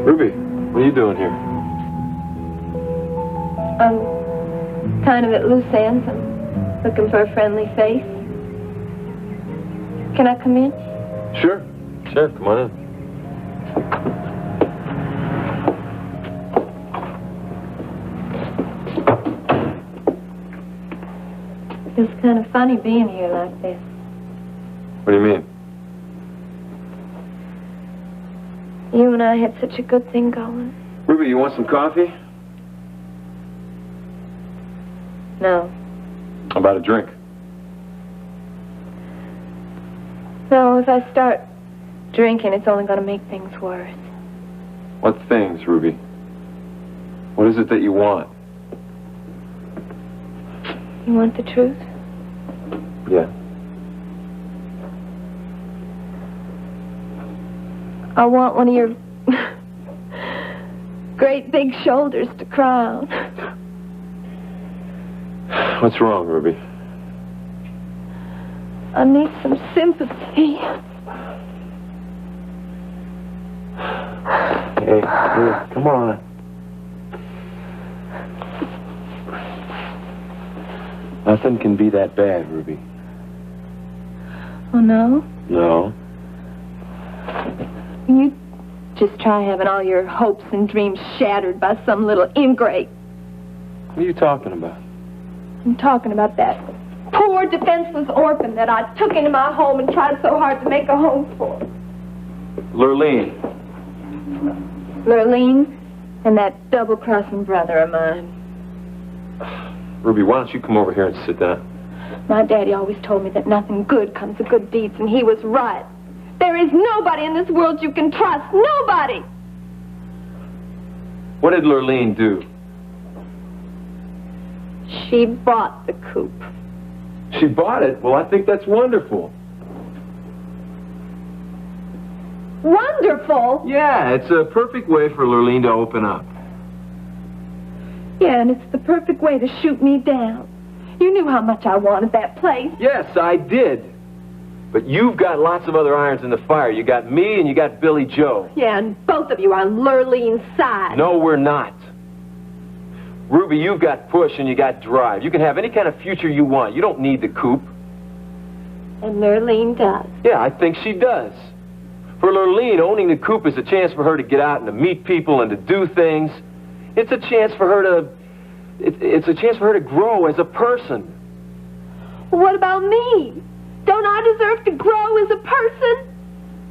Ruby, what are you doing here? I'm kind of at loose ends. I'm looking for a friendly face. Can I come in? Sure. Sure, come on in. It's kind of funny being here like this. What do you mean? You and I had such a good thing going. Ruby, you want some coffee? No. How about a drink? No, if I start drinking, it's only going to make things worse. What things, Ruby? What is it that you want? You want the truth? Yeah. I want one of your great big shoulders to cry on. What's wrong, Ruby? I need some sympathy. Hey, come on. Nothing can be that bad, Ruby. Oh, no? No. You just try having all your hopes and dreams shattered by some little ingrate. What are you talking about? I'm talking about that poor, defenseless orphan that I took into my home and tried so hard to make a home for. Lurleen. Lurleen and that double-crossing brother of mine. Ruby, why don't you come over here and sit down? My daddy always told me that nothing good comes of good deeds, and he was right. There is nobody in this world you can trust. Nobody! What did Lurleen do? She bought the coop. She bought it? Well, I think that's wonderful. Wonderful? Yeah, it's a perfect way for Lurleen to open up. Yeah, and it's the perfect way to shoot me down. You knew how much I wanted that place. Yes, I did. But you've got lots of other irons in the fire. You got me and you got Billy Joe. Yeah, and both of you are on Lurleen's side. No, we're not. Ruby, you've got push and you got drive. You can have any kind of future you want. You don't need the coop. And Lurleen does. Yeah, I think she does. For Lurleen, owning the coop is a chance for her to get out and to meet people and to do things. It's a chance for her to... It's a chance for her to grow as a person. What about me? Don't I deserve to grow as a person?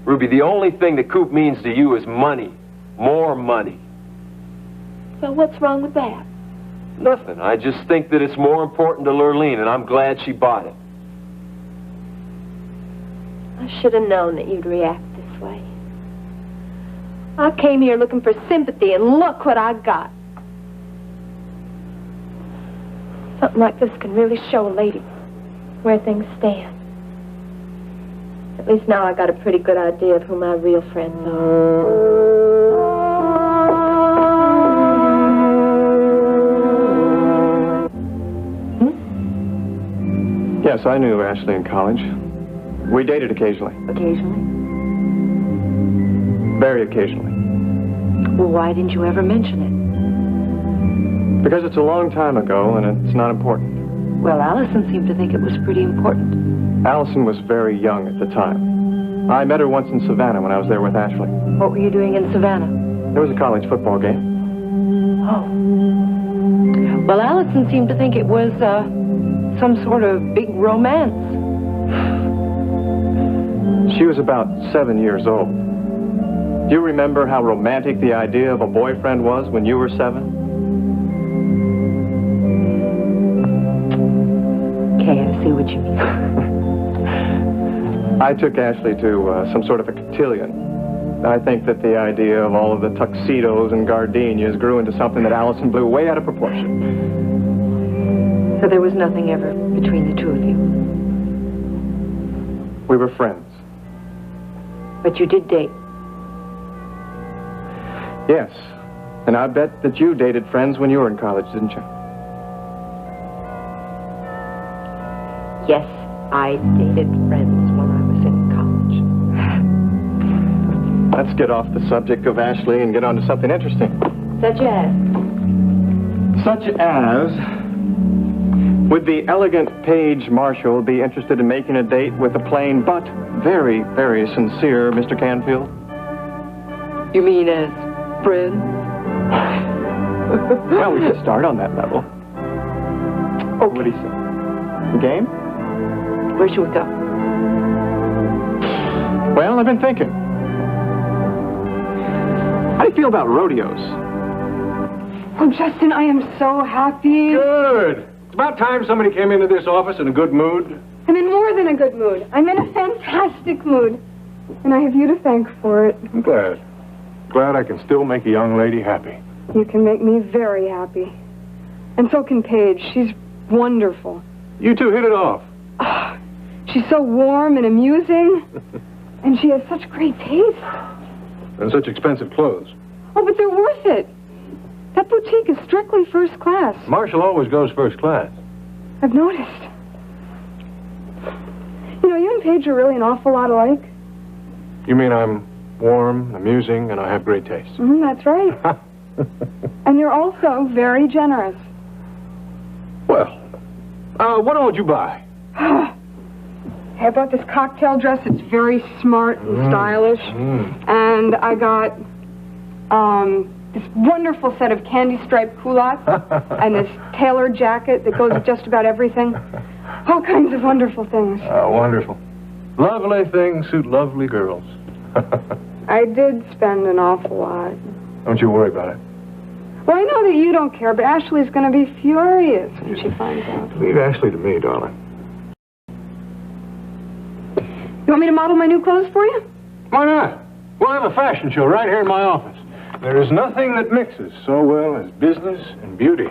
Ruby, the only thing the coop means to you is money. More money. So what's wrong with that? Nothing. I just think that it's more important to Lurleen, and I'm glad she bought it. I should have known that you'd react this way. I came here looking for sympathy, and look what I got. Something like this can really show a lady where things stand. At least now I got a pretty good idea of who my real friends are. Yes, I knew Ashley in college. We dated occasionally. Occasionally? Very occasionally. Well, why didn't you ever mention it? Because it's a long time ago and it's not important. Well, Allison seemed to think it was pretty important. Allison was very young at the time. I met her once in Savannah when I was there with Ashley. What were you doing in Savannah? There was a college football game. Oh. Well, Allison seemed to think it was, some sort of big romance. She was about 7 years old. Do you remember how romantic the idea of a boyfriend was when you were 7? Okay, I see what you mean. I took Ashley to some sort of a cotillion. I think that the idea of all of the tuxedos and gardenias grew into something that Allison blew way out of proportion. So there was nothing ever between the two of you? We were friends. But you did date? Yes. And I bet that you dated friends when you were in college, didn't you? Yes, I dated friends when I was in college. Let's get off the subject of Ashley and get on to something interesting. Such as? Such as... Would the elegant Paige Marshall be interested in making a date with a plain but very, very sincere Mr. Canfield? You mean as friend? Well, we could start on that level. Okay. What do you say? The game? Where should we go? Well, I've been thinking. How do you feel about rodeos? Oh, Justin, I am so happy. Good. It's about time somebody came into this office in a good mood. I'm in more than a good mood. I'm in a fantastic mood. And I have you to thank for it. I'm glad. Glad I can still make a young lady happy. You can make me very happy. And so can Paige. She's wonderful. You two hit it off. Oh, she's so warm and amusing. And she has such great taste. And such expensive clothes. Oh, but they're worth it. That boutique is strictly first class. Marshall always goes first class. I've noticed. You know, you and Paige are really an awful lot alike. You mean I'm warm, amusing, and I have great taste? Mm-hmm, that's right. And you're also very generous. Well, what all did you buy? Hey, I bought this cocktail dress. It's very smart and stylish. And I got, this wonderful set of candy-striped culottes and this tailored jacket that goes with just about everything. All kinds of wonderful things. Oh, wonderful. Lovely things suit lovely girls. I did spend an awful lot. Don't you worry about it. Well, I know that you don't care, but Ashley's going to be furious when she finds out. Leave Ashley to me, darling. You want me to model my new clothes for you? Why not? We'll have a fashion show right here in my office. There is nothing that mixes so well as business and beauty.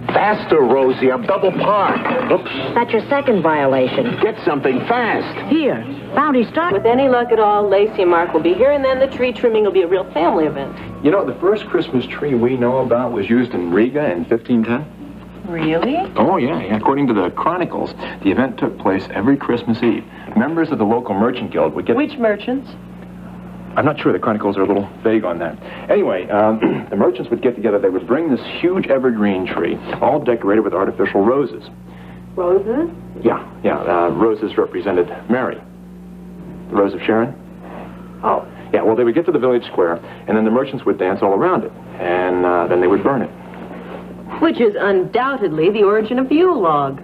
Faster, Rosie. I'm double parked. Oops. That's your second violation. Get something fast. Here, Bounty Star. With any luck at all, Lacey and Mark will be here, and then the tree trimming will be a real family event. You know, the first Christmas tree we know about was used in Riga in 1510. Really? Oh, yeah. According to the chronicles, the event took place every Christmas Eve. Members of the local merchant guild would get... Which merchants? I'm not sure. The chronicles are a little vague on that. Anyway, the merchants would get together. They would bring this huge evergreen tree, all decorated with artificial roses. Roses? Yeah. Roses represented Mary. The Rose of Sharon. Oh. Yeah, well, they would get to the village square, and then the merchants would dance all around it, and then they would burn it. Which is undoubtedly the origin of the Yule log.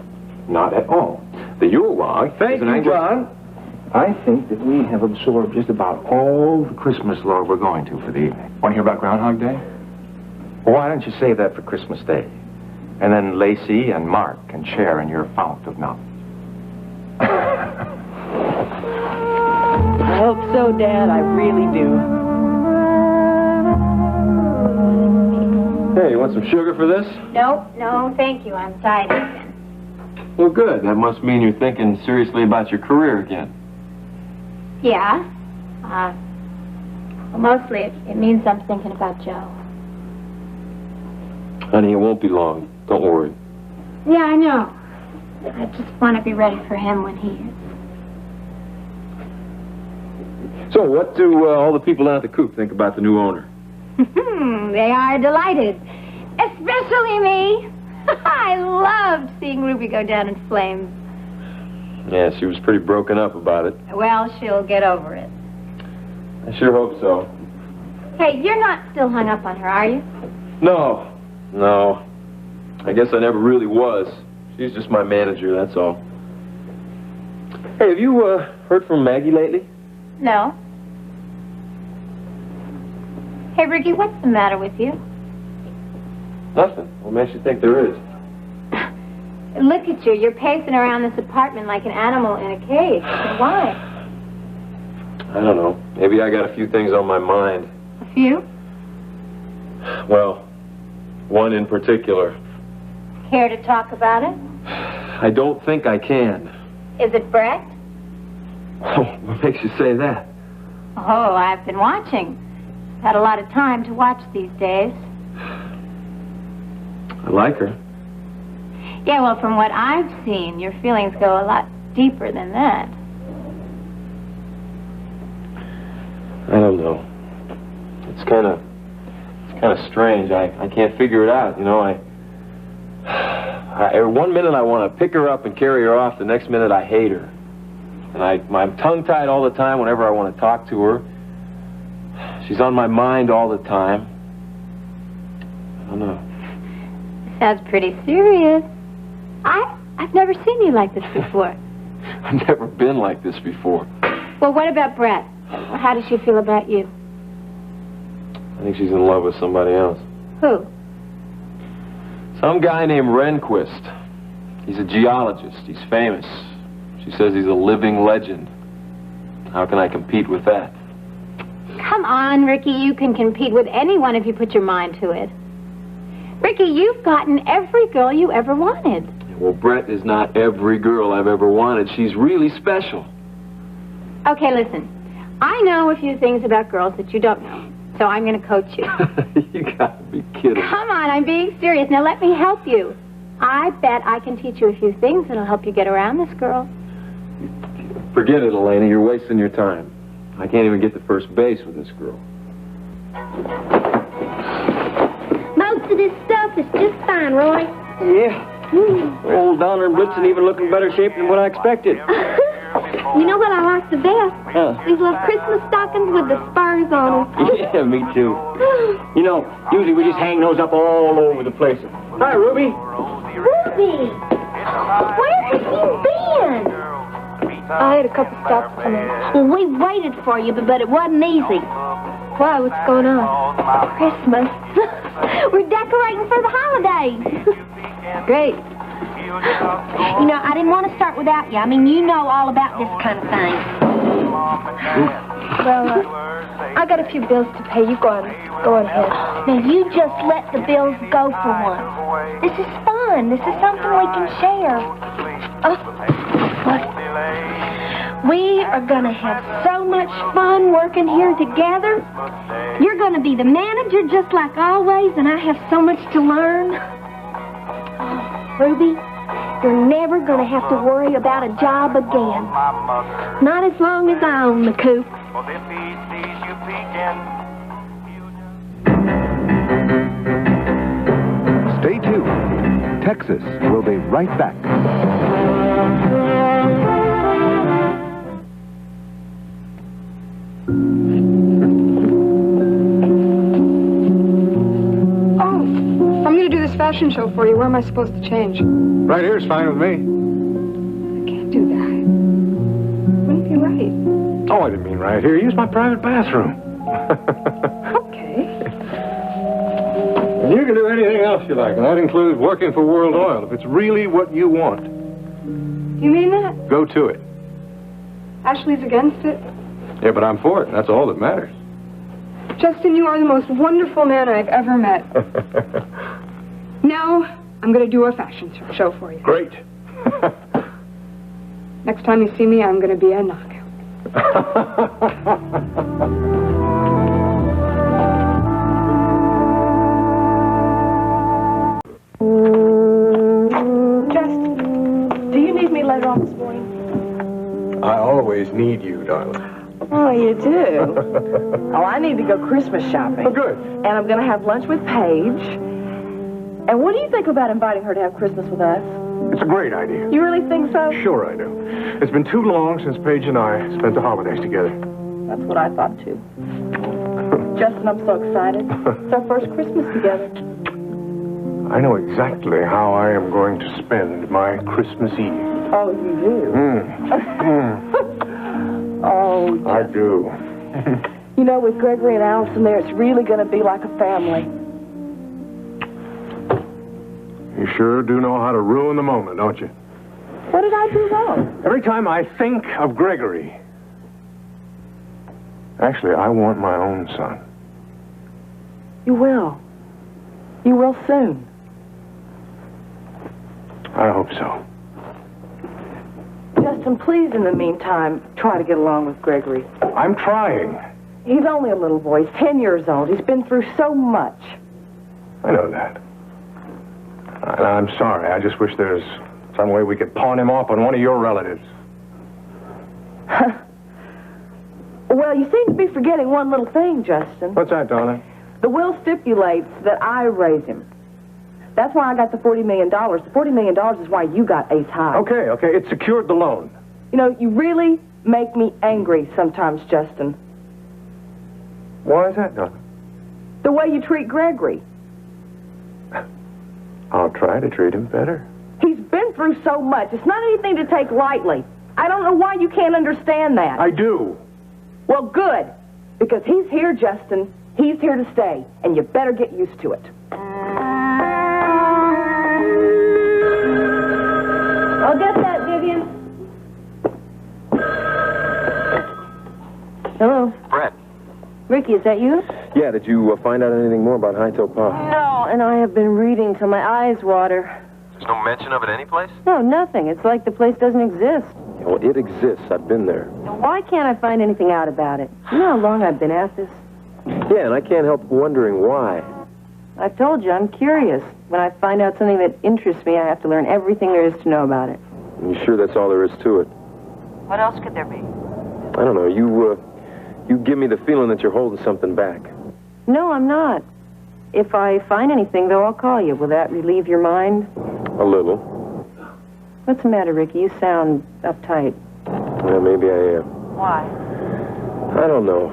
Not at all. The Yule log... Thank you, John. I think that we have absorbed just about all the Christmas lore we're going to for the evening. Want to hear about Groundhog Day? Well, why don't you save that for Christmas Day? And then Lacey and Mark can share in your fount of knowledge. I hope so, Dad. I really do. Hey, you want some sugar for this? No, thank you. I'm tired. Well, good. That must mean you're thinking seriously about your career again. Yeah. Well, mostly it means I'm thinking about Joe. Honey, it won't be long. Don't worry. Yeah, I know. I just want to be ready for him when he is. So, what do all the people down at the coop think about the new owner? They are delighted. Especially me. I loved seeing Ruby go down in flames. Yeah, she was pretty broken up about it. Well, she'll get over it. I sure hope so. Hey, you're not still hung up on her, are you? No. I guess I never really was. She's just my manager, that's all. Hey, have you heard from Maggie lately? No. Hey, Ricky, what's the matter with you? Nothing. What makes you think there is? Look at you. You're pacing around this apartment like an animal in a cage. Why? I don't know. Maybe I got a few things on my mind. A few? Well, one in particular. Care to talk about it? I don't think I can. Is it Brett? Oh, what makes you say that? Oh, I've been watching. Had a lot of time to watch these days. I like her. Yeah, well, from what I've seen, your feelings go a lot deeper than that. I don't know. It's kind of strange. I can't figure it out. You know, one minute I want to pick her up and carry her off. The next minute I hate her. And I'm tongue-tied all the time whenever I want to talk to her. She's on my mind all the time. I don't know. Sounds pretty serious. I've never seen you like this before. I've never been like this before. Well, what about Brett? How does she feel about you? I think she's in love with somebody else. Who? Some guy named Rehnquist. He's a geologist. He's famous. She says he's a living legend. How can I compete with that? Come on, Ricky. You can compete with anyone if you put your mind to it. Ricky, you've gotten every girl you ever wanted. Well, Brett is not every girl I've ever wanted. She's really special. Okay, listen. I know a few things about girls that you don't know, so I'm going to coach you. You gotta be kidding. Come on, I'm being serious. Now let me help you. I bet I can teach you a few things that'll help you get around this girl. Forget it, Elena. You're wasting your time. I can't even get to first base with this girl. Most of this stuff is just fine, Roy. Yeah. Old Donner and Blitzen even look in better shape than what I expected. You know what I like the best? These little Christmas stockings with the spurs on them. Yeah, me too. You know, usually we just hang those up all over the place. Hi, Ruby. Ruby! Where have you been? I had a couple stops coming. Well, we waited for you, but it wasn't easy. Why? What's going on? Christmas. We're decorating for the holidays. Great. You know, I didn't want to start without you. I mean, you know all about this kind of thing. Well, I got a few bills to pay. You go on ahead. Now, you just let the bills go for once. This is fun. This is something we can share. Oh, look. We are going to have so much fun working here together. You're going to be the manager just like always, and I have so much to learn. Oh, Ruby, you're never going to have to worry about a job again. Not as long as I own the coop. Stay tuned. Texas will be right back. I'm going to do this fashion show for you. Where am I supposed to change? Right here's fine with me. I can't do that. Wouldn't be right. Oh, I didn't mean right here. Use my private bathroom. Okay. And you can do anything else you like, and that includes working for World Oil, if it's really what you want. You mean that? Go to it. Ashley's against it? Yeah, but I'm for it. That's all that matters. Justin, you are the most wonderful man I've ever met. Now, I'm going to do a fashion show for you. Great. Next time you see me, I'm going to be a knockout. Justin, do you need me later on this morning? I always need you, darling. Oh, you do? Oh, I need to go Christmas shopping. Oh, good. And I'm going to have lunch with Paige. And what do you think about inviting her to have Christmas with us? It's a great idea. You really think so? Sure I do. It's been too long since Paige and I spent the holidays together. That's what I thought, too. Justin, I'm so excited. It's our first Christmas together. I know exactly how I am going to spend my Christmas Eve. Oh, you do? Oh, Justin. I do. You know, with Gregory and Allison there, it's really going to be like a family. You sure do know how to ruin the moment, don't you? What did I do wrong? Every time I think of Gregory... Actually, I want my own son. You will. You will soon. I hope so. Justin, please, in the meantime, try to get along with Gregory. I'm trying. He's only a little boy. He's 10 years old. He's been through so much. I know that. And I'm sorry. I just wish there's some way we could pawn him off on one of your relatives. Well, you seem to be forgetting one little thing, Justin. What's that, darling? The will stipulates that I raise him. That's why I got the $40 million. The $40 million is why you got Ace High. Okay. It secured the loan. You know, you really make me angry sometimes, Justin. Why is that, darling? The way you treat Gregory. I'll try to treat him better. He's been through so much. It's not anything to take lightly. I don't know why you can't understand that. I do. Well, good. Because he's here, Justin. He's here to stay. And you better get used to it. I'll get that, Vivian. Hello. Brett. Ricky, is that you? Yeah, did you find out anything more about High Toe Pa? No, and I have been reading till my eyes water. There's no mention of it anyplace? No, nothing. It's like the place doesn't exist. Yeah, well, it exists. I've been there. Why can't I find anything out about it? You know how long I've been at this? Yeah, and I can't help wondering why. I've told you, I'm curious. When I find out something that interests me, I have to learn everything there is to know about it. You sure that's all there is to it? What else could there be? I don't know. You give me the feeling that you're holding something back. No, I'm not. If I find anything, though, I'll call you. Will that relieve your mind? A little. What's the matter, Ricky? You sound uptight. Well, maybe I am. Why? I don't know.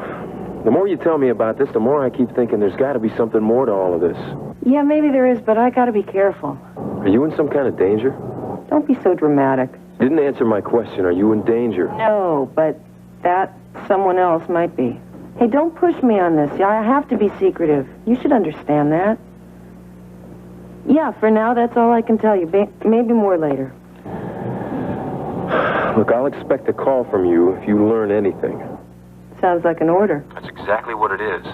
The more you tell me about this, the more I keep thinking there's got to be something more to all of this. Yeah, maybe there is, but I gotta be careful. Are you in some kind of danger? Don't be so dramatic. Didn't answer my question. Are you in danger? No, but that someone else might be. Hey, don't push me on this. I have to be secretive. You should understand that. Yeah, for now, that's all I can tell you. Maybe more later. Look, I'll expect a call from you if you learn anything. Sounds like an order. That's exactly what it is.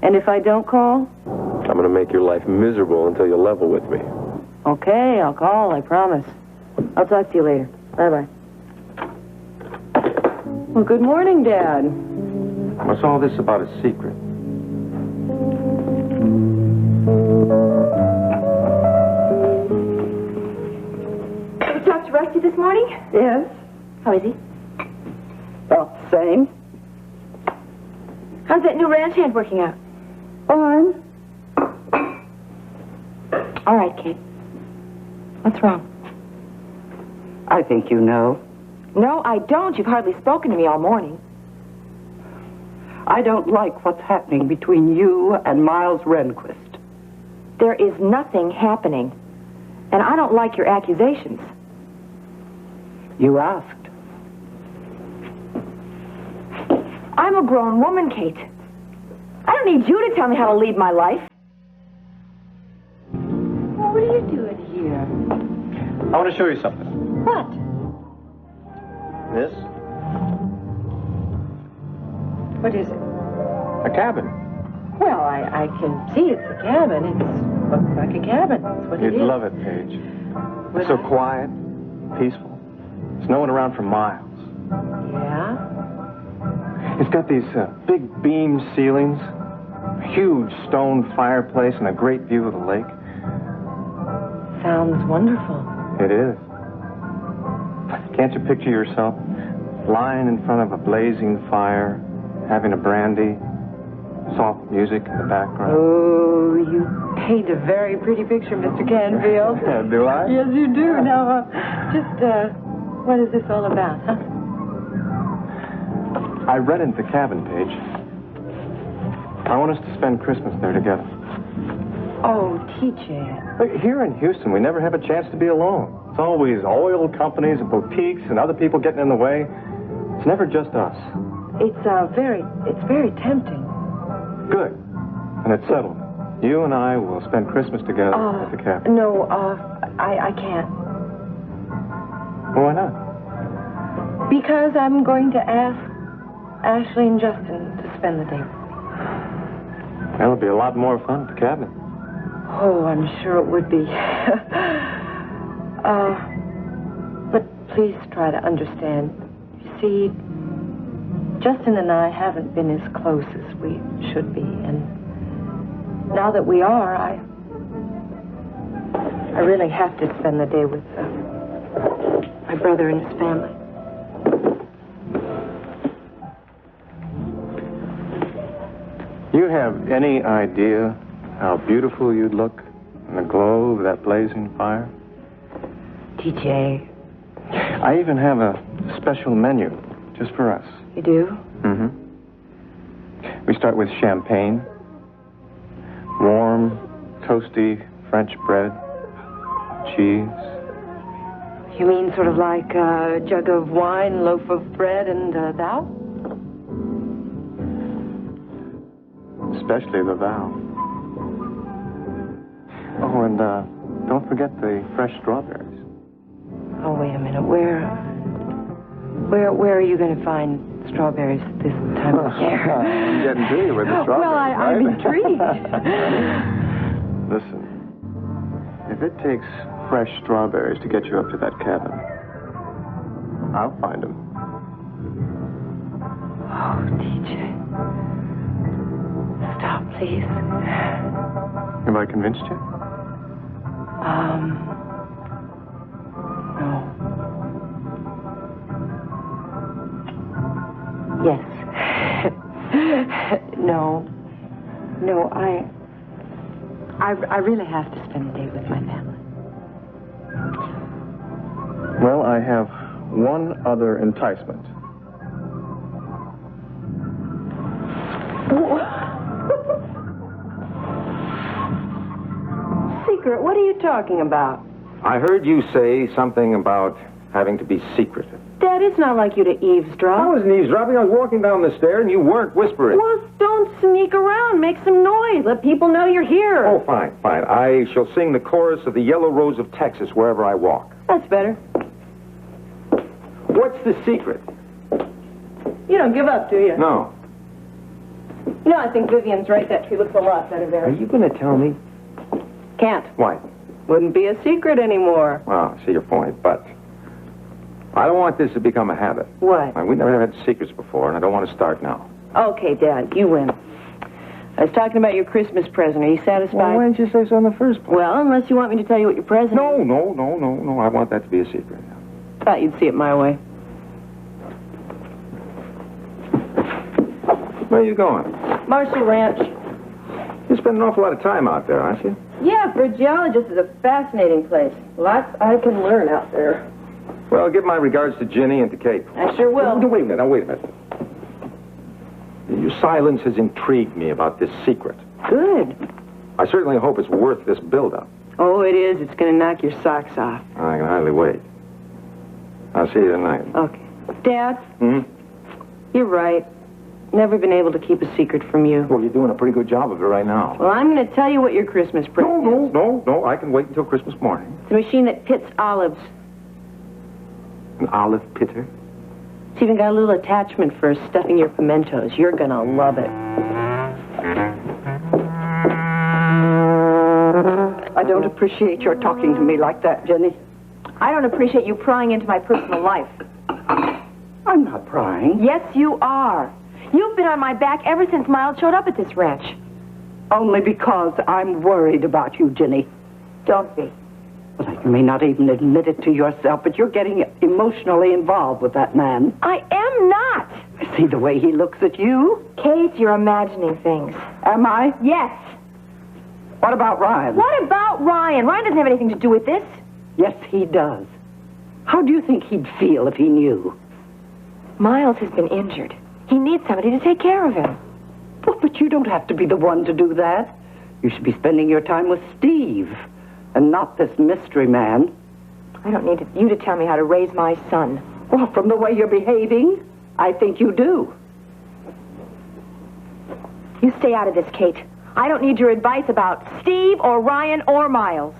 And if I don't call? I'm going to make your life miserable until you level with me. Okay, I'll call, I promise. I'll talk to you later. Bye-bye. Well, good morning, Dad. What's all this about a secret? Did you talk to Rusty this morning? Yes. How is he? Well, same. How's that new ranch hand working out? Fine. All right, Kate. What's wrong? I think you know. No, I don't. You've hardly spoken to me all morning. I don't like what's happening between you and Miles Rehnquist. There is nothing happening. And I don't like your accusations. You asked. I'm a grown woman, Kate. I don't need you to tell me how to lead my life. Well, what are you doing here? I want to show you something. What? This? What is it? A cabin. Well, I can see it's a cabin. It looks like a cabin. That's what it You'd is. love it, Paige. It's so quiet, peaceful. There's no one around for miles. Yeah? It's got these big beam ceilings, a huge stone fireplace, and a great view of the lake. Sounds wonderful. It is. Can't you picture yourself lying in front of a blazing fire, having a brandy, soft music in the background? Oh, you paint a very pretty picture, Mr. Canfield. Do I? Yes, you do. Now, what is this all about, huh? I rented the cabin, Paige. I want us to spend Christmas there together. Oh, TJ. Look, here in Houston, we never have a chance to be alone. It's always oil companies and boutiques and other people getting in the way. It's never just us. It's very tempting. Good. And it's settled. You and I will spend Christmas together at the cabin. No, I can't. Well, why not? Because I'm going to ask Ashley and Justin to spend the day with me. That'll be a lot more fun at the cabin. Oh, I'm sure it would be. But please try to understand. You see, Justin and I haven't been as close as we should be, and now that we are, I really have to spend the day with my brother and his family. You have any idea how beautiful you'd look in the glow of that blazing fire? TJ. I even have a special menu just for us. You do? Mm-hmm. We start with champagne, warm, toasty French bread, cheese. You mean sort of like a jug of wine, loaf of bread, and thou? Especially the thou. Oh, and don't forget the fresh strawberries. Oh, wait a minute. Where are you going to find strawberries at this time of year? I'm getting to you with the strawberries. Well, I'm intrigued. Listen, if it takes fresh strawberries to get you up to that cabin, I'll find them. Oh, TJ. Stop, please. Have I convinced you? No. Yes. No, I really have to spend the day with my family. Well, I have one other enticement. Secret? What are you talking about? I heard you say something about having to be secretive. Dad, it's not like you to eavesdrop. I wasn't eavesdropping. I was walking down the stairs and you weren't whispering. Well, don't sneak around. Make some noise. Let people know you're here. Oh, fine, fine. I shall sing the chorus of the Yellow Rose of Texas wherever I walk. That's better. What's the secret? You don't give up, do you? No. You know, I think Vivian's right. That tree looks a lot better there. Are you going to tell me? Can't. Why? Wouldn't be a secret anymore. Well, I see your point, but I don't want this to become a habit. What? We never had secrets before, and I don't want to start now. Okay, Dad, you win. I was talking about your Christmas present. Are you satisfied? Well, why didn't you say so in the first place? Well, unless you want me to tell you what your present is. No. I want that to be a secret. Thought you'd see it my way. Where are you going? Marshall Ranch. You spend an awful lot of time out there, aren't you? Yeah, for a geologist, it's a fascinating place. Lots I can learn out there. Well, give my regards to Ginny and to Kate. I sure will. No, wait a minute. Your silence has intrigued me about this secret. Good. I certainly hope it's worth this build-up. Oh, it is. It's going to knock your socks off. I can hardly wait. I'll see you tonight. Okay. Dad? Hmm? You're right. Never been able to keep a secret from you. Well, you're doing a pretty good job of it right now. Well, I'm going to tell you what your Christmas present is. No. I can wait until Christmas morning. It's a machine that pits olives. An olive pitter? It's even got a little attachment for stuffing your pimentos. You're going to love it. I don't appreciate your talking to me like that, Jenny. I don't appreciate you prying into my personal life. I'm not prying. Yes, you are. You've been on my back ever since Miles showed up at this ranch. Only because I'm worried about you, Jenny. Don't be. Well, you may not even admit it to yourself, but you're getting emotionally involved with that man. I am not. I see the way he looks at you. Kate, you're imagining things. Am I? Yes. What about Ryan? What about Ryan? Ryan doesn't have anything to do with this. Yes, he does. How do you think he'd feel if he knew? Miles has been injured. He needs somebody to take care of him. Well, but you don't have to be the one to do that. You should be spending your time with Steve, and not this mystery man. I don't need you to tell me how to raise my son. Well, from the way you're behaving, I think you do. You stay out of this, Kate. I don't need your advice about Steve or Ryan or Miles.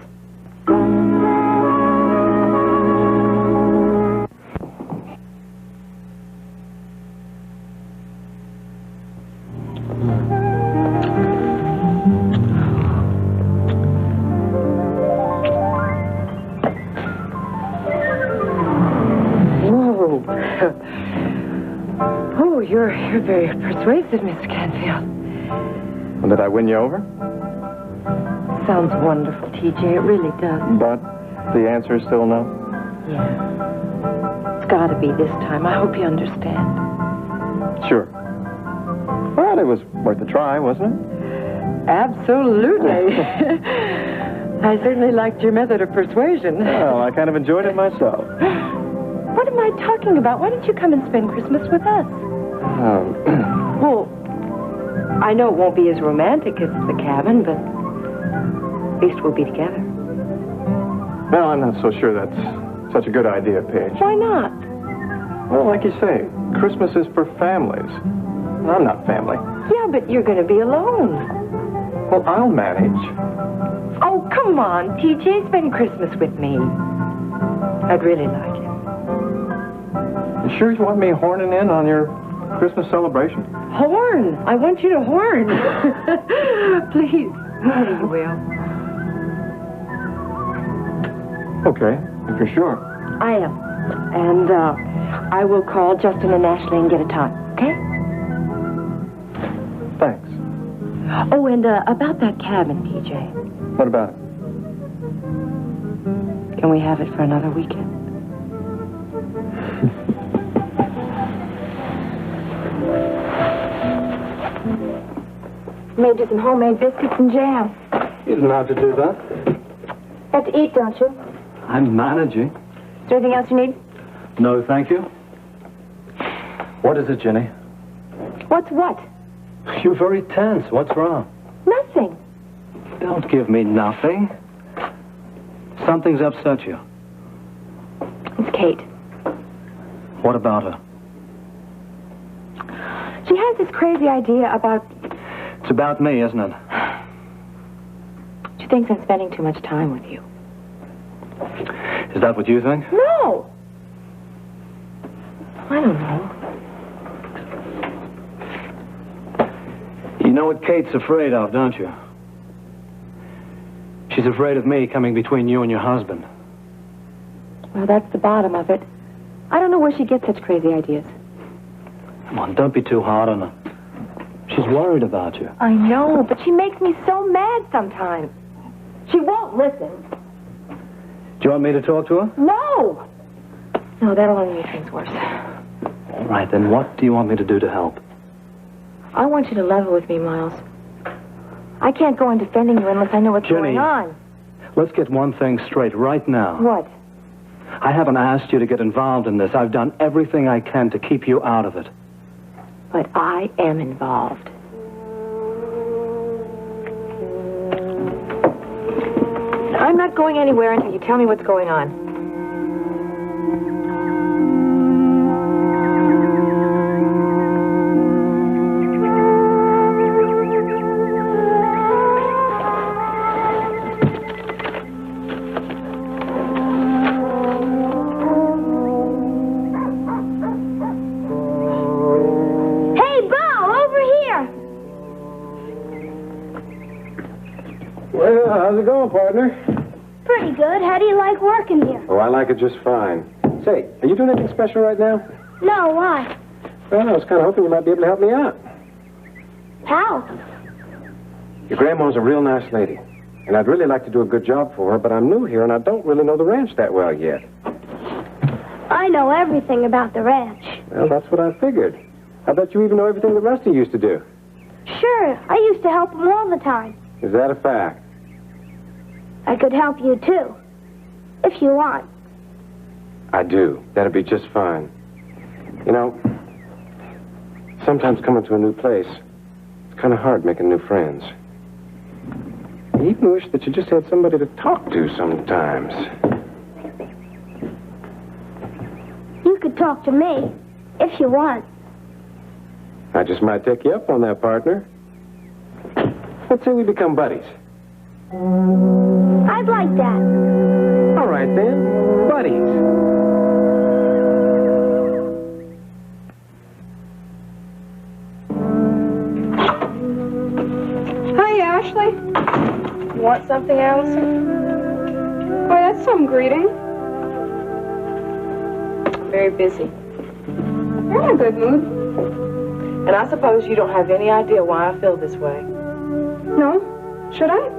Oh, you're very persuasive, Mr. Canfield. Well, did I win you over? Sounds wonderful, TJ. It really does. But the answer is still no? Yeah. It's got to be this time. I hope you understand. Sure. Well, it was worth a try, wasn't it? Absolutely. I certainly liked your method of persuasion. Well, I kind of enjoyed it myself. What am I talking about? Why don't you come and spend Christmas with us? Well, I know it won't be as romantic as the cabin, but at least we'll be together. Well, I'm not so sure that's such a good idea, Paige. Why not? Well, like you say, Christmas is for families. I'm not family. Yeah, but you're going to be alone. Well, I'll manage. Oh, come on, TJ. Spend Christmas with me. I'd really like it. You sure you want me horning in on your Christmas celebration? Horn! I want you to horn. Please. Yeah, you will. Okay, if you're sure. I am. And I will call Justin and Ashley and get a time, okay? Thanks. Oh, and about that cabin, TJ. What about it? Can we have it for another weekend? Made you some homemade biscuits and jam. You didn't have to do that. Have to eat, don't you? I'm managing. Is there anything else you need? No, thank you. What is it, Jenny? What's what? You're very tense. What's wrong? Nothing. Don't give me nothing. Something's upset you. It's Kate. What about her? She has this crazy idea about... It's about me, isn't it? She thinks I'm spending too much time with you. Is that what you think? No! I don't know. You know what Kate's afraid of, don't you? She's afraid of me coming between you and your husband. Well, that's the bottom of it. I don't know where she gets such crazy ideas. Come on, don't be too hard on her. She's worried about you. I know, but she makes me so mad sometimes. She won't listen. Do you want me to talk to her? No! No, that'll only make things worse. All right, then what do you want me to do to help? I want you to level with me, Miles. I can't go on defending you unless I know what's Jenny, going on. Let's get one thing straight right now. What? I haven't asked you to get involved in this. I've done everything I can to keep you out of it. But I am involved. I'm not going anywhere until you tell me what's going on. Well, how's it going, partner? Pretty good. How do you like working here? Oh, I like it just fine. Say, are you doing anything special right now? No, why? Well, I was kind of hoping you might be able to help me out. How? Your grandma's a real nice lady, and I'd really like to do a good job for her, but I'm new here, and I don't really know the ranch that well yet. I know everything about the ranch. Well, that's what I figured. I bet you even know everything that Rusty used to do. Sure, I used to help him all the time. Is that a fact? I could help you, too. If you want. I do. That'd be just fine. You know, sometimes coming to a new place, it's kind of hard making new friends. I even wish that you just had somebody to talk to sometimes. You could talk to me, if you want. I just might take you up on that, partner. Let's say we become buddies. I'd like that. All right, then. Buddies. Hi, Ashley. You want something, Allison? Boy, that's some greeting. Very busy. You're in a good mood. And I suppose you don't have any idea why I feel this way. No? Should I?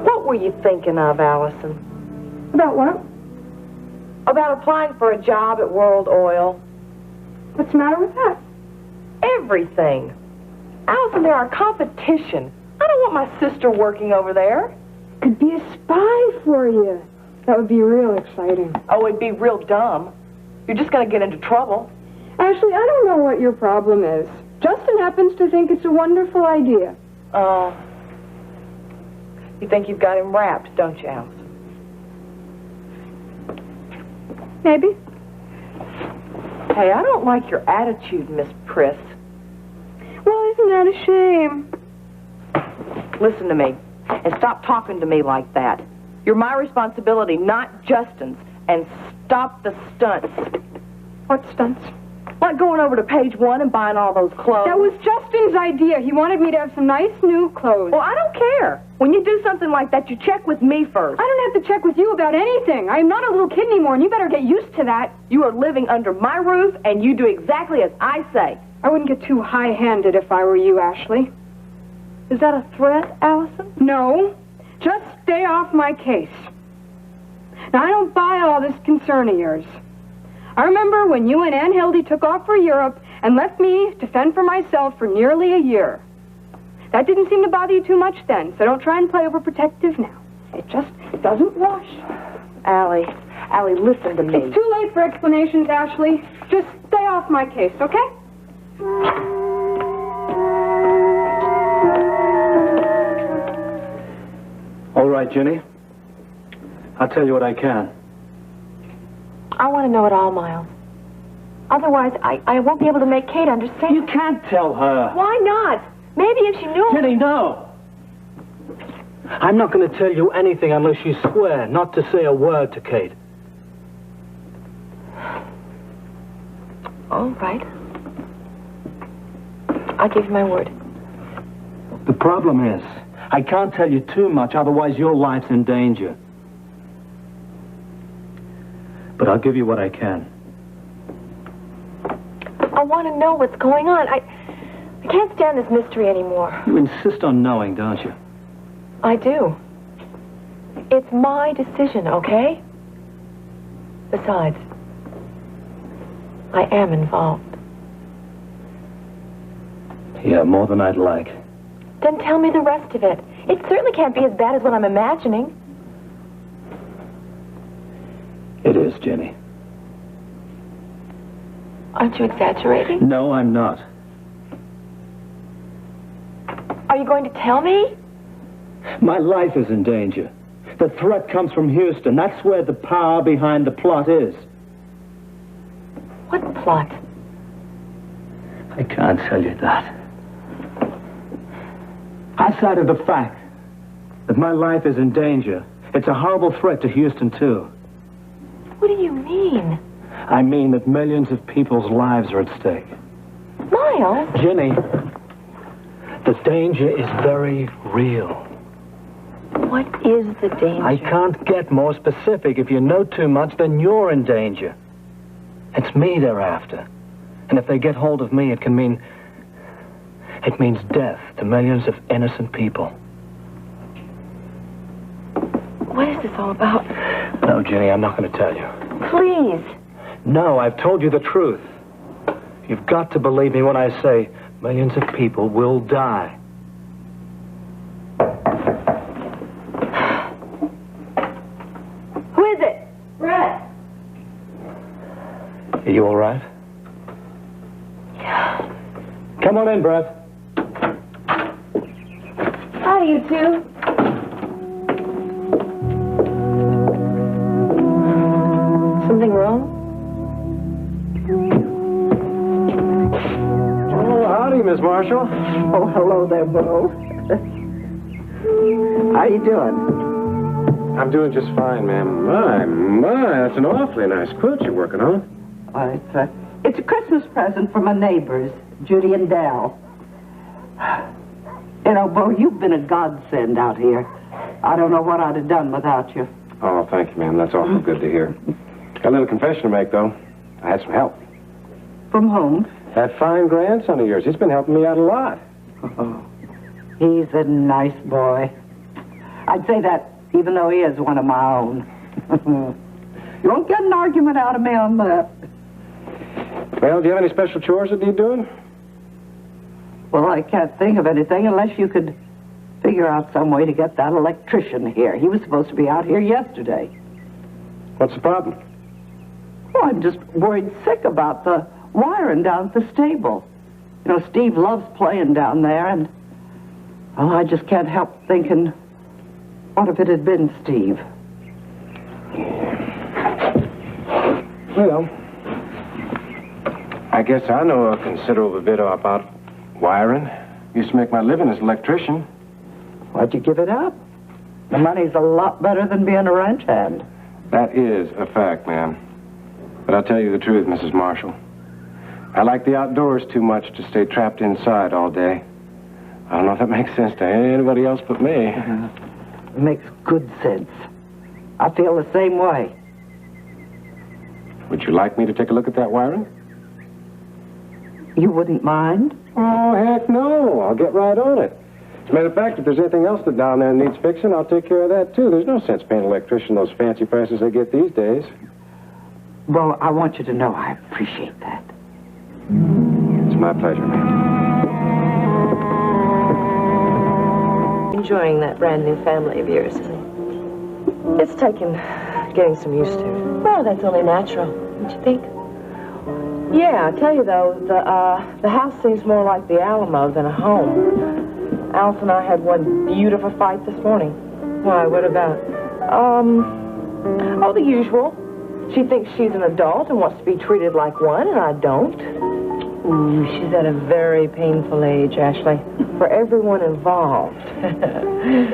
What were you thinking of, Allison? About what? About applying for a job at World Oil. What's the matter with that? Everything. Allison, they're our competition. I don't want my sister working over there. Could be a spy for you. That would be real exciting. Oh, it'd be real dumb. You're just going to get into trouble. Ashley, I don't know what your problem is. Justin happens to think it's a wonderful idea. Oh. You think you've got him wrapped, don't you, Allison? Maybe. Hey, I don't like your attitude, Miss Priss. Well, isn't that a shame? Listen to me, and stop talking to me like that. You're my responsibility, not Justin's. And stop the stunts. What stunts? Like going over to Page One and buying all those clothes. That was Justin's idea. He wanted me to have some nice new clothes. Well, I don't care. When you do something like that, you check with me first. I don't have to check with you about anything. I am not a little kid anymore, and you better get used to that. You are living under my roof, and you do exactly as I say. I wouldn't get too high-handed if I were you, Ashley. Is that a threat, Allison? No. Just stay off my case. Now, I don't buy all this concern of yours. I remember when you and Aunt Hildy took off for Europe and left me to fend for myself for nearly a year. That didn't seem to bother you too much then, so don't try and play overprotective now. It doesn't wash. Allie, listen to me. It's too late for explanations, Ashley. Just stay off my case, okay? All right, Jenny. I'll tell you what I can. I want to know it all, Miles. Otherwise, I won't be able to make Kate understand. You can't tell her. Why not? Maybe if she knew... Jenny, no. I'm not going to tell you anything unless you swear not to say a word to Kate. All right. I'll give you my word. The problem is, I can't tell you too much, otherwise your life's in danger. But I'll give you what I can. I want to know what's going on. I can't stand this mystery anymore. You insist on knowing, don't you? I do. It's my decision, okay? Besides, I am involved. Yeah, more than I'd like. Then tell me the rest of it. It certainly can't be as bad as what I'm imagining. It is, Jenny. Aren't you exaggerating? No, I'm not. Are you going to tell me? My life is in danger. The threat comes from Houston. That's where the power behind the plot is. What plot? I can't tell you that. Outside of the fact that my life is in danger, it's a horrible threat to Houston, too. What do you mean? I mean that millions of people's lives are at stake. Miles? Jenny, the danger is very real. What is the danger? I can't get more specific. If you know too much, then you're in danger. It's me they're after. And if they get hold of me, it means death to millions of innocent people. What is this all about? No, Jenny, I'm not going to tell you. Please. No, I've told you the truth. You've got to believe me when I say millions of people will die. Who is it? Brett. Are you all right? Yeah. Come on in, Brett. Hi, you two. Something wrong? Oh, howdy, Miss Marshall. Oh, hello there, Bo. How you doing? I'm doing just fine, ma'am. My, that's an awfully nice quilt you're working on. It's a Christmas present from my neighbors, Judy and Dal. You know, Bo, you've been a godsend out here. I don't know what I'd have done without you. Oh, thank you, ma'am. That's awful good to hear. Got a little confession to make, though. I had some help. From whom? That fine grandson of yours. He's been helping me out a lot. Oh, he's a nice boy. I'd say that even though he is one of my own. You won't get an argument out of me on that. Well, do you have any special chores that need doing? Well, I can't think of anything unless you could figure out some way to get that electrician here. He was supposed to be out here yesterday. What's the problem? Well, I'm just worried sick about the wiring down at the stable. You know, Steve loves playing down there, and well, I just can't help thinking, what if it had been Steve? Well, I guess I know a considerable bit about wiring. Used to make my living as an electrician. Why'd you give it up? The money's a lot better than being a ranch hand. That is a fact, ma'am. But I'll tell you the truth, Mrs. Marshall. I like the outdoors too much to stay trapped inside all day. I don't know if that makes sense to anybody else but me. It makes good sense. I feel the same way. Would you like me to take a look at that wiring? You wouldn't mind? Oh, heck no. I'll get right on it. As a matter of fact, if there's anything else that down there needs fixing, I'll take care of that, too. There's no sense paying an electrician those fancy prices they get these days. Well, I want you to know I appreciate that. It's my pleasure, ma'am. Enjoying that brand new family of yours, isn't it? It's taken getting some used to. Well, that's only natural, don't you think? Yeah, I tell you though, the house seems more like the Alamo than a home. Alice and I had one beautiful fight this morning. Why, what about? Oh, the usual. She thinks she's an adult and wants to be treated like one, and I don't. Ooh, she's at a very painful age, Ashley, for everyone involved.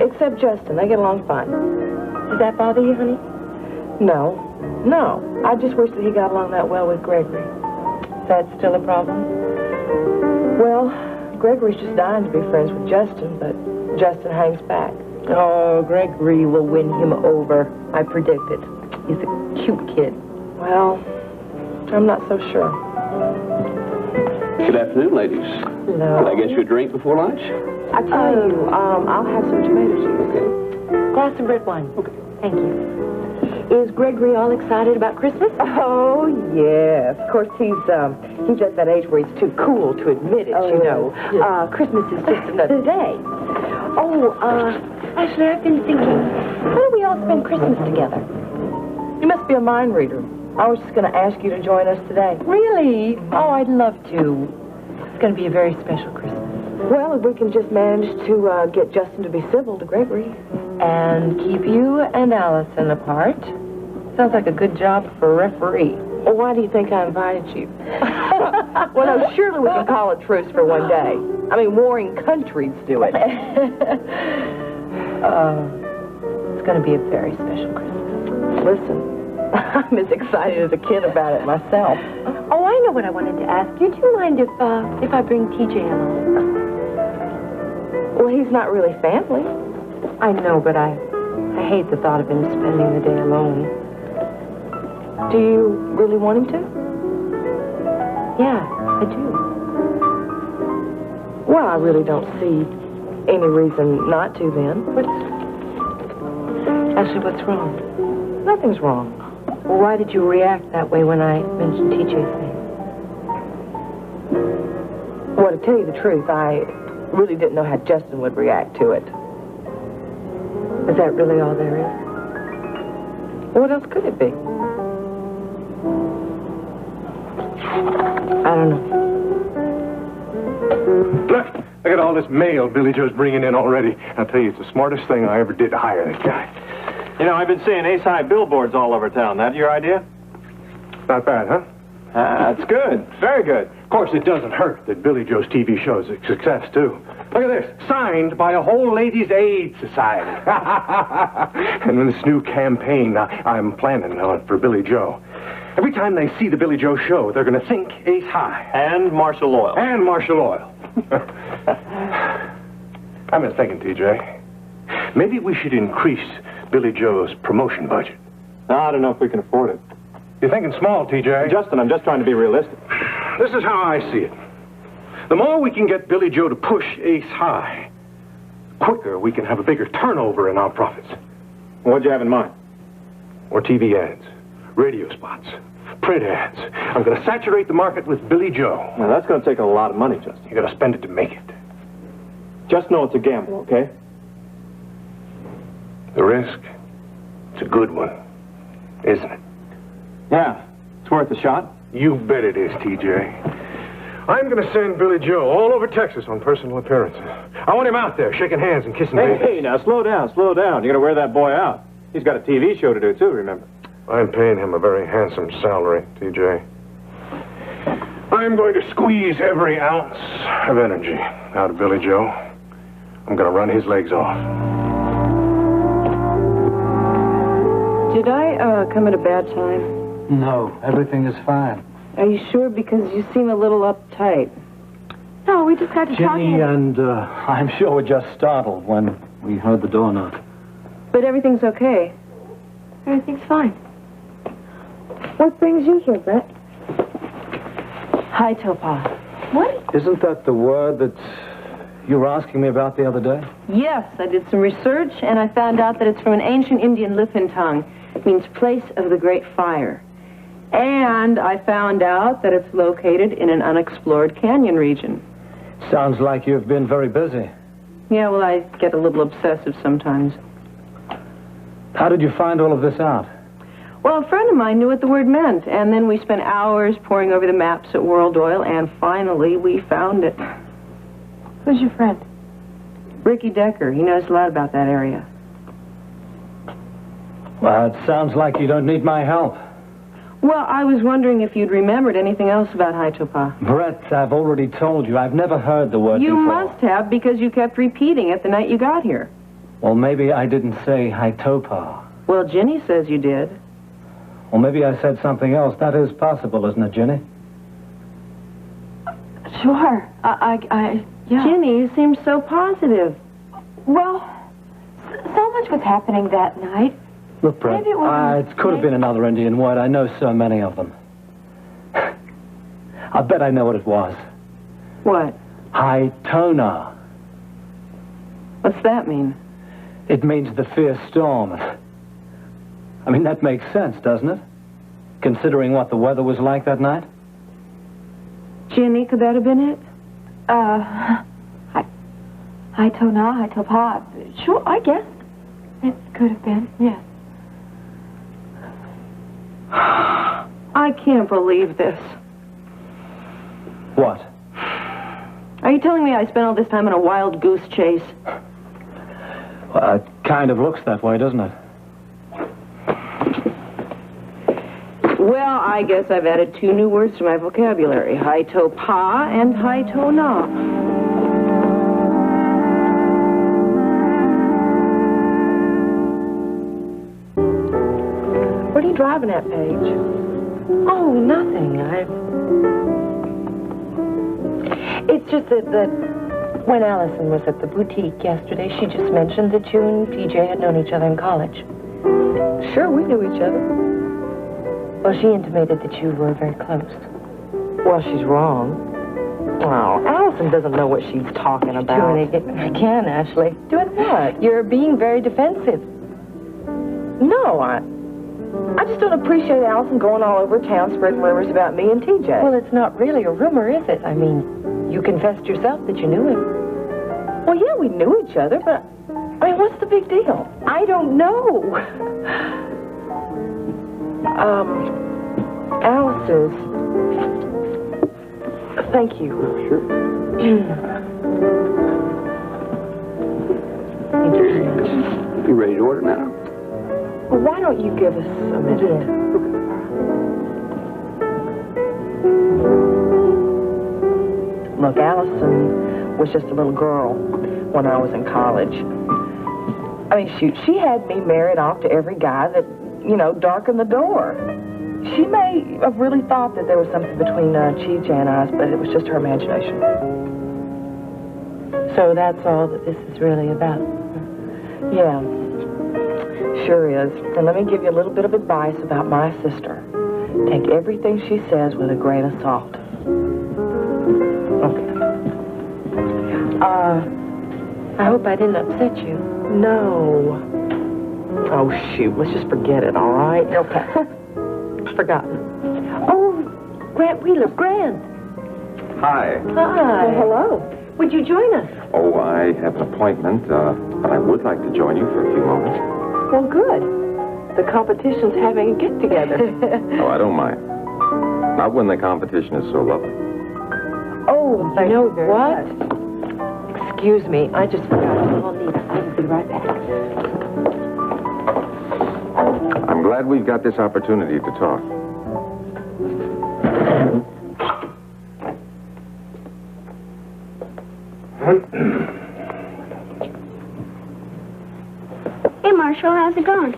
Except Justin. They get along fine. Does that bother you, honey? No. I just wish that he got along that well with Gregory. Is that still a problem? Well, Gregory's just dying to be friends with Justin, but Justin hangs back. Oh, Gregory will win him over. I predict it. He's a cute kid. Well, I'm not so sure. Good afternoon, ladies. Hello. Can I get you a drink before lunch? I tell you, I'll have some tomato juice. Okay. Glass of red wine. Okay. Thank you. Is Gregory all excited about Christmas? Oh, yes. Of course, he's at that age where he's too cool to admit it, you know. Yes. Christmas is just another day. Oh, Ashley, I've been thinking, why don't we all spend Christmas together? You must be a mind reader. I was just going to ask you to join us today. Really? Oh, I'd love to. It's going to be a very special Christmas. Well, if we can just manage to get Justin to be civil to Gregory and keep you and Allison apart. Sounds like a good job for a referee. Well, why do you think I invited you? Well, no, surely we can call a truce for one day. I mean, warring countries do it. It's going to be a very special Christmas. Listen. I'm as excited as a kid about it myself. Oh, I know what I wanted to ask you. Do you mind if I bring TJ along? Well, he's not really family. I know, but I hate the thought of him spending the day alone. Do you really want him to? Yeah, I do. Well, I really don't see any reason not to then. Ashley, what's wrong? Nothing's wrong. Well, why did you react that way when I mentioned TJ's name? Well, to tell you the truth, I really didn't know how Justin would react to it. Is that really all there is? What else could it be? I don't know. Look at all this mail Billy Joe's bringing in already. I'll tell you, it's the smartest thing I ever did to hire this guy. You know, I've been seeing Ace High billboards all over town. That your idea? Not bad, huh? That's good. Very good. Of course, it doesn't hurt that Billy Joe's TV show is a success, too. Look at this. Signed by a whole ladies' aid society. And with this new campaign I'm planning on for Billy Joe. Every time they see the Billy Joe show, they're going to think Ace High. And Marshall Oil. And Marshall Oil. I've been thinking, TJ. Maybe we should increase Billy Joe's promotion budget. No, I don't know if we can afford it. You're thinking small, TJ. Justin, I'm just trying to be realistic. This is how I see it. The more we can get Billy Joe to push Ace High, the quicker we can have a bigger turnover in our profits. What'd you have in mind? More TV ads, radio spots, print ads. I'm going to saturate the market with Billy Joe. Now, that's going to take a lot of money, Justin. You got to spend it to make it. Just know it's a gamble, okay? The risk, it's a good one, isn't it? Yeah, it's worth a shot. You bet it is, TJ. I'm going to send Billy Joe all over Texas on personal appearances. I want him out there shaking hands and kissing babies. Hey, now, slow down. You're going to wear that boy out. He's got a TV show to do, too, remember? I'm paying him a very handsome salary, TJ. I'm going to squeeze every ounce of energy out of Billy Joe. I'm going to run his legs off. Did I come at a bad time? No, everything is fine. Are you sure? Because you seem a little uptight. No, we just had to talk. Jenny and I'm sure were just startled when we heard the door knock. But everything's okay. Everything's fine. What brings you here, Brett? Hi, Topaz. What? Isn't that the word that you were asking me about the other day? Yes, I did some research, and I found out that it's from an ancient Indian Lipan tongue. It means place of the great fire. And I found out that it's located in an unexplored canyon region. Sounds like you've been very busy. Yeah, well, I get a little obsessive sometimes. How did you find all of this out? Well, a friend of mine knew what the word meant, and then we spent hours poring over the maps at World Oil, and finally we found it. Who's your friend? Ricky Decker. He knows a lot about that area. Well, it sounds like you don't need my help. Well, I was wondering if you'd remembered anything else about Haitopa. Brett, I've already told you. I've never heard the word You before. must have, because you kept repeating it the night you got here. Well, maybe I didn't say Haitopa. Well, Ginny says you did. Well, maybe I said something else. That is possible, isn't it, Ginny? Sure. Yeah. Ginny, you seem so positive. Well, so much was happening that night. Look, Brett, Maybe it wasn't it could have been another Indian word. I know so many of them. I bet I know what it was. What? Haitona. What's that mean? It means the fierce storm. I mean, that makes sense, doesn't it? Considering what the weather was like that night? Ginny, could that have been it? Haitona, Haitopa. Sure, I guess. It could have been, yes. I can't believe this. What? Are you telling me I spent all this time in a wild goose chase? Well, it kind of looks that way, doesn't it? Well, I guess I've added 2 new words to my vocabulary. Haitopa and Haitona. What are you driving at, Paige? Oh, nothing. It's just that when Allison was at the boutique yesterday, she just mentioned that you and TJ had known each other in college. Sure, we knew each other. Well, she intimated that you were very close. Well, she's wrong. Oh, Allison doesn't know what she's talking about. I can, Ashley. Doing what? You're being very defensive. No, I just don't appreciate Allison going all over town spreading rumors about me and TJ. Well, it's not really a rumor, is it? I mean, you confessed yourself that you knew him. Well, yeah, we knew each other, but, I mean, what's the big deal? I don't know. Alice's. Thank you. Sure. You ready to order now? Well, why don't you give us a minute? Look, Allison was just a little girl when I was in college. I mean, shoot, she had me married off to every guy that, you know, darkened the door. She may have really thought that there was something between TJ and us, but it was just her imagination. So that's all that this is really about. Yeah, sure is. And let me give you a little bit of advice about my sister. Take everything she says with a grain of salt. Okay. I hope I didn't upset you. No. Oh, shoot. Let's just forget it, all right? Okay. Forgotten. Oh, Grant Wheeler. Grant. Hi. Hi. Well, hello. Would you join us? Oh, I have an appointment, but I would like to join you for a few moments. Well, good. The competition's having a get-together. Oh, I don't mind. Not when the competition is so lovely. Oh, you know what? Excuse me. I just forgot. I'll need it. I'll be right back. I'm glad we've got this opportunity to talk. Hey, Marshall, how's it going?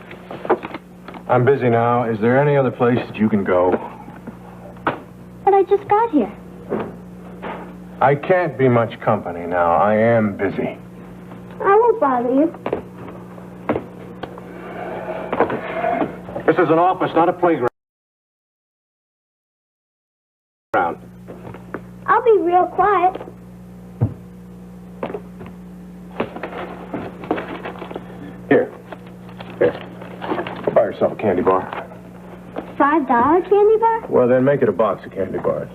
I'm busy now. Is there any other place that you can go? But I just got here. I can't be much company now. I am busy. I won't bother you. This is an office, not a playground. I'll be real quiet. Here. Buy yourself a candy bar. $5 candy bar? Well, then make it a box of candy bars.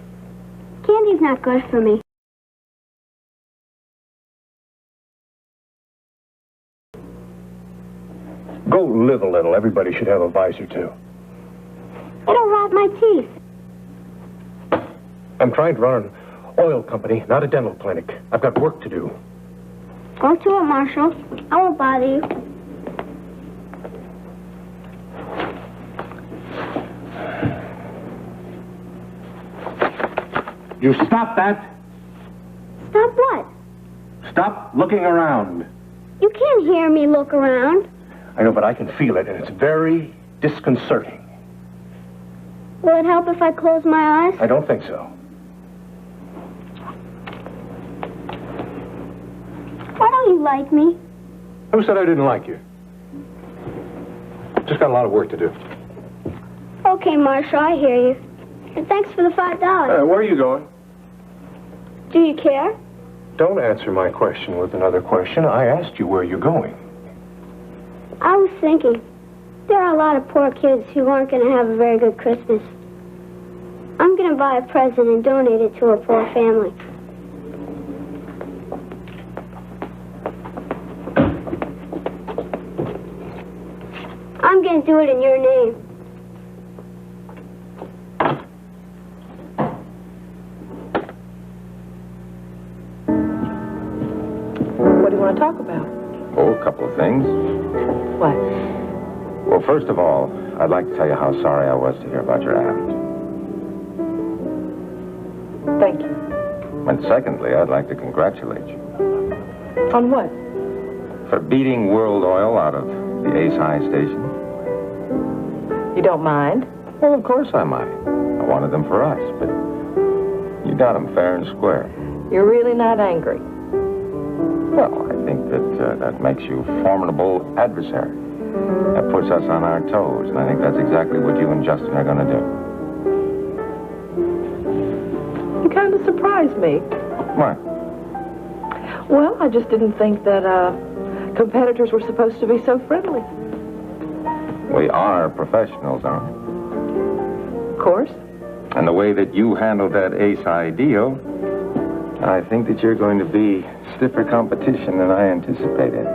Candy's not good for me. Go live a little. Everybody should have a vice or two. It'll rot my teeth. I'm trying to run an oil company, not a dental clinic. I've got work to do. Go to it, Marshall. I won't bother you. You stop that. Stop what? Stop looking around. You can't hear me look around. I know, but I can feel it, and it's very disconcerting. Will it help if I close my eyes? I don't think so. Why don't you like me? Who said I didn't like you? Just got a lot of work to do. Okay, Marshall, I hear you. And thanks for the $5. Where are you going? Do you care? Don't answer my question with another question. I asked you where you're going. I was thinking, there are a lot of poor kids who aren't going to have a very good Christmas. I'm going to buy a present and donate it to a poor family. I'm going to do it in your name. What do you want to talk about? Oh, a couple of things. What? Well, first of all, I'd like to tell you how sorry I was to hear about your aunt. Thank you. And secondly, I'd like to congratulate you. On what? For beating World Oil out of the Ace High station. You don't mind? Well, of course I might. I wanted them for us, but you got them fair and square. You're really not angry. Well, I think that makes you a formidable adversary. That puts us on our toes, and I think that's exactly what you and Justin are going to do. You kind of surprised me. Why? Well, I just didn't think that competitors were supposed to be so friendly. We are professionals, aren't we? Of course. And the way that you handled that Ace High deal, I think that you're going to be stiffer competition than I anticipated.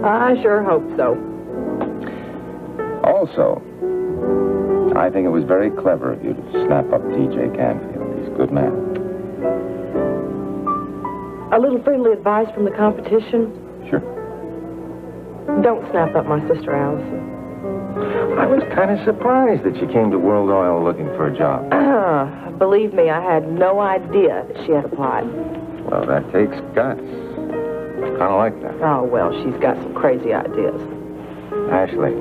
I sure hope so. Also, I think it was very clever of you to snap up T.J. Canfield. He's a good man. A little friendly advice from the competition. Sure. Don't snap up my sister Allison. I was kind of surprised that she came to World Oil looking for a job. Believe me, I had no idea that she had applied. Well, that takes guts. Kind of like that. Oh, well, she's got some crazy ideas. Ashley,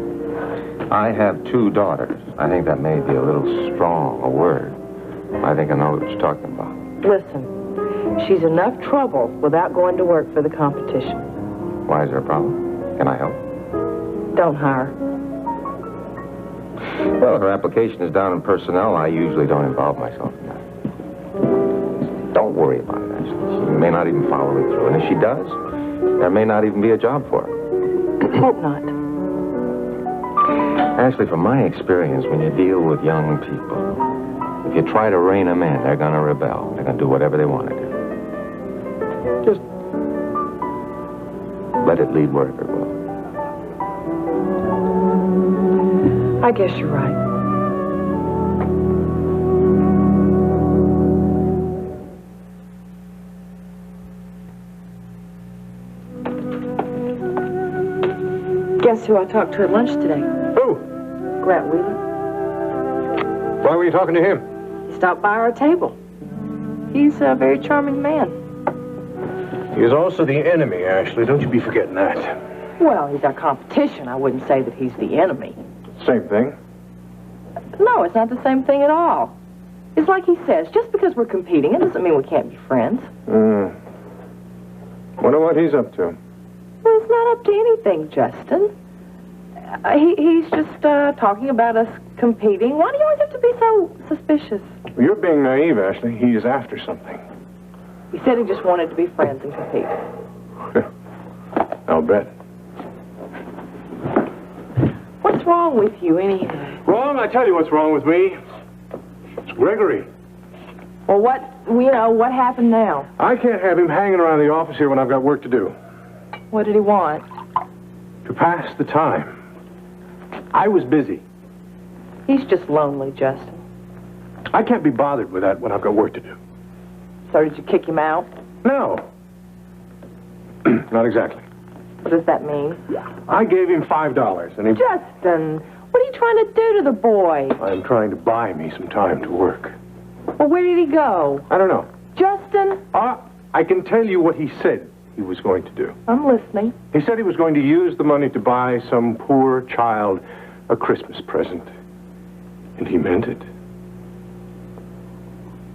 I have 2 daughters. I think that may be a little strong a word. I think I know what you're talking about. Listen, she's enough trouble without going to work for the competition. Why, is there a problem? Can I help? Don't hire. Well, if her application is down in personnel, I usually don't involve myself in that. Don't worry about it, Ashley. She may not even follow it through. And if she does, there may not even be a job for her. Hope not. Ashley, from my experience, when you deal with young people, if you try to rein them in, they're going to rebel. They're going to do whatever they want to do. Just let it lead wherever it will. I guess you're right. Guess who I talked to at lunch today? Who? Grant Wheeler. Why were you talking to him? He stopped by our table. He's a very charming man. He is also the enemy, Ashley. Don't you be forgetting that. Well, he's our competition. I wouldn't say that he's the enemy. Same thing. No, it's not the same thing at all. It's like he says, just because we're competing, it doesn't mean we can't be friends. Wonder what he's up to. Well, it's not up to anything, Justin. He's just talking about us competing. Why do you always have to be so suspicious? Well, you're being naive, Ashley. He is after something. He said he just wanted to be friends and compete. I'll bet. What's wrong with you, anyway? Wrong? I tell you what's wrong with me. It's Gregory. Well, what happened now? I can't have him hanging around the office here when I've got work to do. What did he want? To pass the time. I was busy. He's just lonely, Justin. I can't be bothered with that when I've got work to do. So did you kick him out? No. Not exactly. What does that mean? I gave him $5, and he... Justin, what are you trying to do to the boy? I'm trying to buy me some time to work. Well, where did he go? I don't know. Justin? I can tell you what he said he was going to do. I'm listening. He said he was going to use the money to buy some poor child a Christmas present. And he meant it.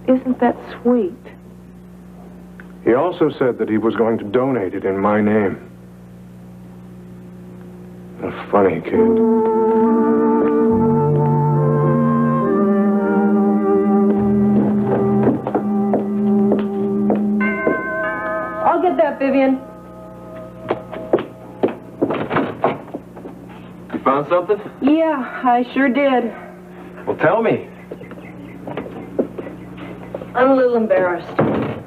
Isn't that sweet? He also said that he was going to donate it in my name. A funny kid. I'll get that, Vivian. You found something? Yeah, I sure did. Well, tell me. I'm a little embarrassed.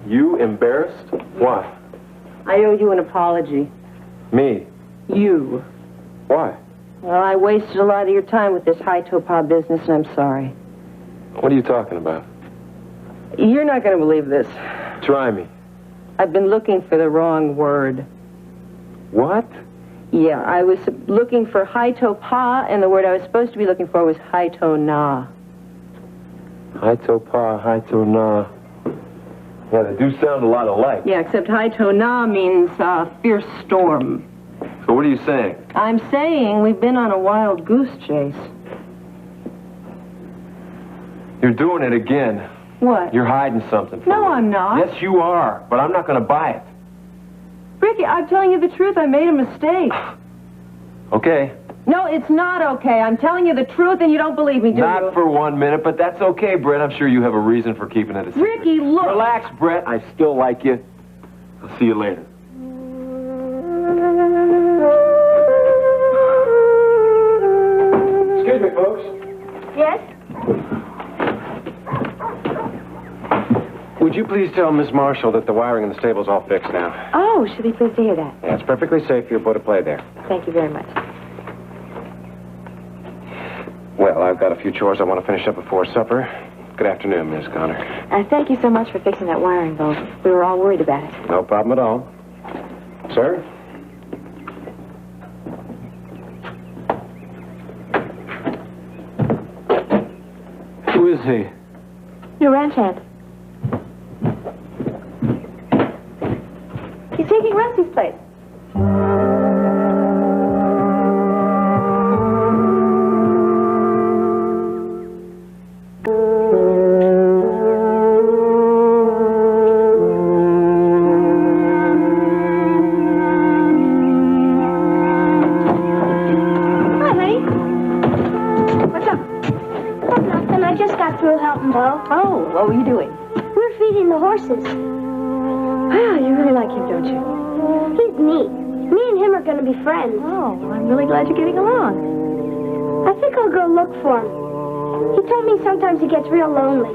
You embarrassed? Why? I owe you an apology. Me? You. Why? Well, I wasted a lot of your time with this high-topaz business, and I'm sorry. What are you talking about? You're not going to believe this. Try me. I've been looking for the wrong word. What? Yeah, I was looking for high-to-pa, and the word I was supposed to be looking for was high-to-na. High-to-pa, high-to-na. Yeah, they do sound a lot alike. Yeah, except high-to-na means fierce storm. So what are you saying? I'm saying we've been on a wild goose chase. You're doing it again. What? You're hiding something from me. No, I'm not. Yes, you are, but I'm not going to buy it. Ricky, I'm telling you the truth. I made a mistake. Okay. No, it's not okay. I'm telling you the truth, and you don't believe me, do you? Not for 1 minute, but that's okay, Brett. I'm sure you have a reason for keeping it a secret. Ricky, look. Relax, Brett. I still like you. I'll see you later. Excuse me, folks. Yes? Would you please tell Miss Marshall that the wiring in the stable's all fixed now? Oh, she'll be pleased to hear that. Yeah, it's perfectly safe for your boy to play there. Thank you very much. Well, I've got a few chores I want to finish up before supper. Good afternoon, Miss Connor. Thank you so much for fixing that wiring, Bo. We were all worried about it. No problem at all. Sir? Who is he? Your ranch hand. He's taking Rusty's place. Oh, what were you doing? We're feeding the horses. Wow, you really like him, don't you? He's neat. Me and him are going to be friends. Oh, I'm really glad you're getting along. I think I'll go look for him. He told me sometimes he gets real lonely.